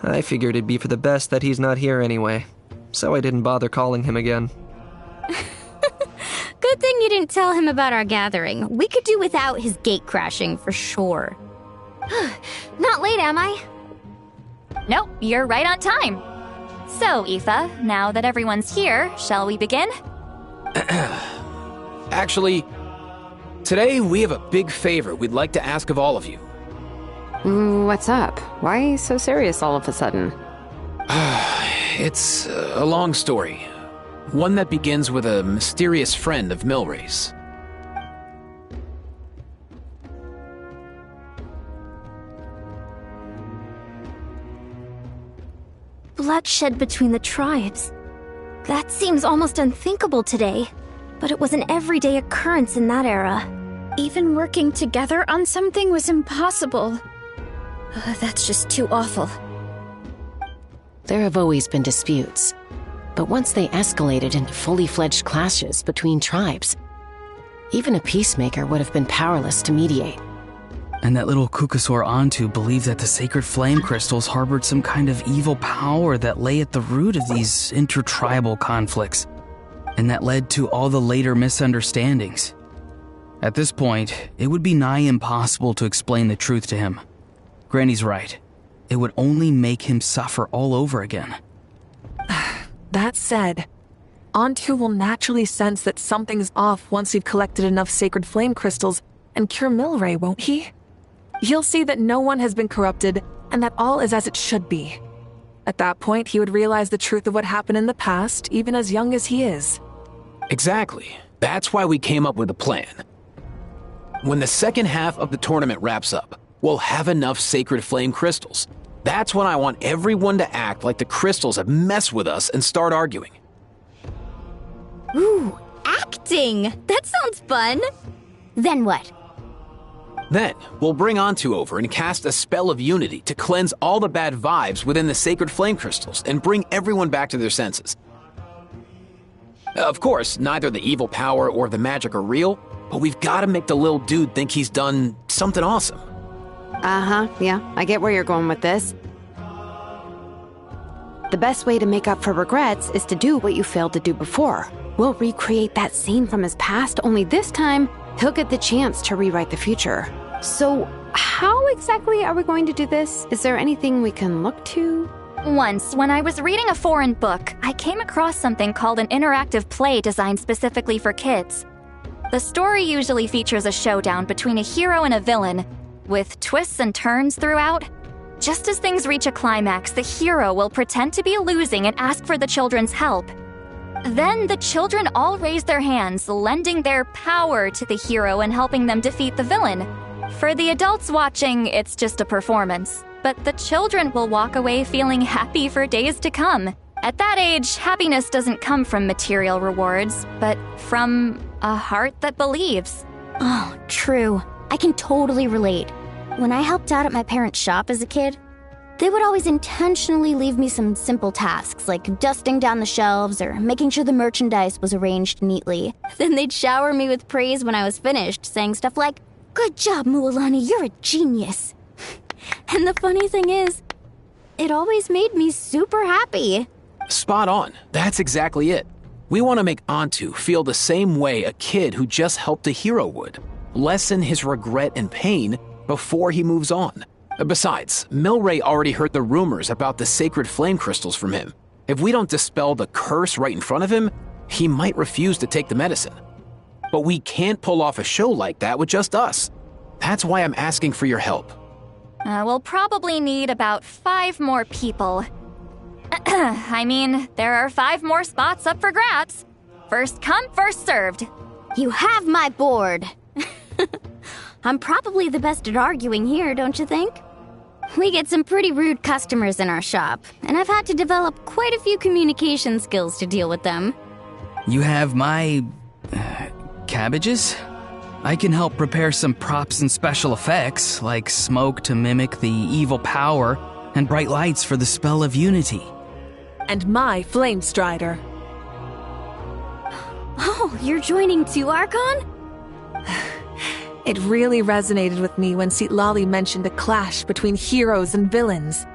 I figured it'd be for the best that he's not here anyway, so I didn't bother calling him again. Good thing you didn't tell him about our gathering. We could do without his gate crashing for sure. Not late, am I? Nope, you're right on time. So, Aoife, now that everyone's here, shall we begin? Actually, today we have a big favor we'd like to ask of all of you. What's up? Why so serious all of a sudden? It's a long story. One that begins with a mysterious friend of Milray's. Bloodshed between the tribes. That seems almost unthinkable today, but it was an everyday occurrence in that era. Even working together on something was impossible. That's just too awful. There have always been disputes, but once they escalated into fully fledged clashes between tribes, even a peacemaker would have been powerless to mediate. And that little Kukusor Antu believed that the sacred flame crystals harbored some kind of evil power that lay at the root of these intertribal conflicts, and that led to all the later misunderstandings. At this point, it would be nigh impossible to explain the truth to him. Granny's right. It would only make him suffer all over again. That said, Antu will naturally sense that something's off once we've collected enough sacred flame crystals and cure Milray, won't he? He'll see that no one has been corrupted and that all is as it should be. At that point, he would realize the truth of what happened in the past, even as young as he is. Exactly. That's why we came up with a plan. When the second half of the tournament wraps up, we'll have enough sacred flame crystals. That's when I want everyone to act like the crystals have messed with us and start arguing. Ooh, acting! That sounds fun! Then what? Then, we'll bring Antu over and cast a spell of unity to cleanse all the bad vibes within the sacred flame crystals and bring everyone back to their senses. Of course, neither the evil power or the magic are real, but we've got to make the little dude think he's done something awesome. Uh-huh, yeah, I get where you're going with this. The best way to make up for regrets is to do what you failed to do before. We'll recreate that scene from his past, only this time, he'll get the chance to rewrite the future. So, how exactly are we going to do this? Is there anything we can look to? Once, when I was reading a foreign book, I came across something called an interactive play designed specifically for kids. The story usually features a showdown between a hero and a villain, with twists and turns throughout. Just as things reach a climax, the hero will pretend to be losing and ask for the children's help. Then the children all raise their hands, lending their power to the hero and helping them defeat the villain. For the adults watching, it's just a performance, but the children will walk away feeling happy for days to come. At that age, happiness doesn't come from material rewards, but from a heart that believes. Oh, true. I can totally relate. When I helped out at my parents' shop as a kid, they would always intentionally leave me some simple tasks, like dusting down the shelves or making sure the merchandise was arranged neatly. Then they'd shower me with praise when I was finished, saying stuff like, "Good job, Mualani, you're a genius." And the funny thing is, it always made me super happy. Spot on. That's exactly it. We want to make Antu feel the same way a kid who just helped a hero would. Lessen his regret and pain before he moves on. Besides, Milray already heard the rumors about the sacred flame crystals from him. If we don't dispel the curse right in front of him, he might refuse to take the medicine. But we can't pull off a show like that with just us. That's why I'm asking for your help. We'll probably need about 5 more people. I mean, there are 5 more spots up for grabs. First come, first served. You have my board. I'm probably the best at arguing here, don't you think? We get some pretty rude customers in our shop, and I've had to develop quite a few communication skills to deal with them. You have my... cabbages? I can help prepare some props and special effects, like smoke to mimic the evil power, and bright lights for the spell of unity. And my flame strider. Oh, you're joining too, Archon? It really resonated with me when Citlali mentioned a clash between heroes and villains.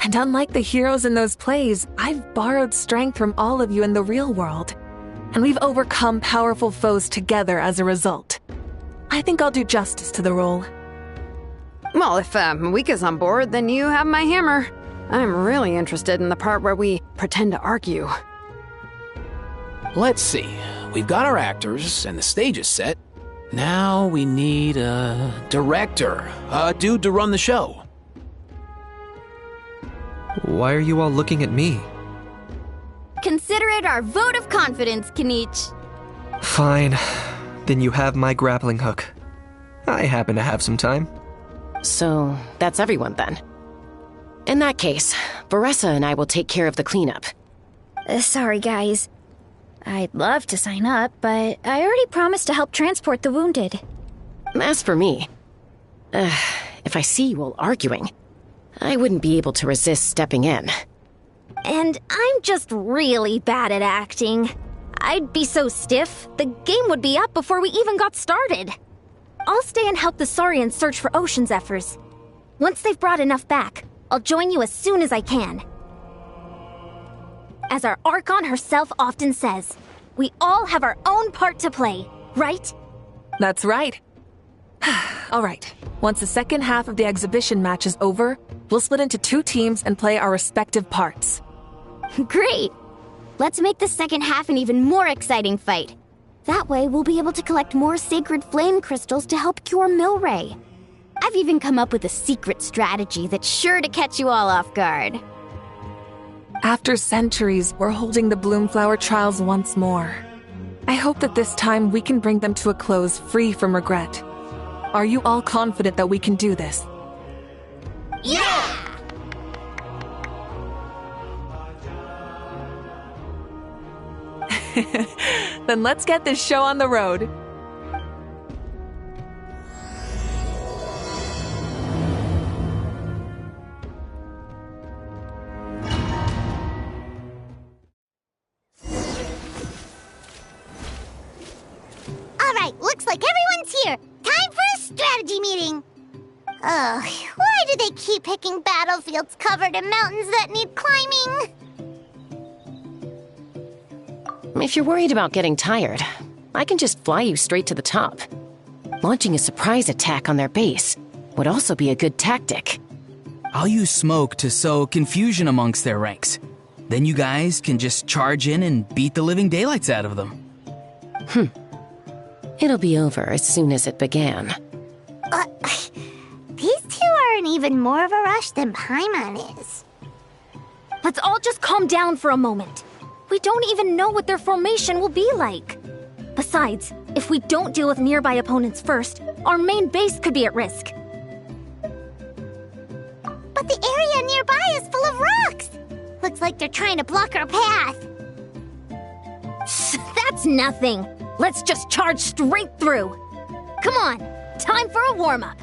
And unlike the heroes in those plays, I've borrowed strength from all of you in the real world. And we've overcome powerful foes together as a result. I think I'll do justice to the role. Well, if Mika's on board, then you have my hammer. I'm really interested in the part where we pretend to argue. Let's see. We've got our actors, and the stage is set. Now we need a director, a dude to run the show. Why are you all looking at me? Consider it our vote of confidence, Kanich. Fine. Then you have my grappling hook. I happen to have some time. So, that's everyone then. In that case, Varessa and I will take care of the cleanup. Sorry, guys. I'd love to sign up, but I already promised to help transport the wounded. As for me, if I see you all arguing, I wouldn't be able to resist stepping in. And I'm just really bad at acting. I'd be so stiff, the game would be up before we even got started. I'll stay and help the Saurians search for ocean zephyrs. Once they've brought enough back, I'll join you as soon as I can. As our Archon herself often says, we all have our own part to play, right? That's right. All right. Once the second half of the exhibition match is over, we'll split into 2 teams and play our respective parts. Great! Let's make the second half an even more exciting fight. That way, we'll be able to collect more sacred flame crystals to help cure Milray. I've even come up with a secret strategy that's sure to catch you all off guard. After centuries, we're holding the Bloomflower trials once more. I hope that this time we can bring them to a close free from regret. Are you all confident that we can do this? Yeah! Then let's get this show on the road. like everyone's here. Time for a strategy meeting. Ugh, why do they keep picking battlefields covered in mountains that need climbing? If you're worried about getting tired, I can just fly you straight to the top. Launching a surprise attack on their base would also be a good tactic. I'll use smoke to sow confusion amongst their ranks. Then you guys can just charge in and beat the living daylights out of them. It'll be over as soon as it began. These two are in even more of a rush than Paimon is. Let's all just calm down for a moment. We don't even know what their formation will be like. Besides, if we don't deal with nearby opponents first, our main base could be at risk. But the area nearby is full of rocks. Looks like they're trying to block our path. That's nothing. Let's just charge straight through. Come on, time for a warm-up.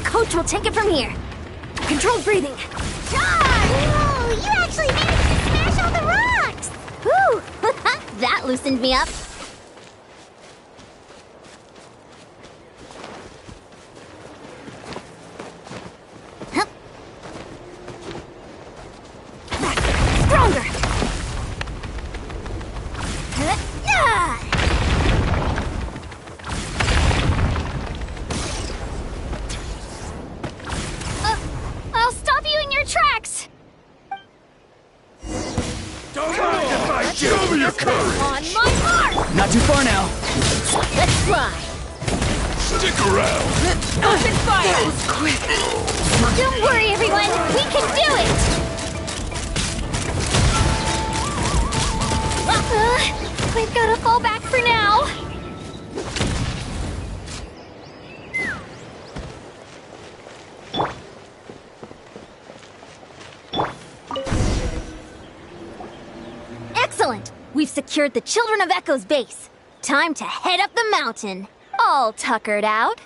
Coach will take it from here. Controlled breathing. Whoa, you actually managed to smash all the rocks! Whew! That loosened me up. Stronger! I'll stop you in your tracks! Show me your courage! On my mark! Not too far now. Let's fly! Stick around! Open fire! That was quick! Don't worry, everyone! We can do it! We've got to fall back for now. Excellent! We've secured the Children of Echo's base. Time to head up the mountain. All tuckered out.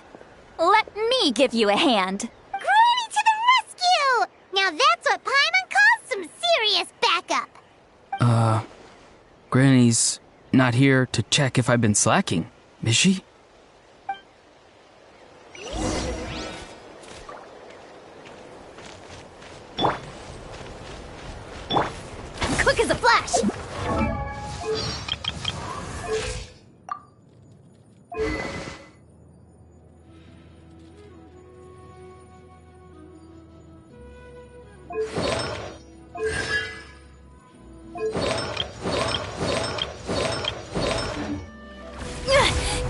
Let me give you a hand. Granny to the rescue! Now that's what Paimon calls some serious backup. Granny's not here to check if I've been slacking, is she? Quick as a flash!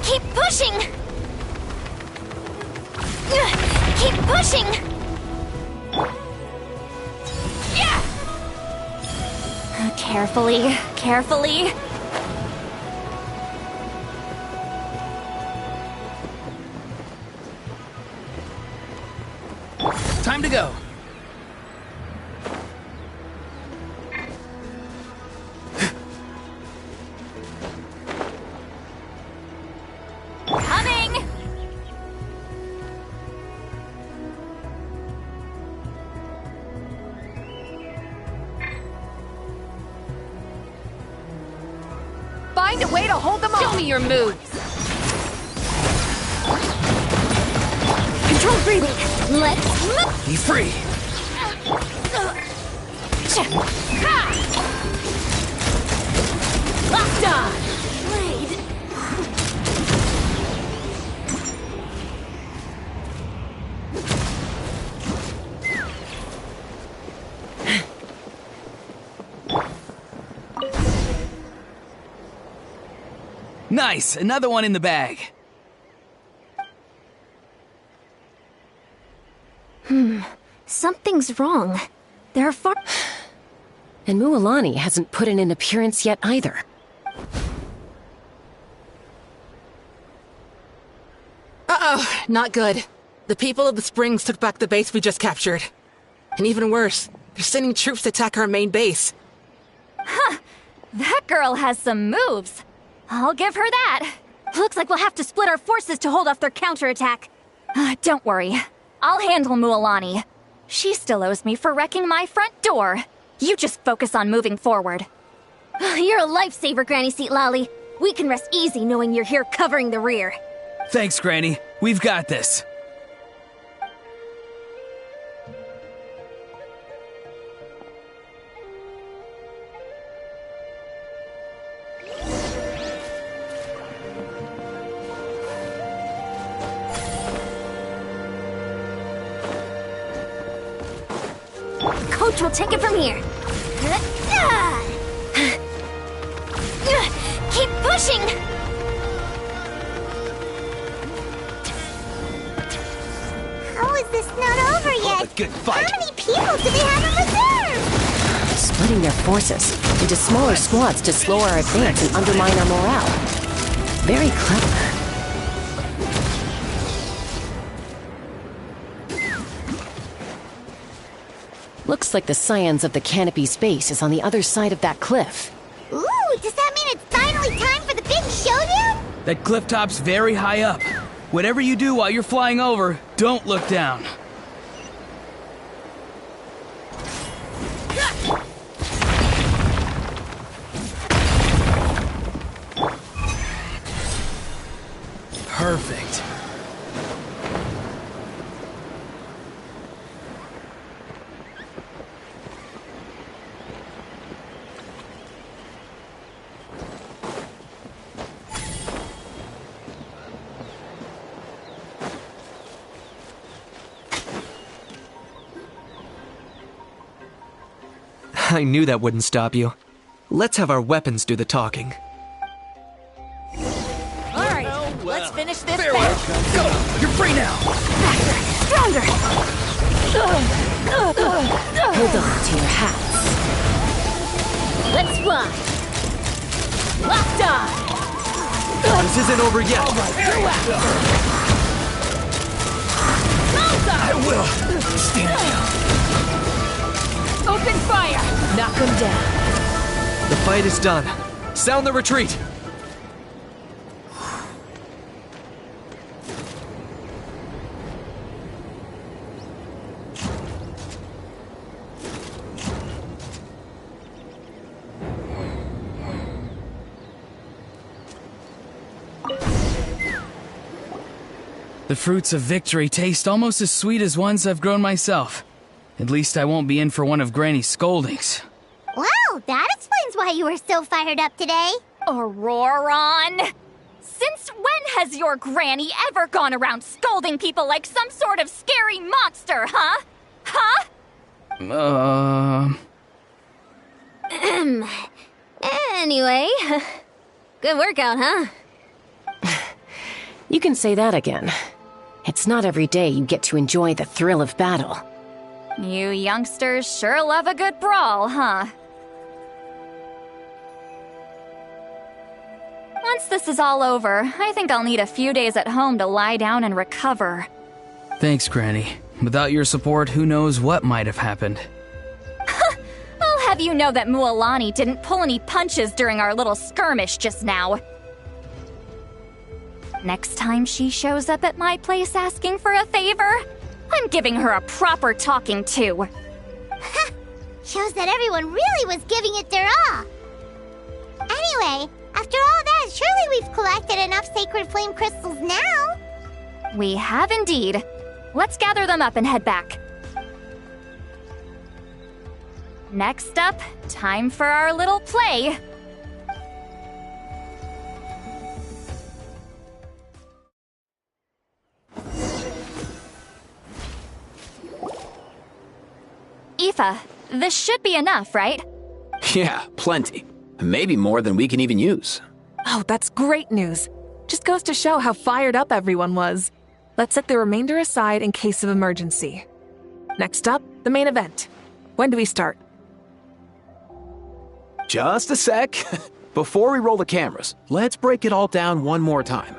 Keep pushing! Keep pushing! Yeah! Carefully, carefully. Time to go. Coming! Find a way to hold them off. Show me your moves. Control breathing. Let's move. Be free. Locked on. Blade. Nice, another one in the bag. Something's wrong. They're far... And Mualani hasn't put in an appearance yet either. Uh-oh, not good. The people of the Springs took back the base we just captured. And even worse, they're sending troops to attack our main base. Huh. That girl has some moves. I'll give her that. Looks like we'll have to split our forces to hold off their counterattack. Don't worry. I'll handle Mualani. She still owes me for wrecking my front door. You just focus on moving forward. You're a lifesaver, Granny Seat Lolly. We can rest easy knowing you're here covering the rear. Thanks, Granny. We've got this. Coach will take it from here. Keep pushing! How is this not over yet? A good fight. How many people do they have in reserve? Splitting their forces into smaller squads to slow our advance and undermine our morale. Very clever. Looks like the Scions of the Canopy's base is on the other side of that cliff. Ooh, does that mean it's finally time for the big showdown? That cliff top's very high up. Whatever you do while you're flying over, don't look down. Perfect. I knew that wouldn't stop you. Let's have our weapons do the talking. Alright, let's finish this battle. Go! You're free now! Faster! Stronger! Hold on to your hats. Let's fly! Locked on! This isn't over yet. I will! Stand down. Open fire! Knock them down. The fight is done. Sound the retreat! The fruits of victory taste almost as sweet as ones I've grown myself. At least I won't be in for one of Granny's scoldings. Wow, that explains why you were so fired up today. Auroron! Since when has your granny ever gone around scolding people like some sort of scary monster, huh? Huh? Anyway, good workout, huh? You can say that again. It's not every day you get to enjoy the thrill of battle. You youngsters sure love a good brawl, huh? Once this is all over, I think I'll need a few days at home to lie down and recover. Thanks, Granny. Without your support, who knows what might have happened. I'll have you know that Mualani didn't pull any punches during our little skirmish just now. Next time she shows up at my place asking for a favor, I'm giving her a proper talking to. Shows that everyone really was giving it their all. Anyway, after all that, surely we've collected enough sacred flame crystals now. We have indeed. Let's gather them up and head back. Next up, time for our little play. Aoife, this should be enough, right? Yeah, plenty. Maybe more than we can even use. Oh, that's great news. Just goes to show how fired up everyone was. Let's set the remainder aside in case of emergency. Next up, the main event. When do we start? Just a sec. Before we roll the cameras, let's break it all down one more time.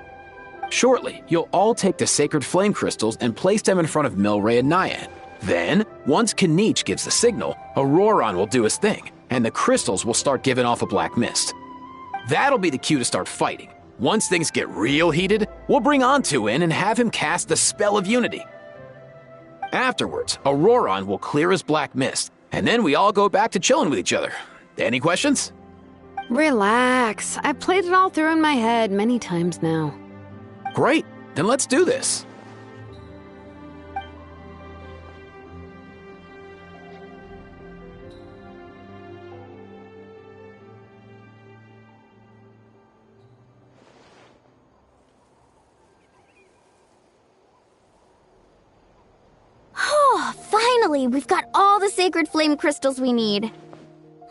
Shortly, you'll all take the sacred flame crystals and place them in front of Milray and Nyan. Then, once Kinich gives the signal, Auroron will do his thing, and the crystals will start giving off a black mist. That'll be the cue to start fighting. Once things get real heated, we'll bring Antu in and have him cast the Spell of Unity. Afterwards, Auroron will clear his black mist, and then we all go back to chilling with each other. Any questions? Relax. I've played it all through in my head many times now. Great, then let's do this. Oh, finally! We've got all the sacred flame crystals we need.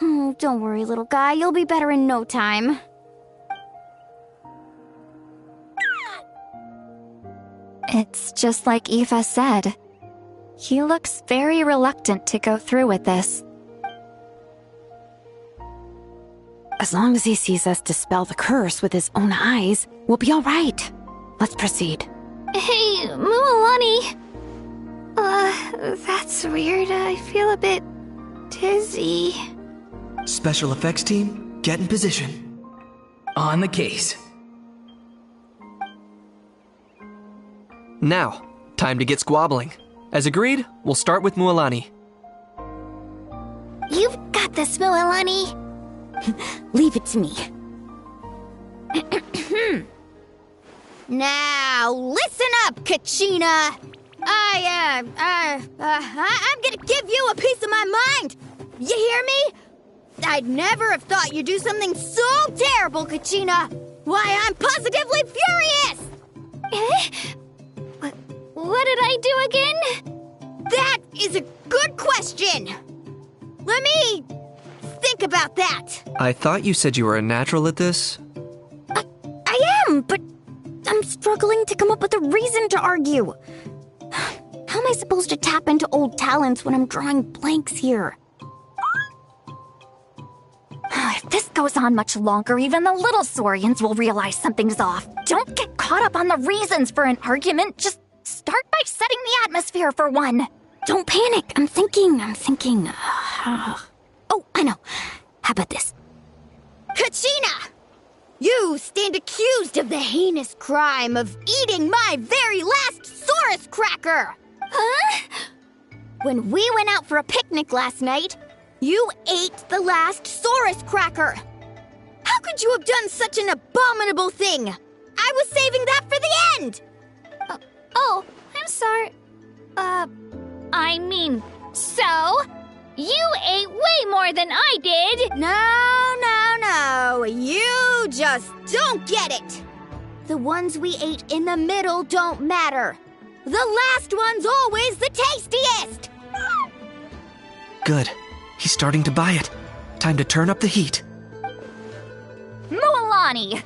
Oh, don't worry, little guy. You'll be better in no time. It's just like Aoife said. He looks very reluctant to go through with this. As long as he sees us dispel the curse with his own eyes, we'll be all right. Let's proceed. Hey, Mualani. That's weird. I feel a bit dizzy. Special effects team, get in position. On the case. Now, time to get squabbling. As agreed, we'll start with Mualani. You've got this, Mualani. Leave it to me. Now, listen up, Kachina. I'm gonna give you a piece of my mind. You hear me? I'd never have thought you'd do something so terrible, Kachina. Why, I'm positively furious! What did I do again? That is a good question. Let me think about that. I thought you said you were a natural at this. I am, but I'm struggling to come up with a reason to argue. How am I supposed to tap into old talents when I'm drawing blanks here? If this goes on much longer, even the little Saurians will realize something's off. Don't get caught up on the reasons for an argument. Just start by setting the atmosphere for one. Don't panic. I'm thinking. Oh, I know. How about this? Kachina! You stand accused of the heinous crime of eating my very last Saurus cracker! Huh? When we went out for a picnic last night, you ate the last Saurus cracker! How could you have done such an abominable thing? I was saving that for the end! Oh, I'm sorry. I mean, so? You ate way more than I did! No. You just don't get it! The ones we ate in the middle don't matter. The last one's always the tastiest! Good. He's starting to buy it. Time to turn up the heat. Mualani!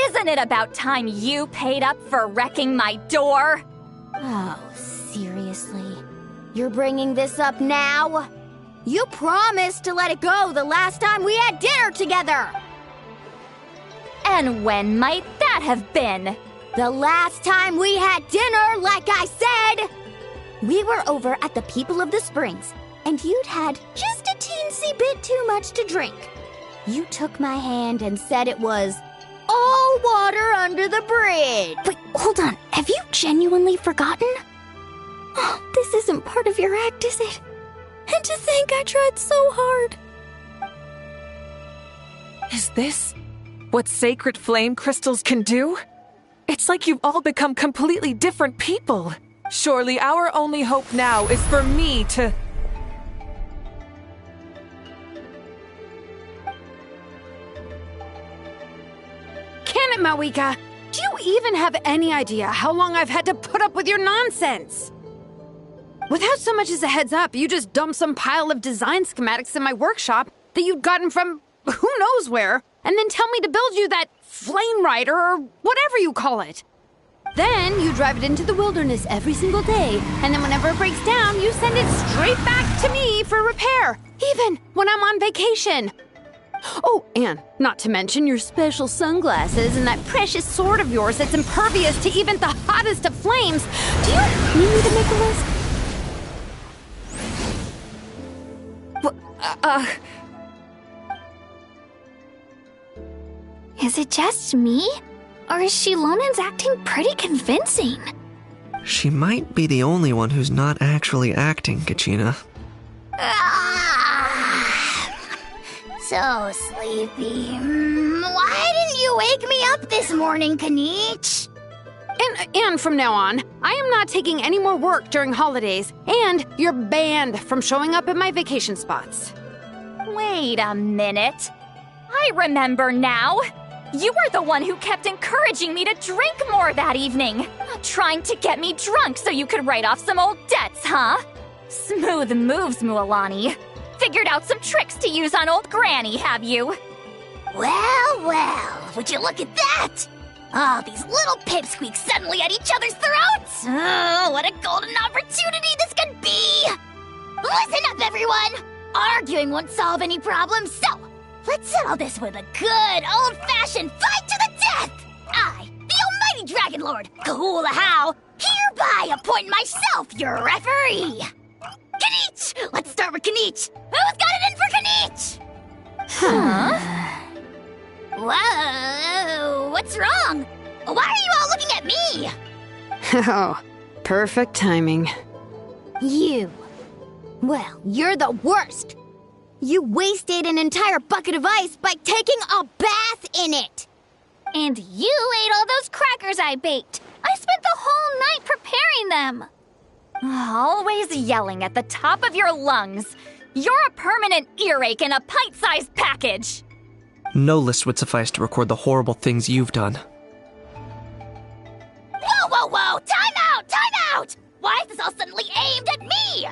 Isn't it about time you paid up for wrecking my door? Oh, seriously? You're bringing this up now? You promised to let it go the last time we had dinner together! And when might that have been? The last time we had dinner, like I said! We were over at the People of the Springs, and you'd had just a teensy bit too much to drink. You took my hand and said it was all water under the bridge. Wait, hold on. Have you genuinely forgotten? Oh, this isn't part of your act, is it? And to think I tried so hard. Is this what sacred flame crystals can do? It's like you've all become completely different people. Surely our only hope now is for me to... Can it, Mawika? Do you even have any idea how long I've had to put up with your nonsense? Without so much as a heads up, you just dumped some pile of design schematics in my workshop that you'd gotten from who knows where, and then tell me to build you that flame rider or whatever you call it. Then you drive it into the wilderness every single day, and then whenever it breaks down, you send it straight back to me for repair, even when I'm on vacation. Oh, and not to mention your special sunglasses and that precious sword of yours that's impervious to even the hottest of flames. Do you need me to make a list? Is it just me? Or is Shilonen's acting pretty convincing? She might be the only one who's not actually acting, Kachina. So sleepy. Why didn't you wake me up this morning, Kanich? And from now on, I am not taking any more work during holidays, and you're banned from showing up at my vacation spots. Wait a minute. I remember now. You were the one who kept encouraging me to drink more that evening. Trying to get me drunk so you could write off some old debts, huh? Smooth moves, Mualani. Figured out some tricks to use on old Granny, have you? Well, would you look at that? Oh, these little pipsqueaks suddenly at each other's throats! Oh, what a golden opportunity this could be! Listen up, everyone! Arguing won't solve any problems, so let's settle this with a good, old-fashioned fight to the death! I, the almighty Dragon Lord, Kahula How, hereby appoint myself your referee! Kanich! Let's start with Kanich! Who's got it in for Kanich? Huh? Whoa, what's wrong? Why are you all looking at me? Oh, perfect timing. You. Well, you're the worst. You wasted an entire bucket of ice by taking a bath in it. And you ate all those crackers I baked. I spent the whole night preparing them. Always yelling at the top of your lungs. You're a permanent earache in a pint-sized package. No list would suffice to record the horrible things you've done. Whoa! Time out! Why is this all suddenly aimed at me?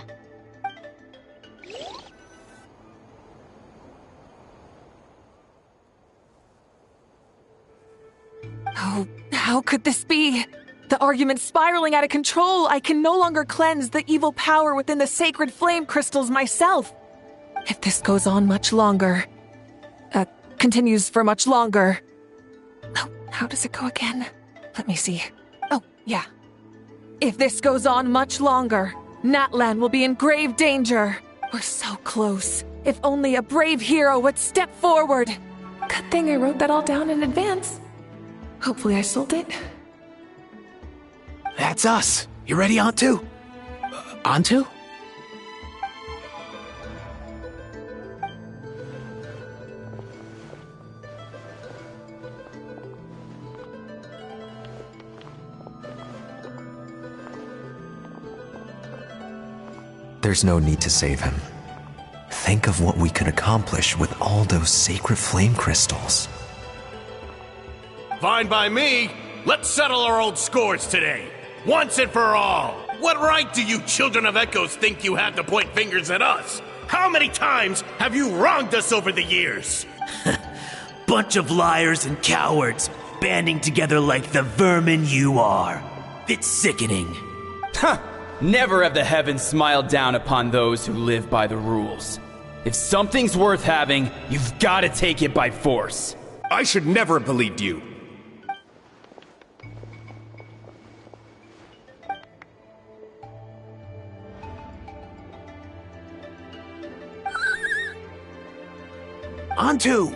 Oh, how could this be? The argument's spiraling out of control. I can no longer cleanse the evil power within the sacred flame crystals myself. If this goes on much longer... continues for much longer... Oh, how does it go again? Let me see. Oh, yeah. If this goes on much longer, Natlan will be in grave danger. We're so close. If only a brave hero would step forward. Good thing I wrote that all down in advance. Hopefully I sold it. That's us. You ready, Antu? Antu? There's no need to save him. Think of what we could accomplish with all those sacred flame crystals. Fine by me. Let's settle our old scores today. Once and for all. What right do you children of Echoes think you have to point fingers at us? How many times have you wronged us over the years? Bunch of liars and cowards, banding together like the vermin you are. It's sickening. Huh! Never have the heavens smiled down upon those who live by the rules. If something's worth having, you've got to take it by force. I should never have believed you. Antu!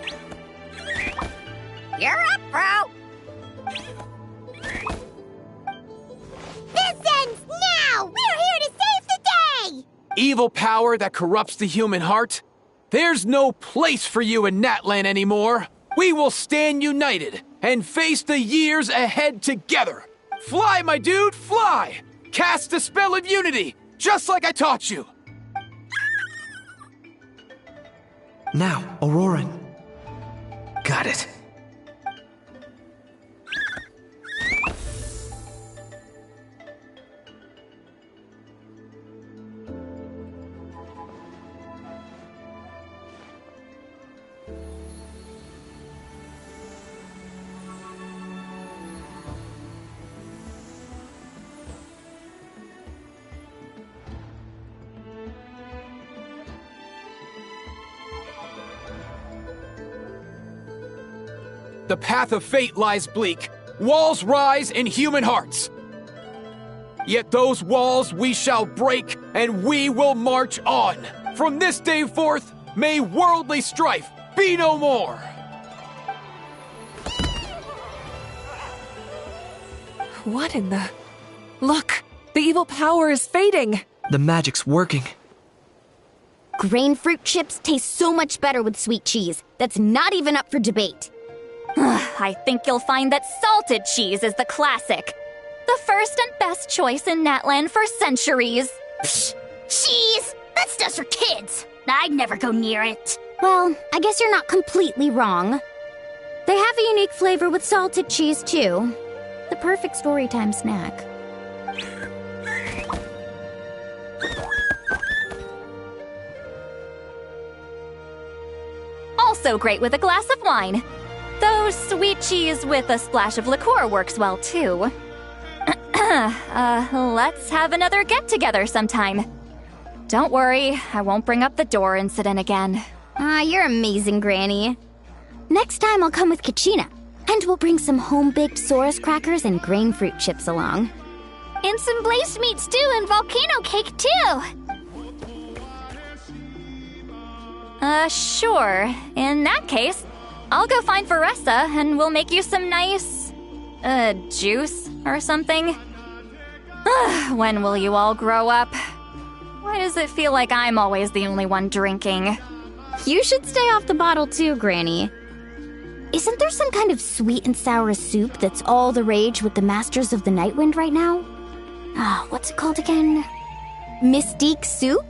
You're up, bro! This ends now! We're here to save the day! Evil power that corrupts the human heart? There's no place for you in Natlan anymore! We will stand united and face the years ahead together! Fly, my dude, fly! Cast the spell of unity, just like I taught you! Now, Auroran. Got it. the path of fate lies bleak. Walls rise in human hearts. Yet those walls we shall break, and we will march on. From this day forth, may worldly strife be no more. What in the... Look! The evil power is fading! The magic's working. Grain fruit chips taste so much better with sweet cheese. That's not even up for debate. I think you'll find that salted cheese is the classic. The first and best choice in Natland for centuries. Psh, cheese! That's just for kids. I'd never go near it. Well, I guess you're not completely wrong. They have a unique flavor with salted cheese, too. The perfect storytime snack. Also great with a glass of wine. Though sweet cheese with a splash of liqueur works well, too. Let's have another get-together sometime. Don't worry, I won't bring up the door incident again. You're amazing, Granny. Next time I'll come with Kachina, and we'll bring some home-baked Saurus crackers and grain fruit chips along. And some blazed meat stew and volcano cake, too! Sure. In that case, I'll go find Veressa and we'll make you some nice... juice or something. When will you all grow up? Why does it feel like I'm always the only one drinking? You should stay off the bottle too, Granny. Isn't there some kind of sweet and sour soup that's all the rage with the Masters of the Nightwind right now? What's it called again? Mystique soup?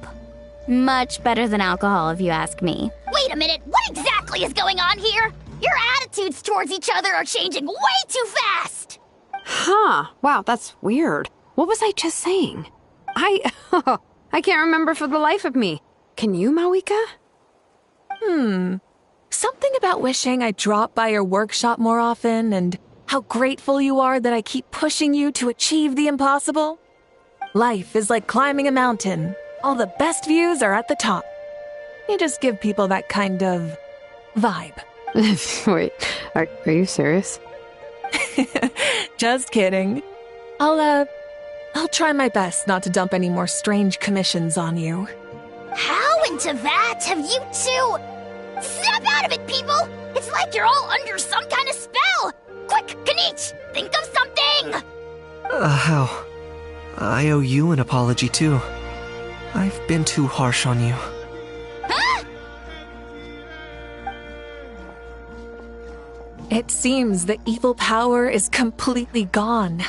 Much better than alcohol, if you ask me. Wait a minute, what exactly is going on here? Your attitudes towards each other are changing way too fast! Huh. Wow, that's weird. What was I just saying? I can't remember for the life of me. Can you, Mawika? Something about wishing I dropped by your workshop more often and how grateful you are that I keep pushing you to achieve the impossible. Life is like climbing a mountain. All the best views are at the top. You just give people that kind of vibe. Wait, are you serious? Just kidding. I'll try my best not to dump any more strange commissions on you. How into that have you two... Snap out of it, people! It's like you're all under some kind of spell! Quick, Kanich, think of something! How? I owe you an apology, too. I've been too harsh on you. Huh? It seems the evil power is completely gone.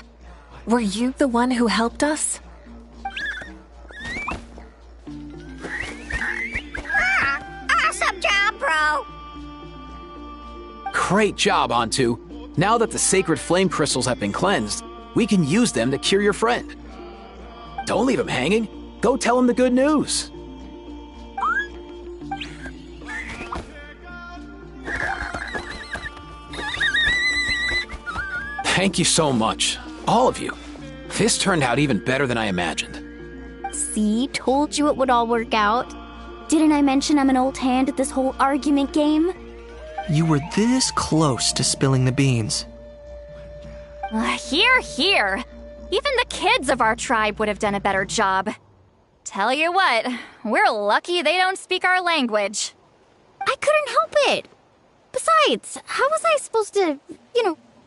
Were you the one who helped us? Awesome job, bro! Great job, Antu. Now that the sacred flame crystals have been cleansed, we can use them to cure your friend. Don't leave him hanging. Go tell him the good news. Thank you so much, all of you. This turned out even better than I imagined. See, told you it would all work out. Didn't I mention I'm an old hand at this whole argument game? You were this close to spilling the beans. Hear, hear. Even the kids of our tribe would have done a better job. Tell you what, we're lucky they don't speak our language. I couldn't help it. Besides, how was I supposed to,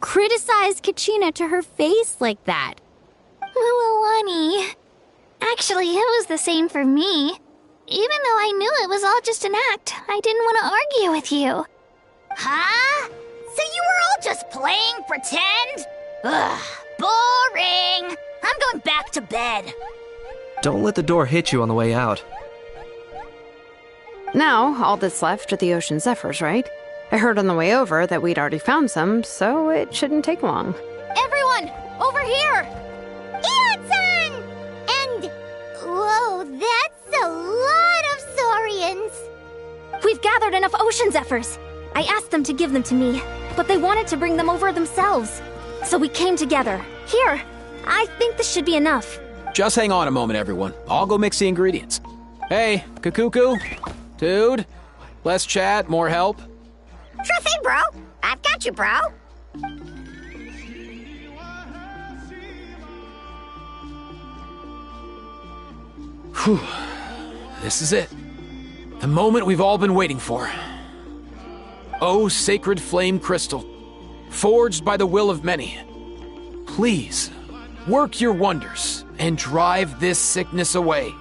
criticize Kachina to her face like that? Well, honey, actually, it was the same for me. Even though I knew it was all just an act, I didn't want to argue with you. Huh? So you were all just playing pretend? Ugh, boring. I'm going back to bed. Don't let the door hit you on the way out. Now, all that's left are the ocean zephyrs, right? I heard on the way over that we'd already found some, so it shouldn't take long. Everyone, over here! Ian-san! And... whoa, that's a lot of saurians! We've gathered enough ocean zephyrs. I asked them to give them to me, but they wanted to bring them over themselves. So we came together. Here, I think this should be enough. Just hang on a moment, everyone. I'll go mix the ingredients. Hey, Kakuku? Dude? Less chat, more help? Sure thing, bro. I've got you, bro. Whew. This is it. The moment we've all been waiting for. O sacred flame crystal, forged by the will of many, please work your wonders and drive this sickness away.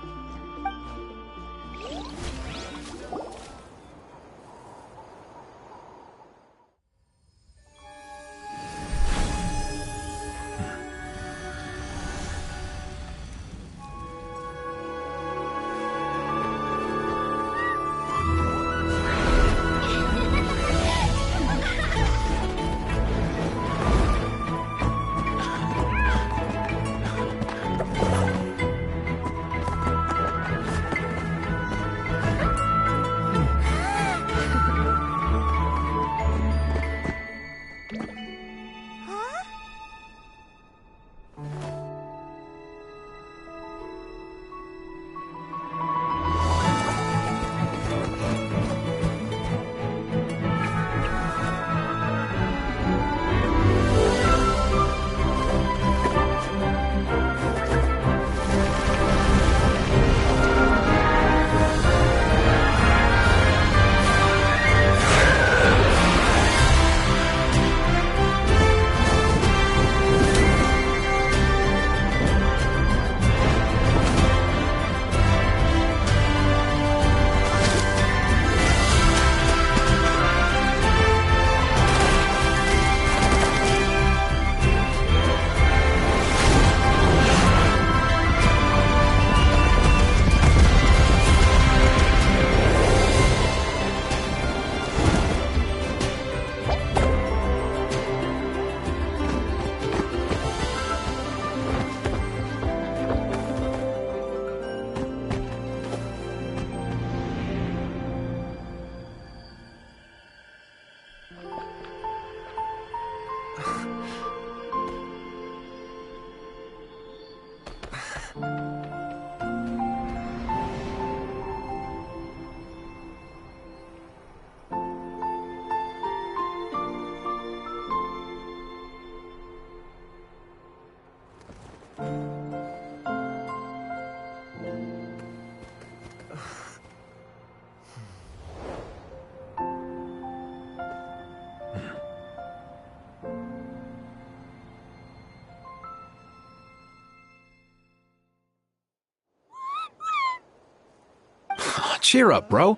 Cheer up, bro.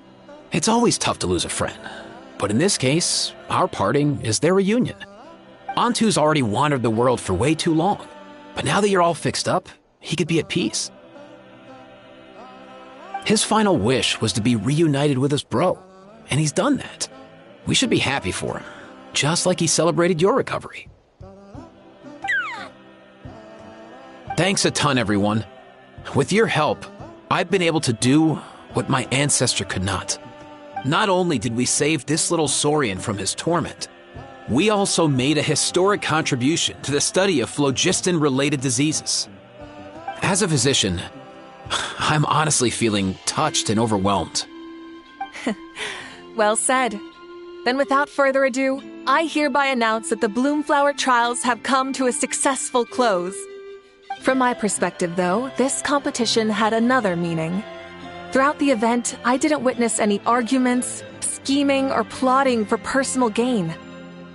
It's always tough to lose a friend. But in this case, our parting is their reunion. Antu's already wandered the world for way too long. But now that you're all fixed up, he could be at peace. His final wish was to be reunited with his bro, and he's done that. We should be happy for him, just like he celebrated your recovery. Thanks a ton, everyone. With your help, I've been able to do what my ancestor could not. Not only did we save this little Saurian from his torment, we also made a historic contribution to the study of phlogiston-related diseases. As a physician, I'm honestly feeling touched and overwhelmed. Well said. Then without further ado, I hereby announce that the Bloomflower trials have come to a successful close. From my perspective, though, this competition had another meaning. Throughout the event, I didn't witness any arguments, scheming, or plotting for personal gain.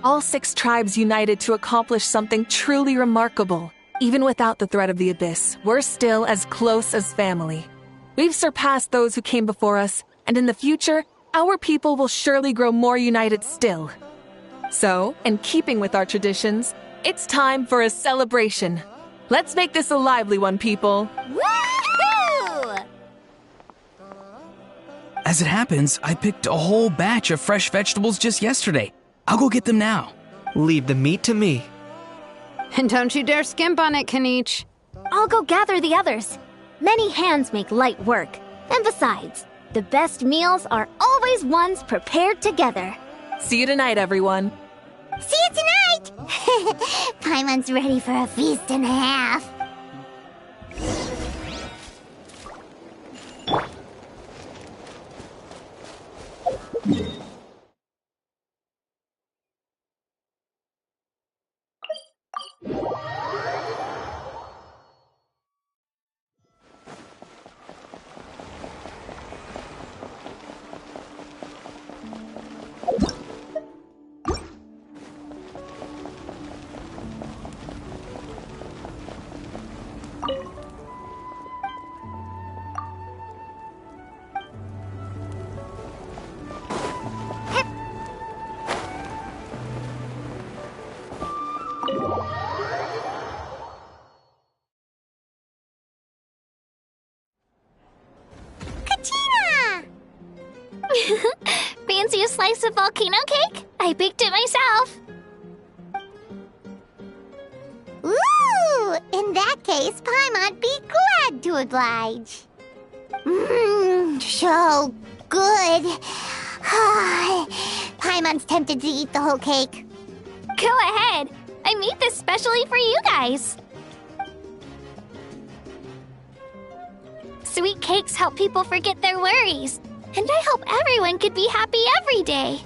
All 6 tribes united to accomplish something truly remarkable. Even without the threat of the Abyss, we're still as close as family. We've surpassed those who came before us, and in the future, our people will surely grow more united still. So, in keeping with our traditions, it's time for a celebration. Let's make this a lively one, people. Woohoo! As it happens, I picked a whole batch of fresh vegetables just yesterday. I'll go get them now. Leave the meat to me. And don't you dare skimp on it, Kanich. I'll go gather the others. Many hands make light work. And besides, the best meals are always ones prepared together. See you tonight, everyone. See you tonight! Paimon's ready for a feast and a half. slice of volcano cake? I baked it myself. Ooh! In that case, Paimon'd be glad to oblige. So good. Paimon's tempted to eat the whole cake. Go ahead. I made this specially for you guys. Sweet cakes help people forget their worries. And I hope everyone could be happy every day.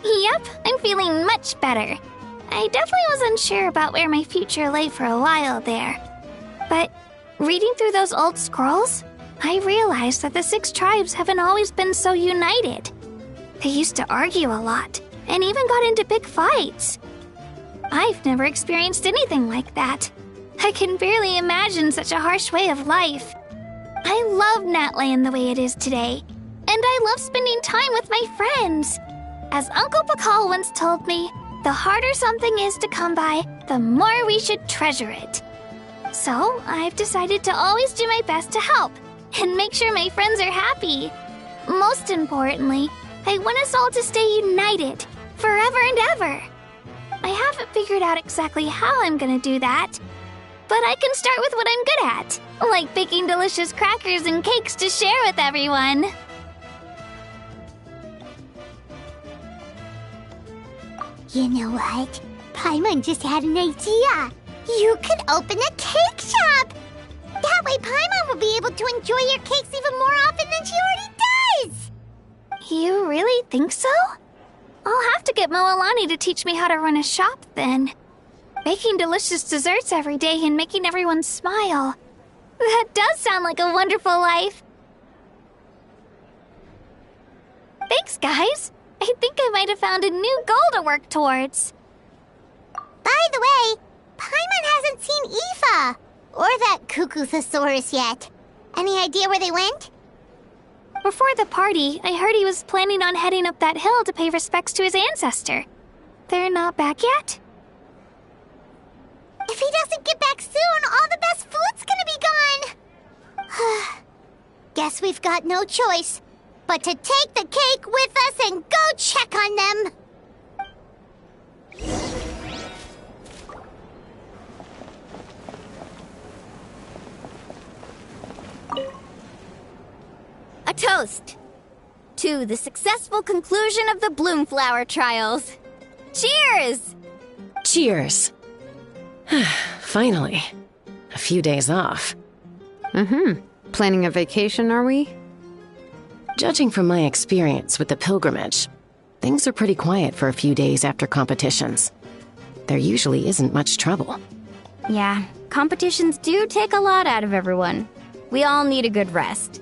Yep, I'm feeling much better. I definitely was unsure about where my future lay for a while there. But reading through those old scrolls, I realized that the 6 tribes haven't always been so united. They used to argue a lot, and even got into big fights. I've never experienced anything like that. I can barely imagine such a harsh way of life. I love Natland the way it is today, and I love spending time with my friends. As Uncle Pakal once told me, the harder something is to come by, the more we should treasure it. So I've decided to always do my best to help and make sure my friends are happy. Most importantly, I want us all to stay united, forever and ever. I haven't figured out exactly how I'm gonna do that, but I can start with what I'm good at, like baking delicious crackers and cakes to share with everyone. You know what? Paimon just had an idea. You could open a cake shop. That way Paimon will be able to enjoy your cakes even more often than she already does. You really think so? I'll have to get Moalani to teach me how to run a shop then. Baking delicious desserts every day and making everyone smile. That does sound like a wonderful life. Thanks, guys. I think I might have found a new goal to work towards. By the way, Paimon hasn't seen Aoife or that cuckoo thesaurus yet. Any idea where they went? Before the party, I heard he was planning on heading up that hill to pay respects to his ancestor. They're not back yet? If he doesn't get back soon, all the best food's gonna be gone. Guess we've got no choice but to take the cake with us and go check on them. A toast to the successful conclusion of the Bloomflower trials. Cheers! Cheers. Finally. A few days off. Planning a vacation, are we? Judging from my experience with the pilgrimage, things are pretty quiet for a few days after competitions. There usually isn't much trouble. Yeah, competitions do take a lot out of everyone. We all need a good rest.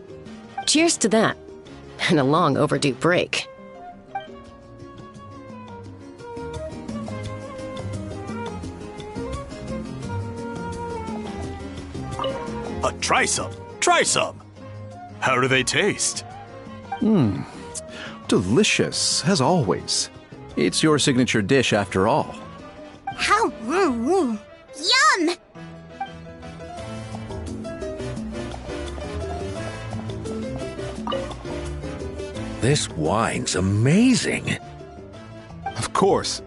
Cheers to that, and a long overdue break. Try some. Try some. How do they taste? Delicious, as always. It's your signature dish after all. How? Yum! This wine's amazing. Of course.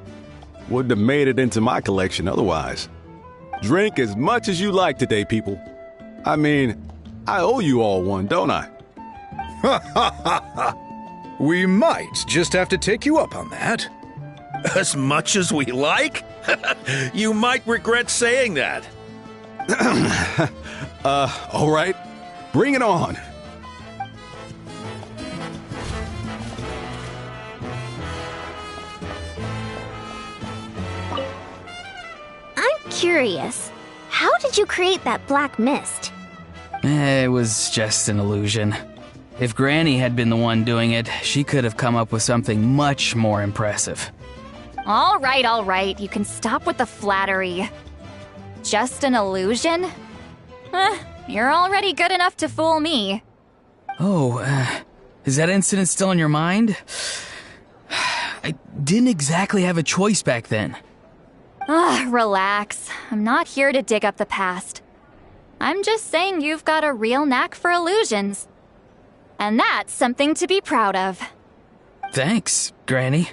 Wouldn't have made it into my collection otherwise. Drink as much as you like today, people. I mean, I owe you all one, don't I? Ha ha ha ha! We might just have to take you up on that. As much as we like? You might regret saying that. All right. Bring it on. I'm curious. How did you create that black mist? It was just an illusion. If Granny had been the one doing it, she could have come up with something much more impressive. All right. You can stop with the flattery. Just an illusion? You're already good enough to fool me. Oh, is that incident still on your mind? I didn't exactly have a choice back then. Relax. I'm not here to dig up the past. I'm just saying you've got a real knack for illusions. And that's something to be proud of. Thanks, Granny.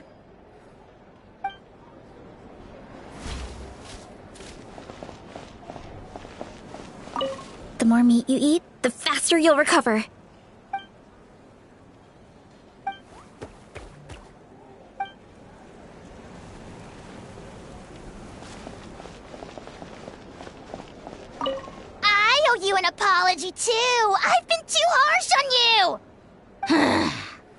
The more meat you eat, the faster you'll recover. I owe you an apology, too. I've been too harsh on you.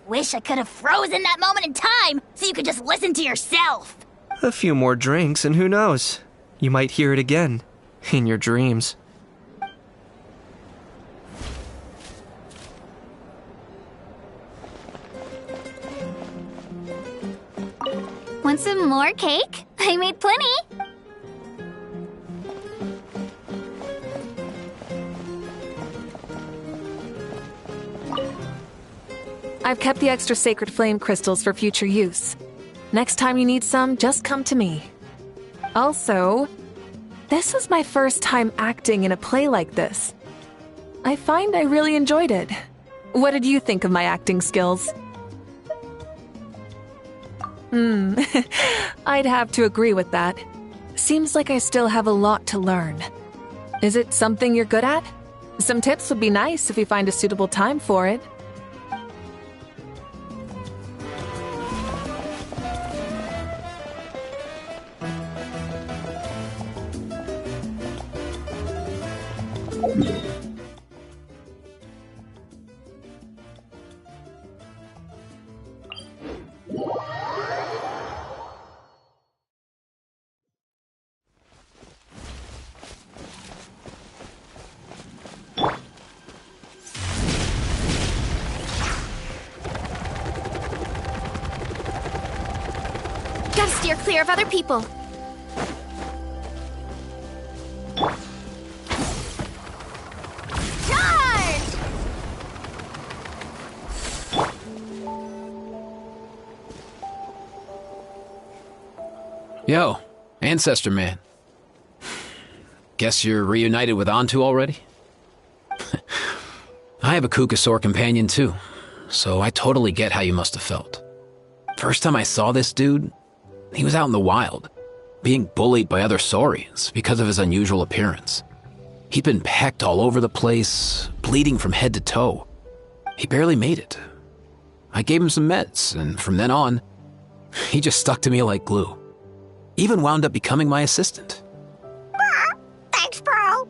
Wish I could have frozen that moment in time so you could just listen to yourself. A few more drinks, and who knows? You might hear it again. In your dreams. Want some more cake? I made plenty. I've kept the extra sacred flame crystals for future use. Next time you need some, just come to me. Also, this was my first time acting in a play like this. I find I really enjoyed it. What did you think of my acting skills? I'd have to agree with that. Seems like I still have a lot to learn. Is it something you're good at? Some tips would be nice if you find a suitable time for it. Gotta steer clear of other people. Charge! Yo, Ancestor Man. Guess you're reunited with Antu already? I have a Kukasaur companion too, so I totally get how you must have felt. First time I saw this dude, he was out in the wild, being bullied by other saurians because of his unusual appearance. He'd been pecked all over the place, bleeding from head to toe. He barely made it. I gave him some meds, and from then on, he just stuck to me like glue. Even wound up becoming my assistant. Thanks, bro.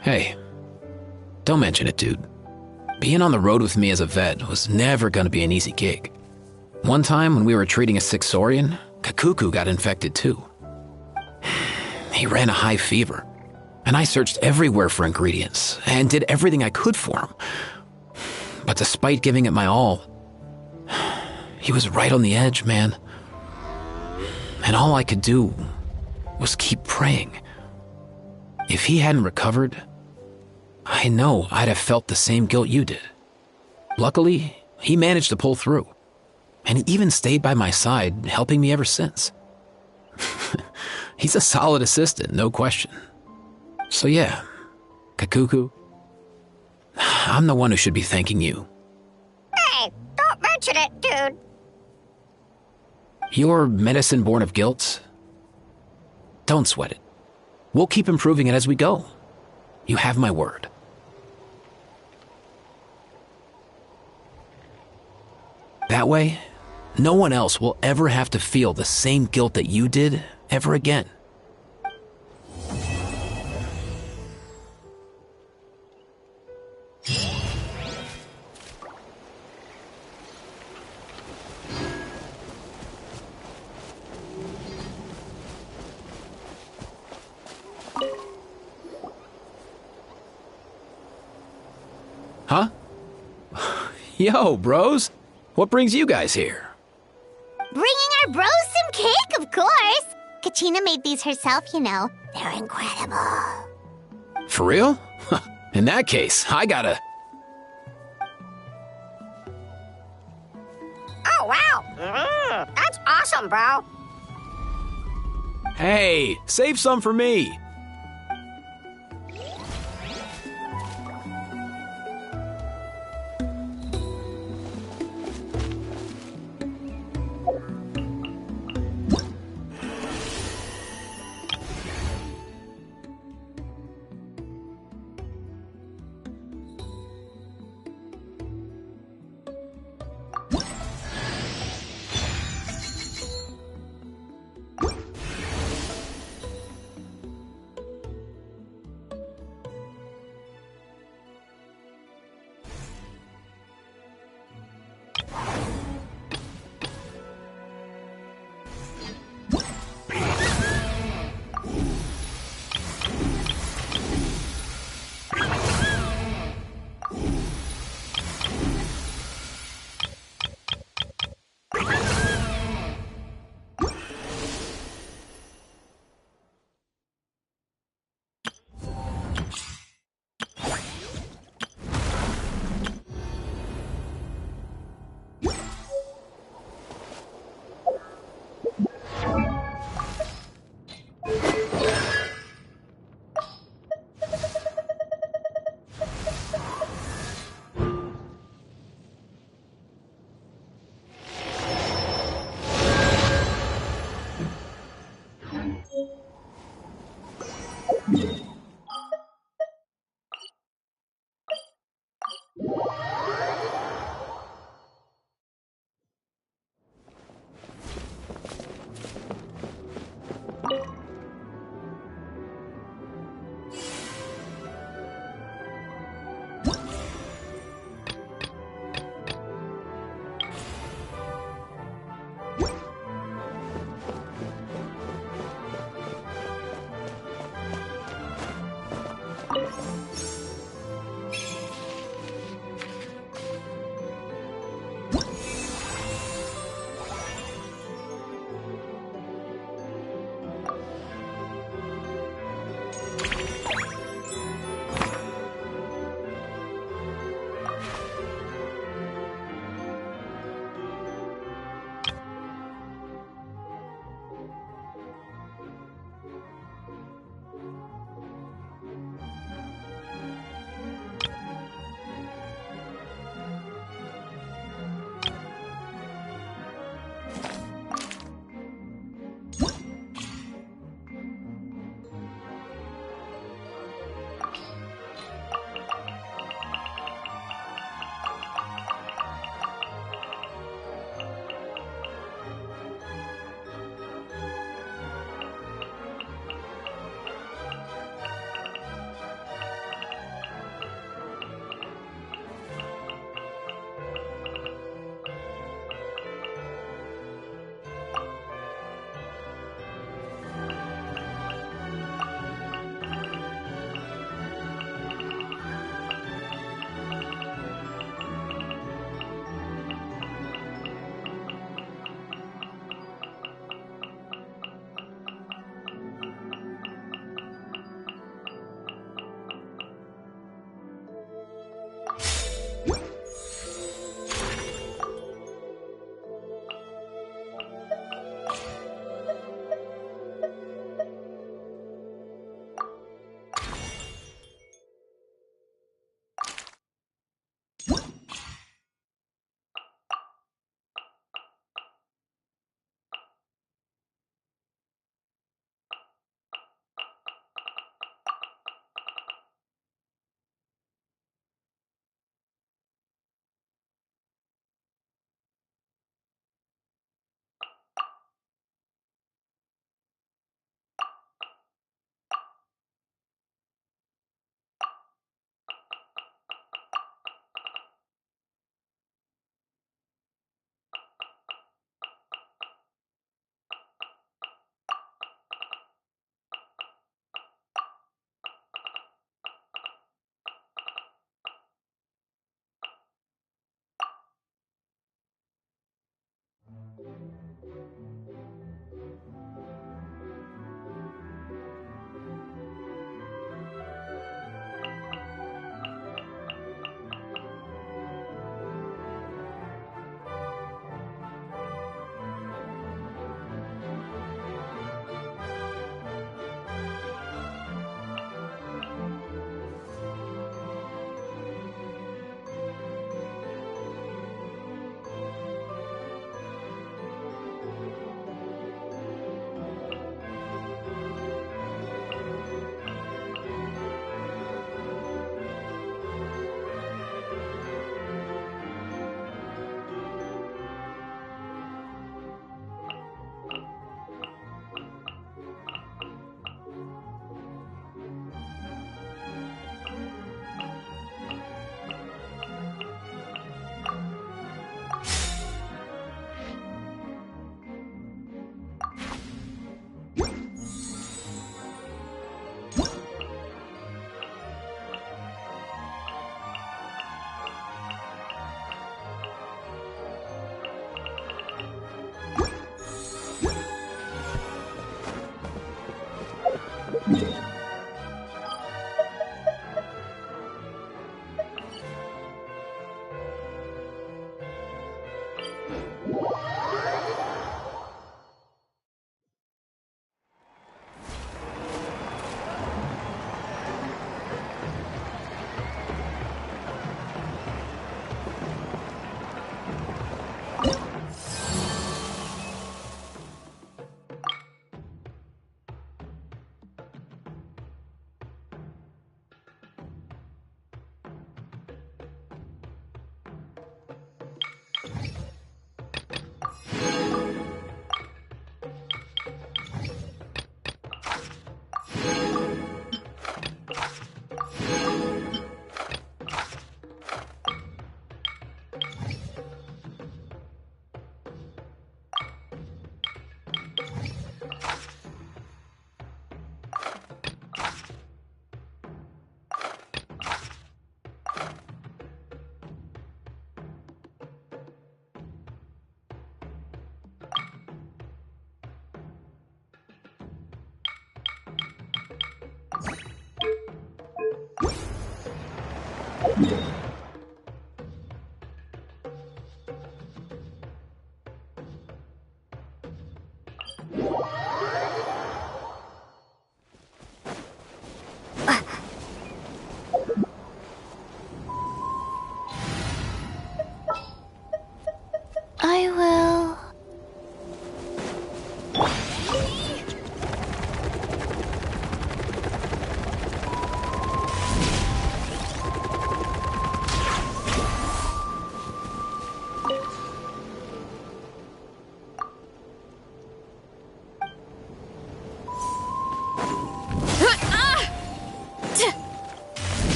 Hey, don't mention it, dude. Being on the road with me as a vet was never gonna be an easy gig. One time when we were treating a sick saurian, Kakuku got infected too. He ran a high fever, and I searched everywhere for ingredients and did everything I could for him. But despite giving it my all, he was right on the edge, man. And all I could do was keep praying. If he hadn't recovered, I know I'd have felt the same guilt you did. Luckily, he managed to pull through, and he even stayed by my side, helping me ever since. He's a solid assistant, no question. So yeah, Kakuku, I'm the one who should be thanking you. Hey, don't mention it, dude. Your medicine born of guilt? Don't sweat it. We'll keep improving it as we go. You have my word. That way, no one else will ever have to feel the same guilt that you did ever again. Huh? Yo, bros. What brings you guys here? Bringing our bros some cake, of course. Kachina made these herself, you know. They're incredible. For real? In that case, I gotta... Oh, wow. That's awesome, bro. Hey, save some for me.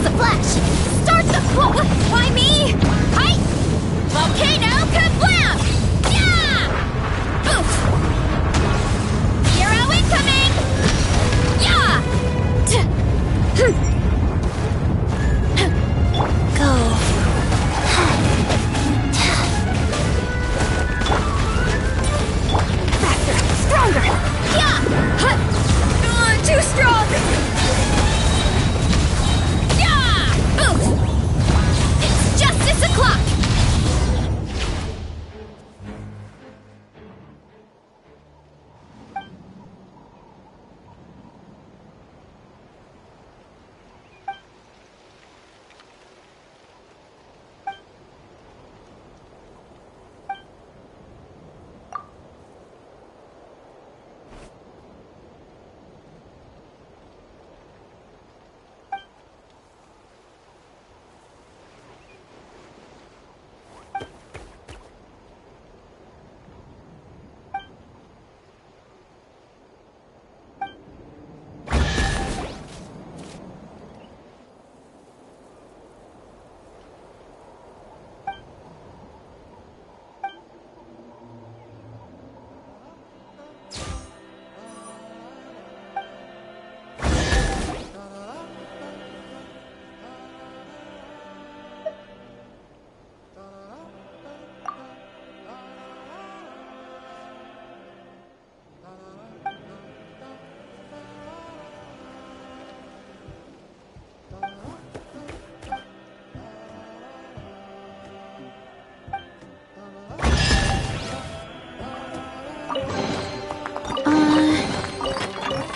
a flash! Start the... Why me? Hi! Volcano kablam! Yeah! Oof! Hero incoming! Yeah! Go. Faster! Stronger! Yeah! Too strong! Yeah! Oof! It's justice o'clock!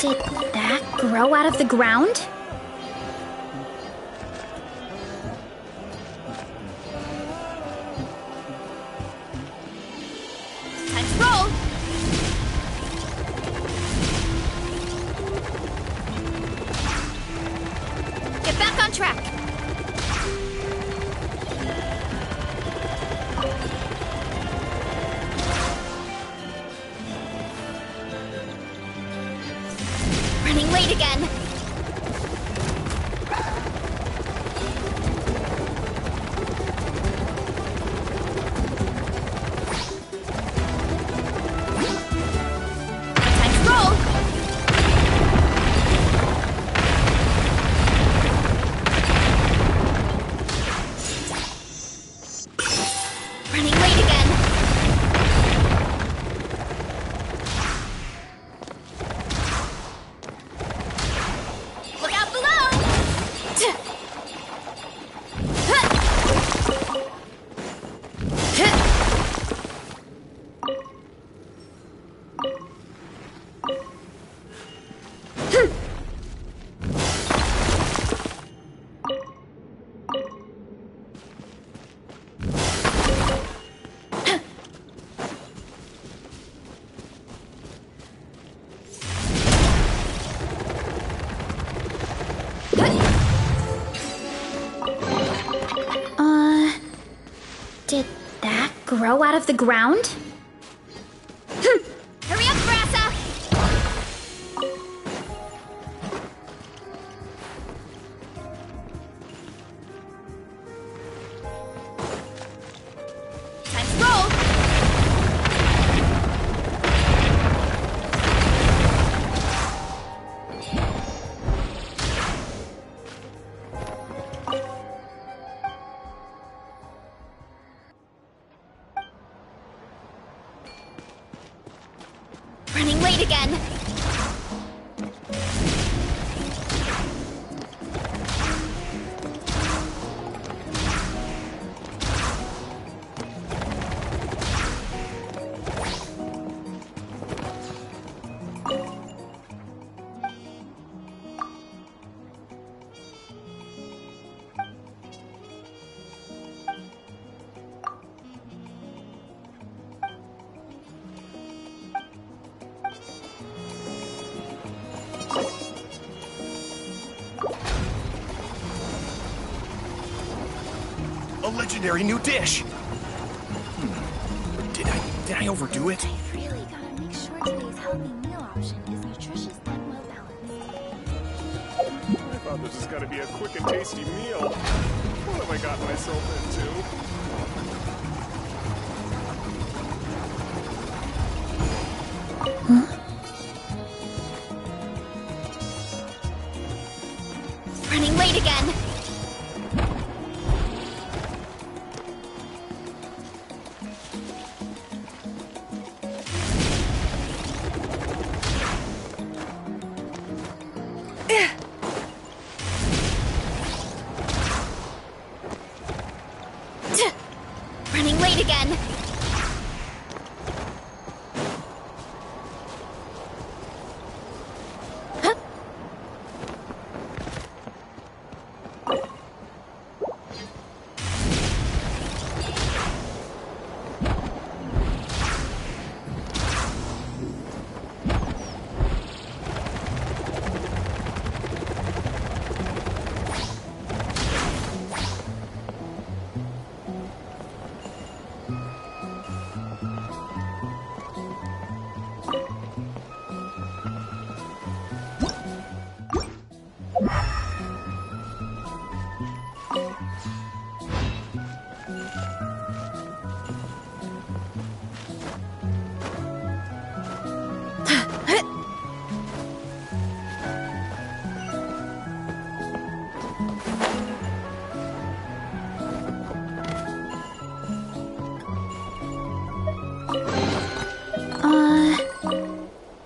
Did that grow out of the ground? Time to roll! Get back on track! Running late again. Time to roll. Running late again. Look out below! Did that grow out of the ground? Hurry up, Grassa! Time to roll! Running late again. A legendary new dish! Did I overdo it? I've really gotta make sure today's healthy meal option is nutritious and well balanced. thought this was gonna be a quick and tasty meal. What have I gotten myself into? Running late again. Running late again.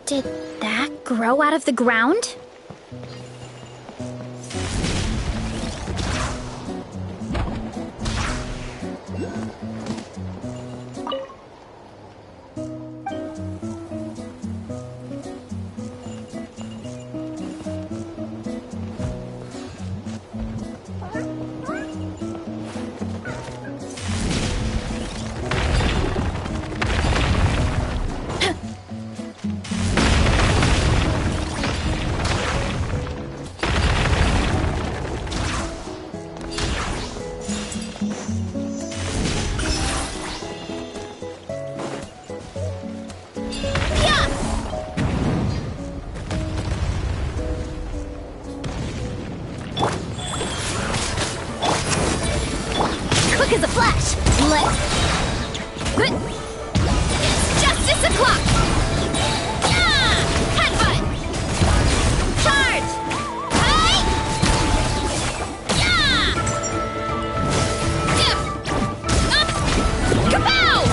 Did that grow out of the ground? Quick as a flash! It's justice o'clock! Yeah! Headbutt! Charge! Hey! Yeah! Up! Kapow!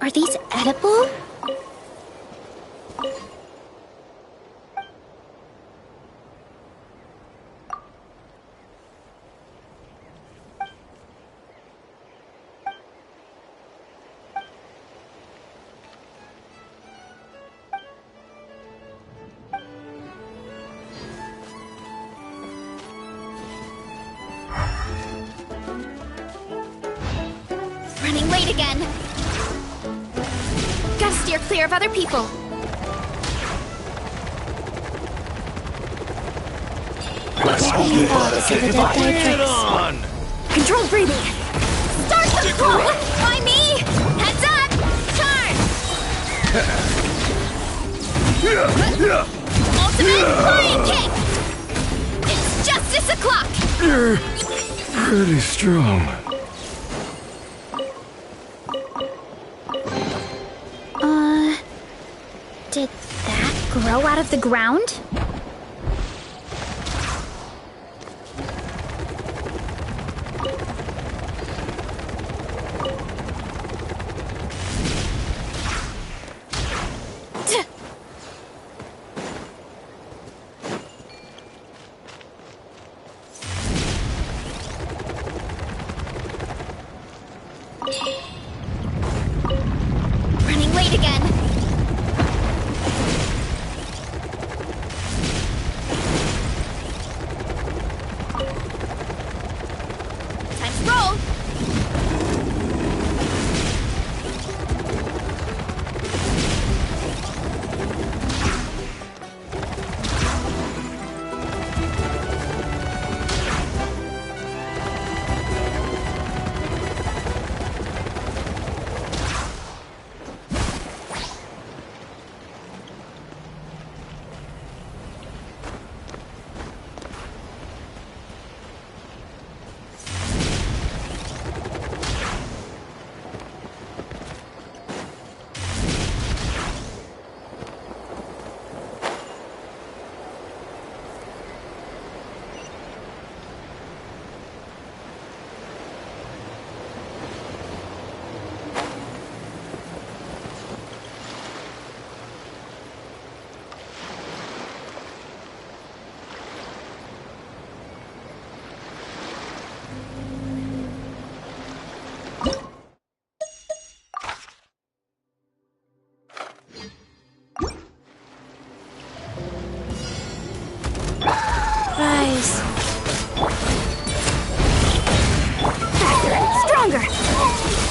Are these edible? Running late again. Gotta steer clear of other people. Get on! Control breathing. Start the flow. By me. Heads up. Charge. Ultimate flying kick. It's justice o'clock. You're pretty strong. Did that grow out of the ground?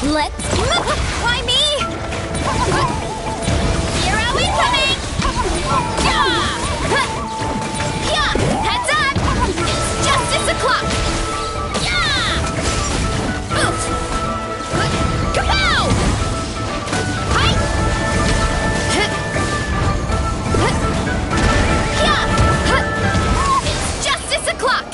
Let's move! Why me? Hero incoming! Yeah! Yeah! Heads up! It's justice o'clock! Yeah! Boot! Kapow! Hi! Yeah! It's justice o'clock!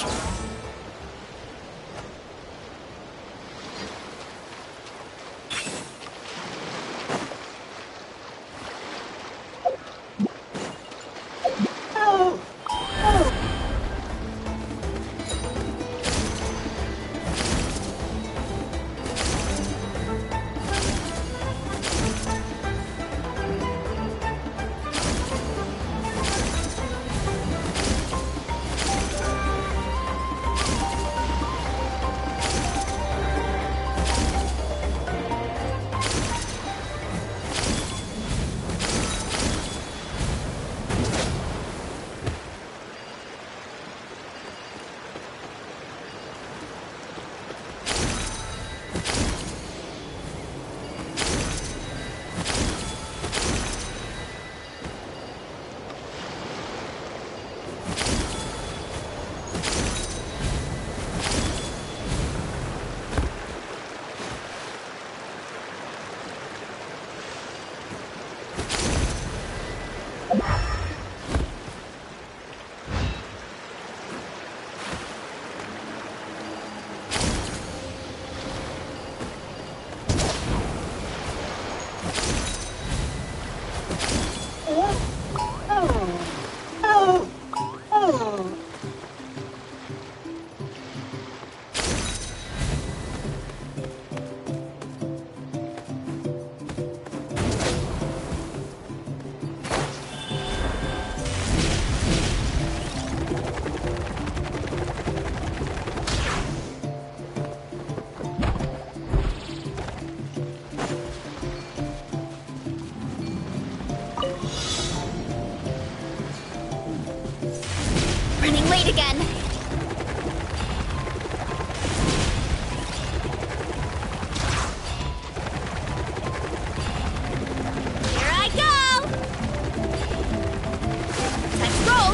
Running late again. Here I go! Let's roll!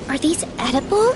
Are these edible?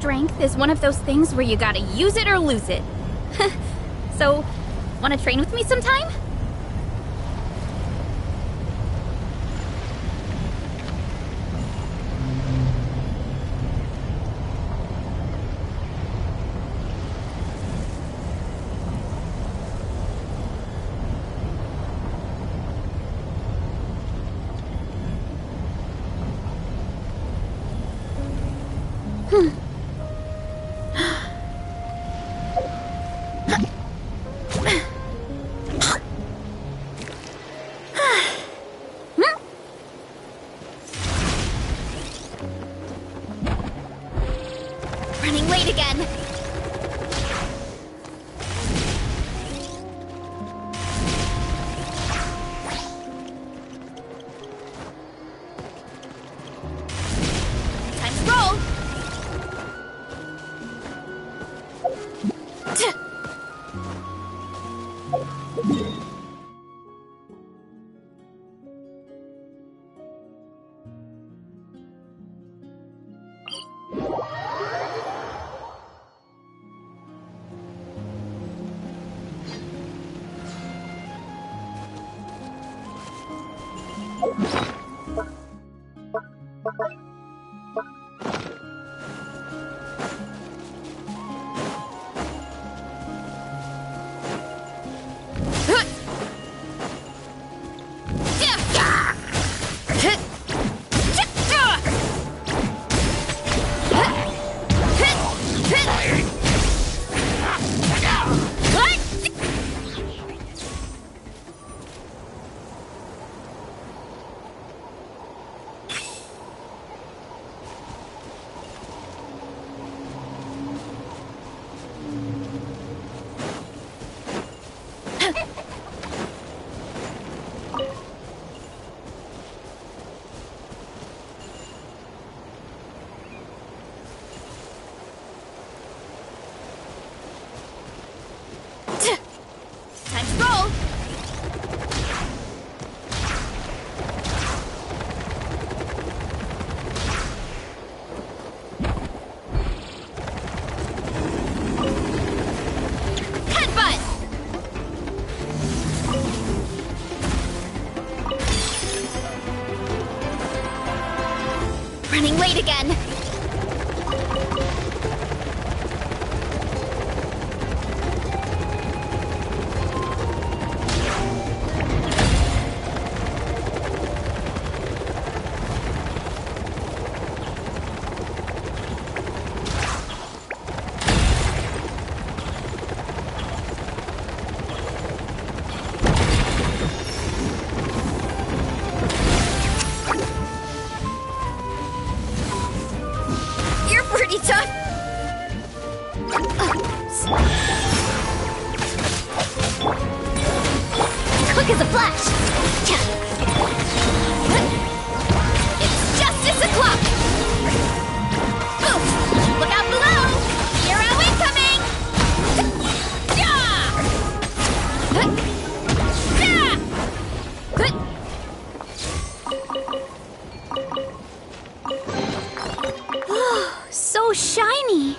strength is one of those things where you gotta use it or lose it. So, wanna train with me sometime? Running late again. Time to roll. Time to roll. Headbutt. Running late again. You're pretty tough. Quick as a flash. It's justice o'clock. Look out below. Hero incoming. So shiny.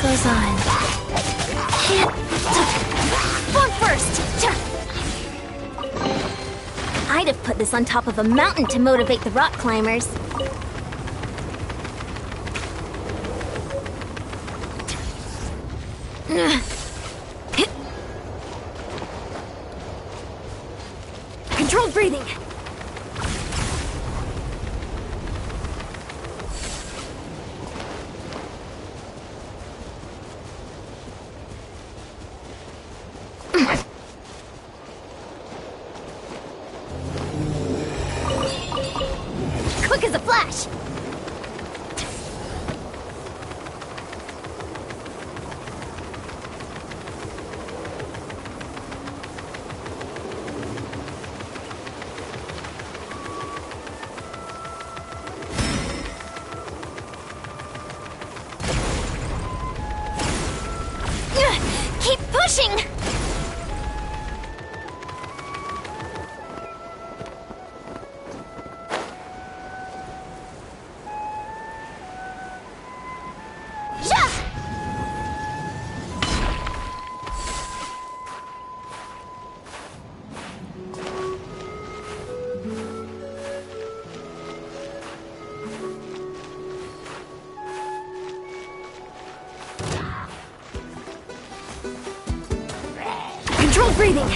goes on. Form first! I'd have put this on top of a mountain to motivate the rock climbers. Controlled breathing. Quick as a flash. Keep pushing! Controlled breathing.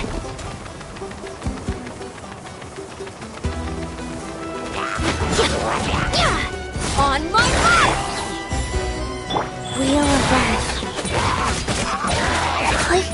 On my mark! Wheel of Earth. Click.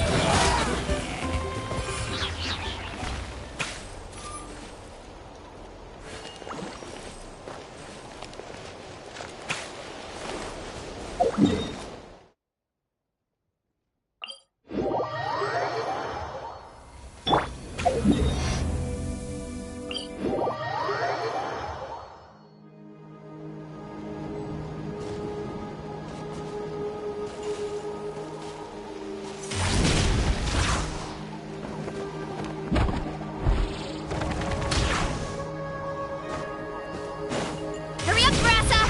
Hurry up, Brassa!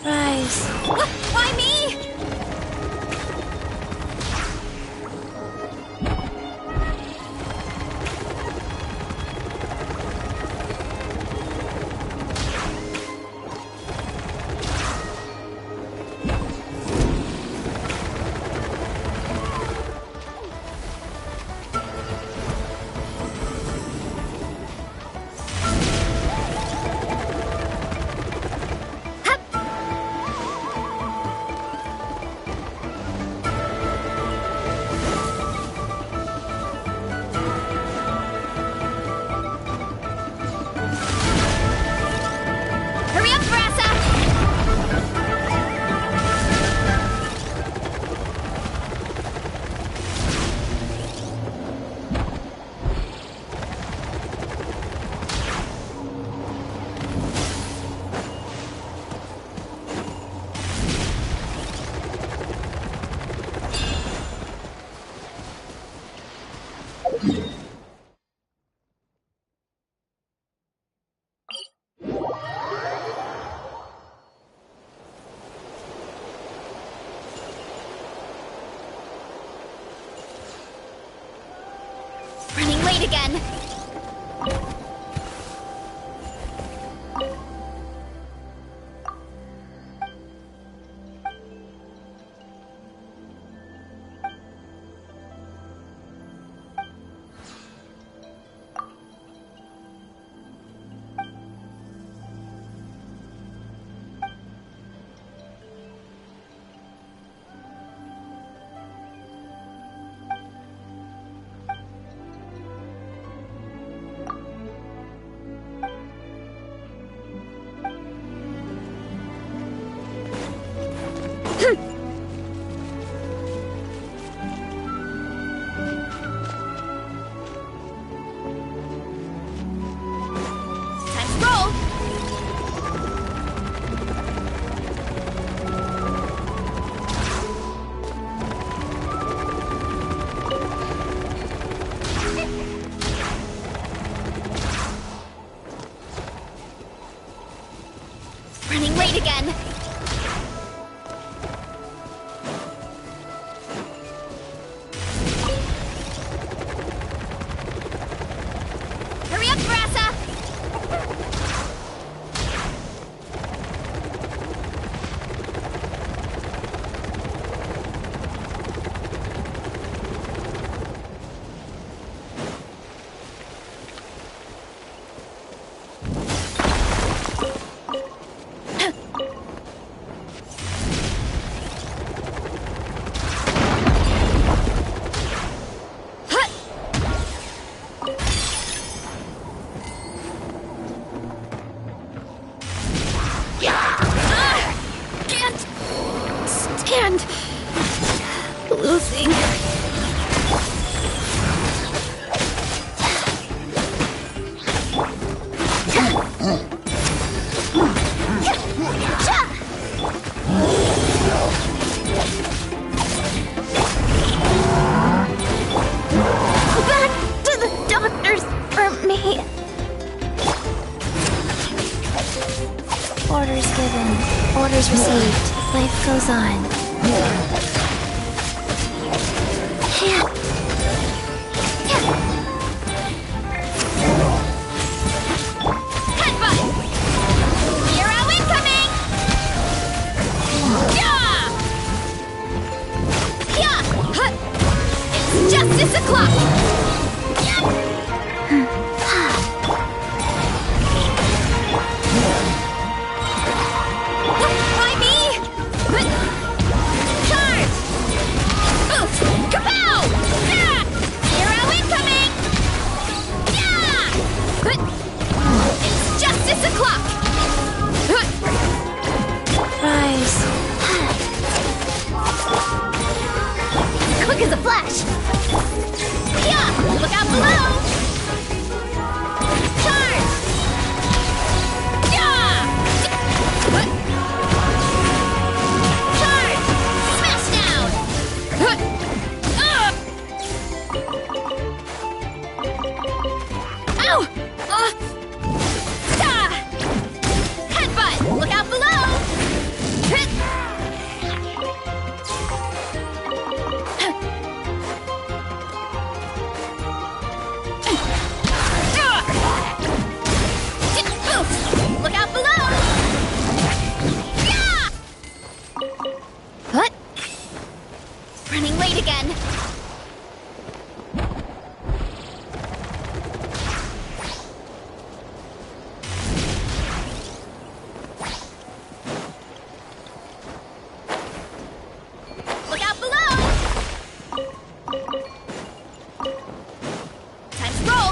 Rise. Why me? Hurry up, Brassa! Running late again. late again. Hurry up, Brassa! Losing. Back to the doctors for me. Orders given. Orders received. Life goes on. Justice o'clock! Why me? Charge! Boost! Kapow! Yeah! Hero incoming! Yeah! It's justice o'clock! Rise. Quick as a flash! Yeah! Look out below! Charge! Yeah! Charge! Smash down! Ow! Headbutt! Look out below! Look out below! Yeah! What? Running late again. Look out below! Time to roll!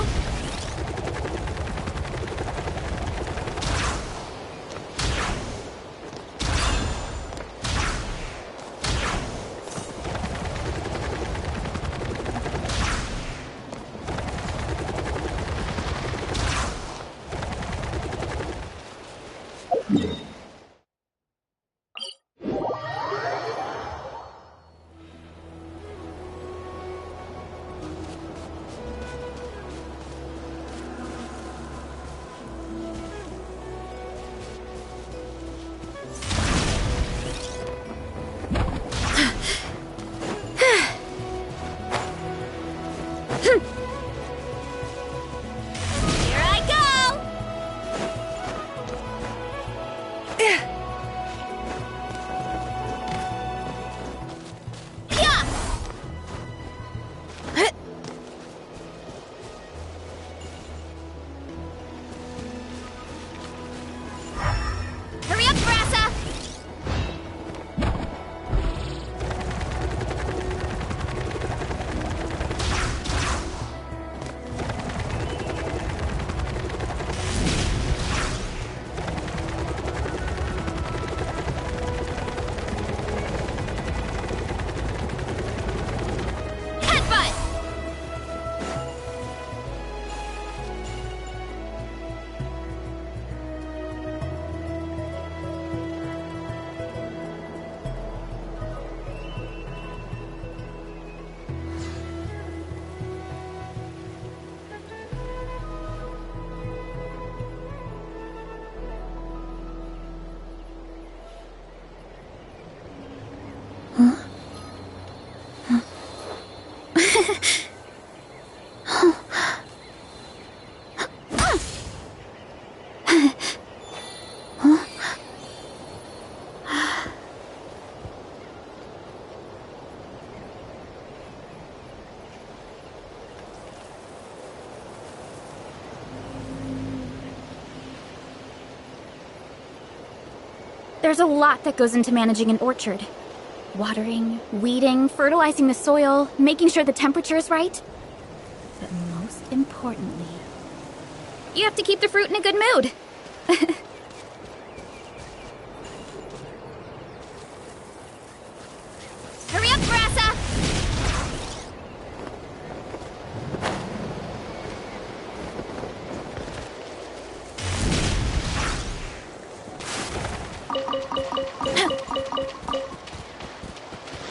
There's a lot that goes into managing an orchard. Watering, weeding, fertilizing the soil, making sure the temperature is right. But most importantly, you have to keep the fruit in a good mood. Hurry up, Grassa!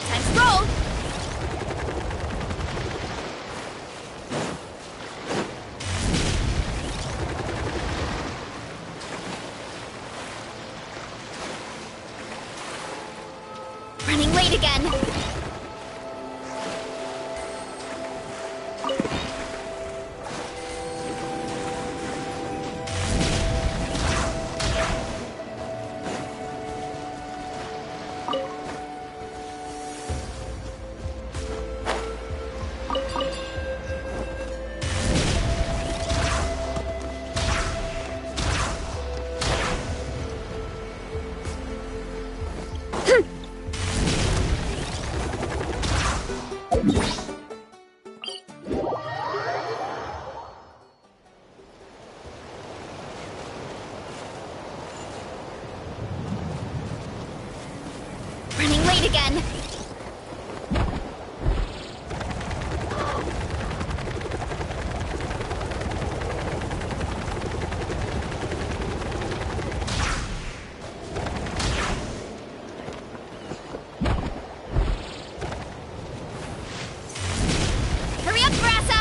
Time to roll! Running late again. Running late again. Hurry up, Grassa!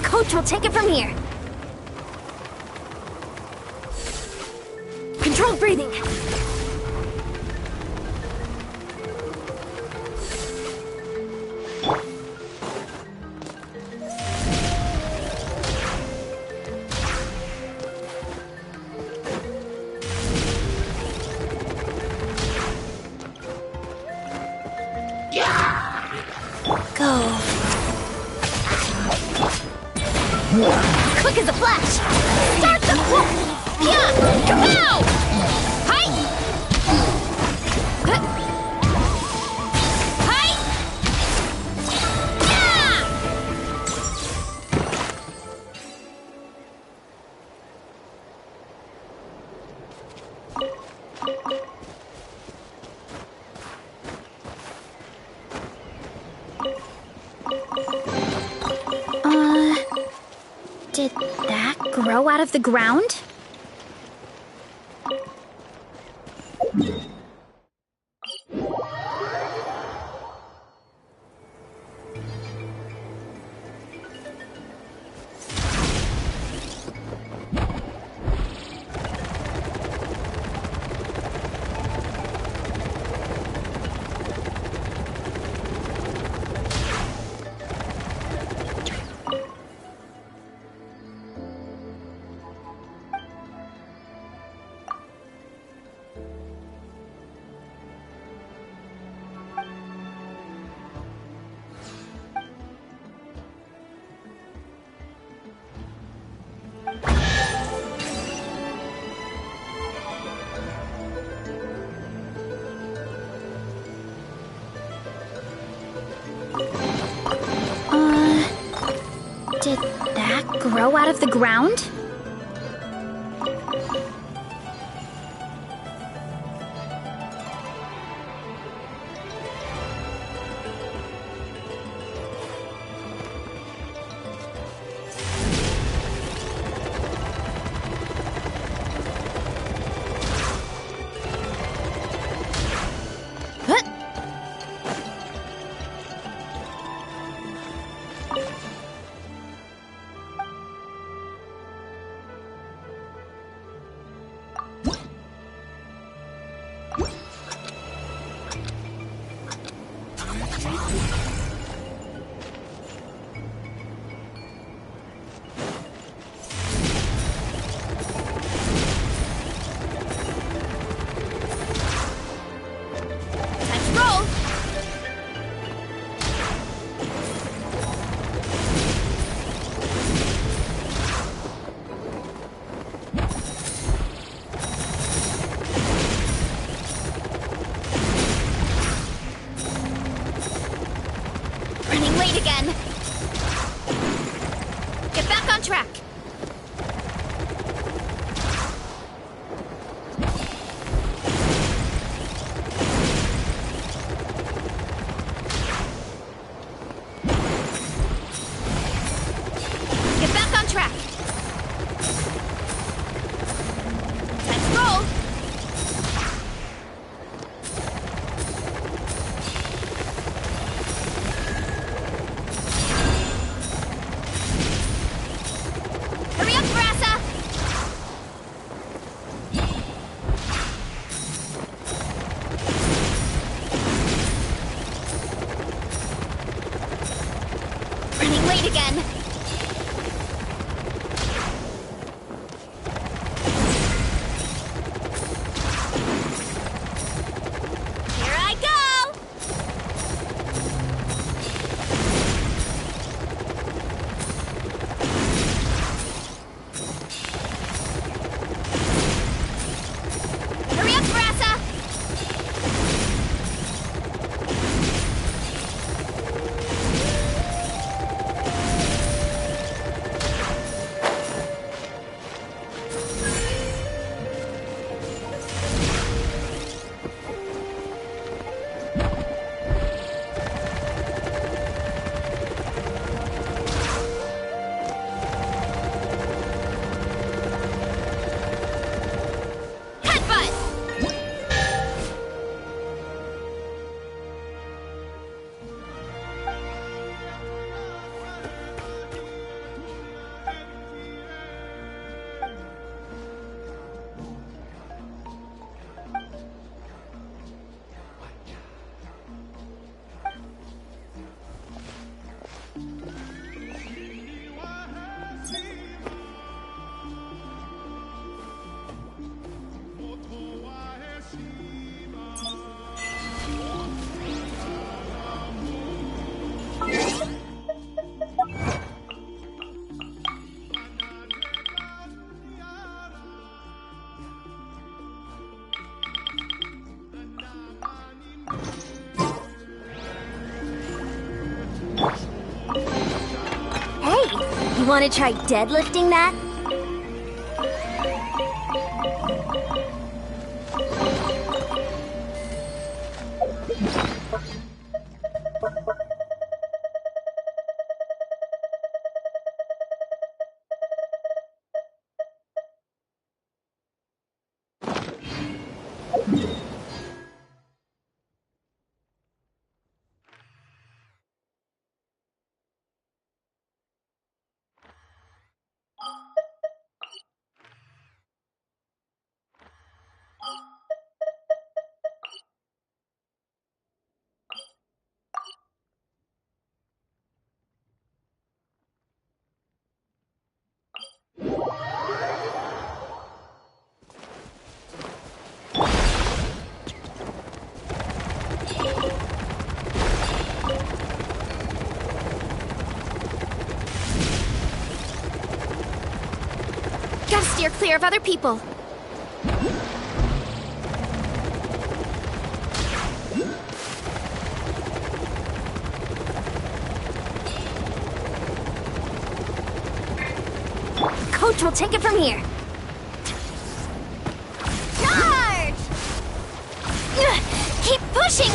Coach will take it from here. Controlled breathing. Go. Quick as a flash! Start the whoop! Yeah! Kapow! Hi! Hi! Did that grow out of the ground? Did that grow out of the ground? Want to try deadlifting that? Gotta steer clear of other people. Coach will take it from here. Charge! Keep pushing!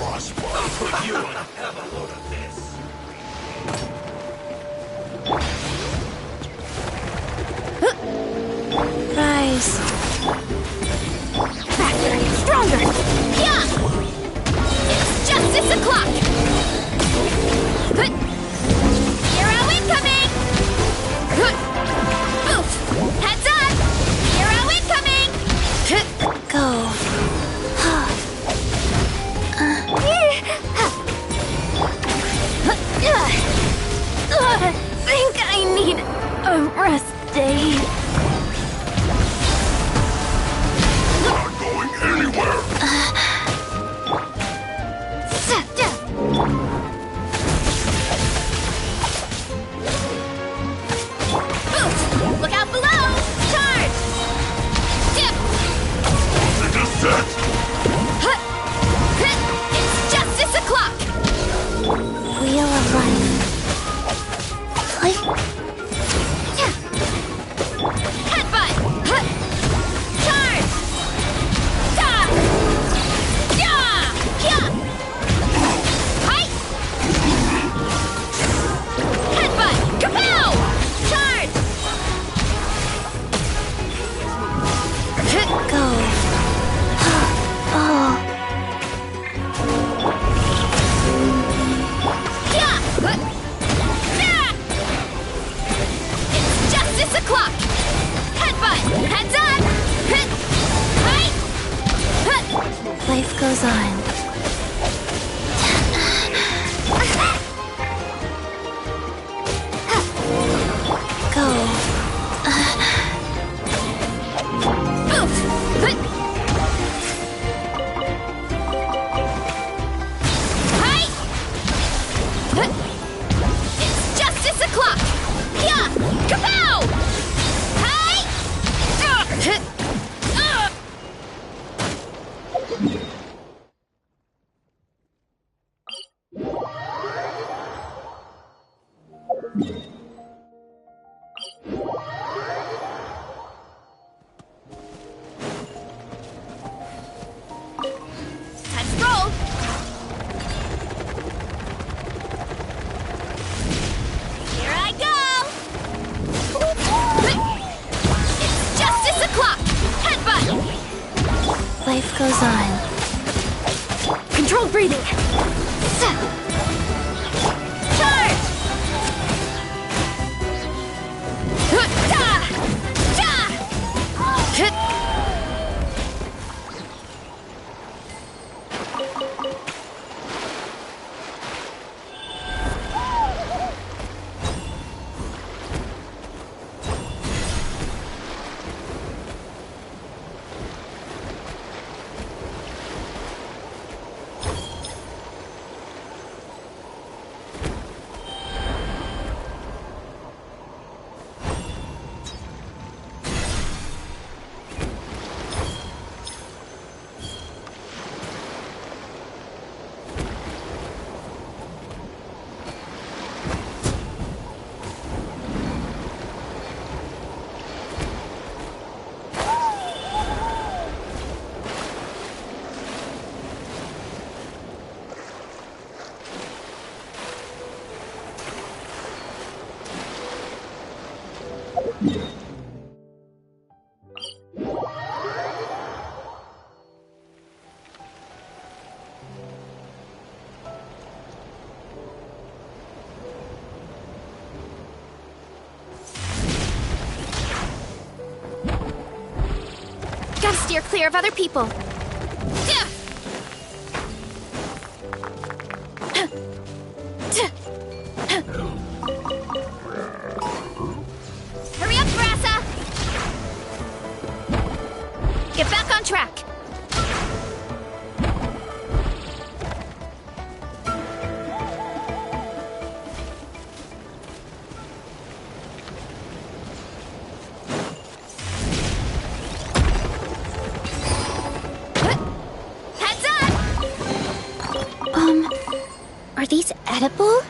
I'll put you on a hell of a load of this. Rise. Faster, stronger! Yeah! It's justice o'clock! Hero incoming! Oof! Heads up! Hero incoming! Go. Think I need a rest day. Not going anywhere. Look out below! Charge! Dip! It is set. It's justice o'clock! Wheel of Life. Headbutt! Charge! Da! Ya! Ya! Hi! Headbutt! Kapow! Charge! Go. Oh. Yeah! It's justice o'clock! Headbutt! Heads up! Hi! Life goes on. Go. Hi! It's justice o'clock! Yeah! Kapow! Hi! Time to roll! Here I go! It's justice o'clock! Headbutt! Life goes on. Controlled breathing! Charge! Da! Da! Gotta steer clear of other people. Hurry up, Brassa! Get back on track. Are these edible?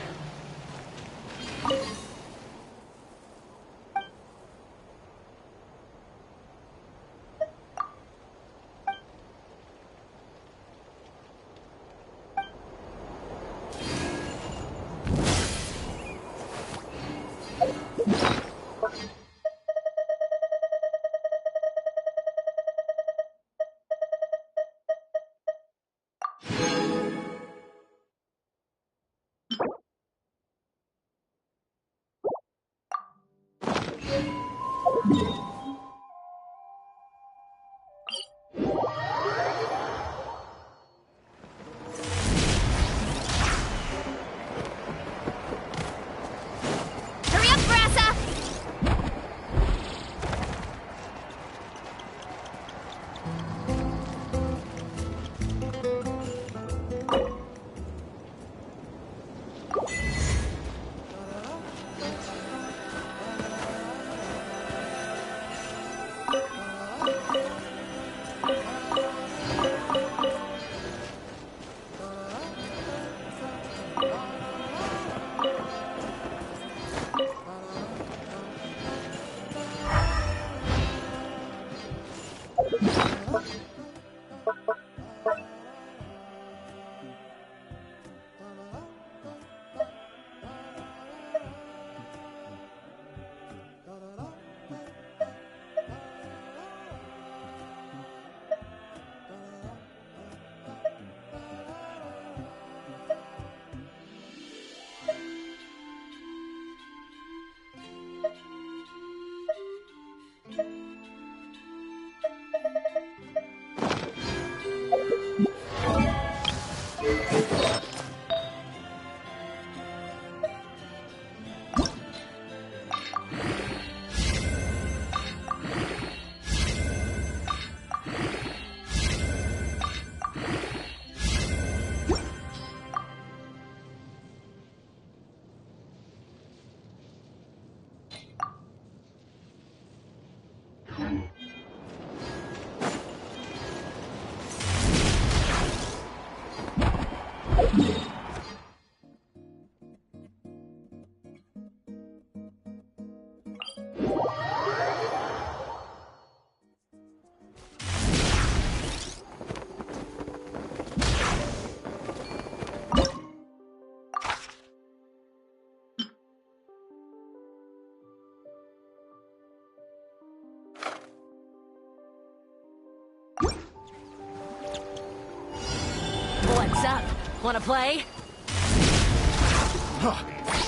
What's up? Wanna play?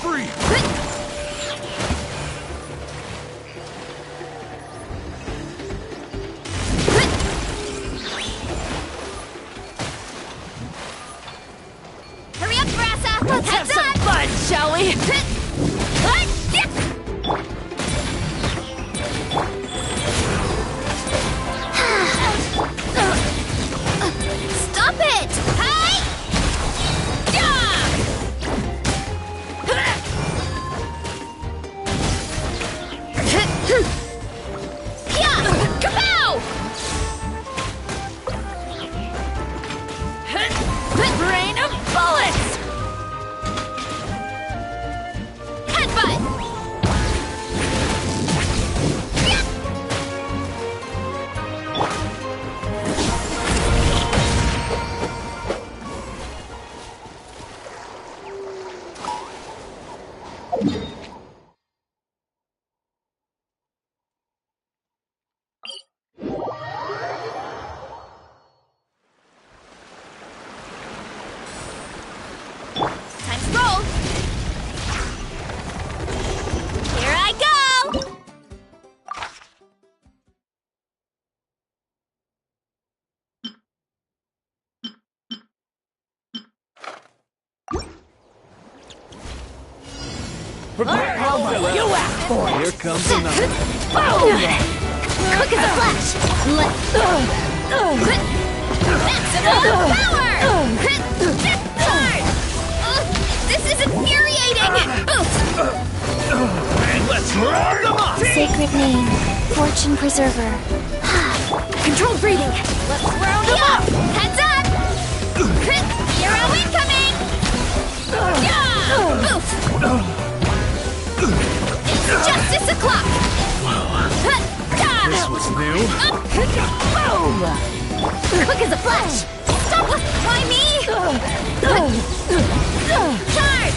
Freeze! Hurry up, Brassa! Let's have some fun, shall we? Stop it! Hey! Kapow! Rain of bullets! Prepare yourself. You asked for it. Here comes another. Boom! Quick as a flash! Maximum power! Charge! This is infuriating! And let's round them up! Sacred name, Fortune Preserver. Controlled breathing! Let's round them up! Heads up! Hero incoming! Boof! It's justice o'clock! This was new. Boom! Quick as a flash! Stop! Why me? Charge!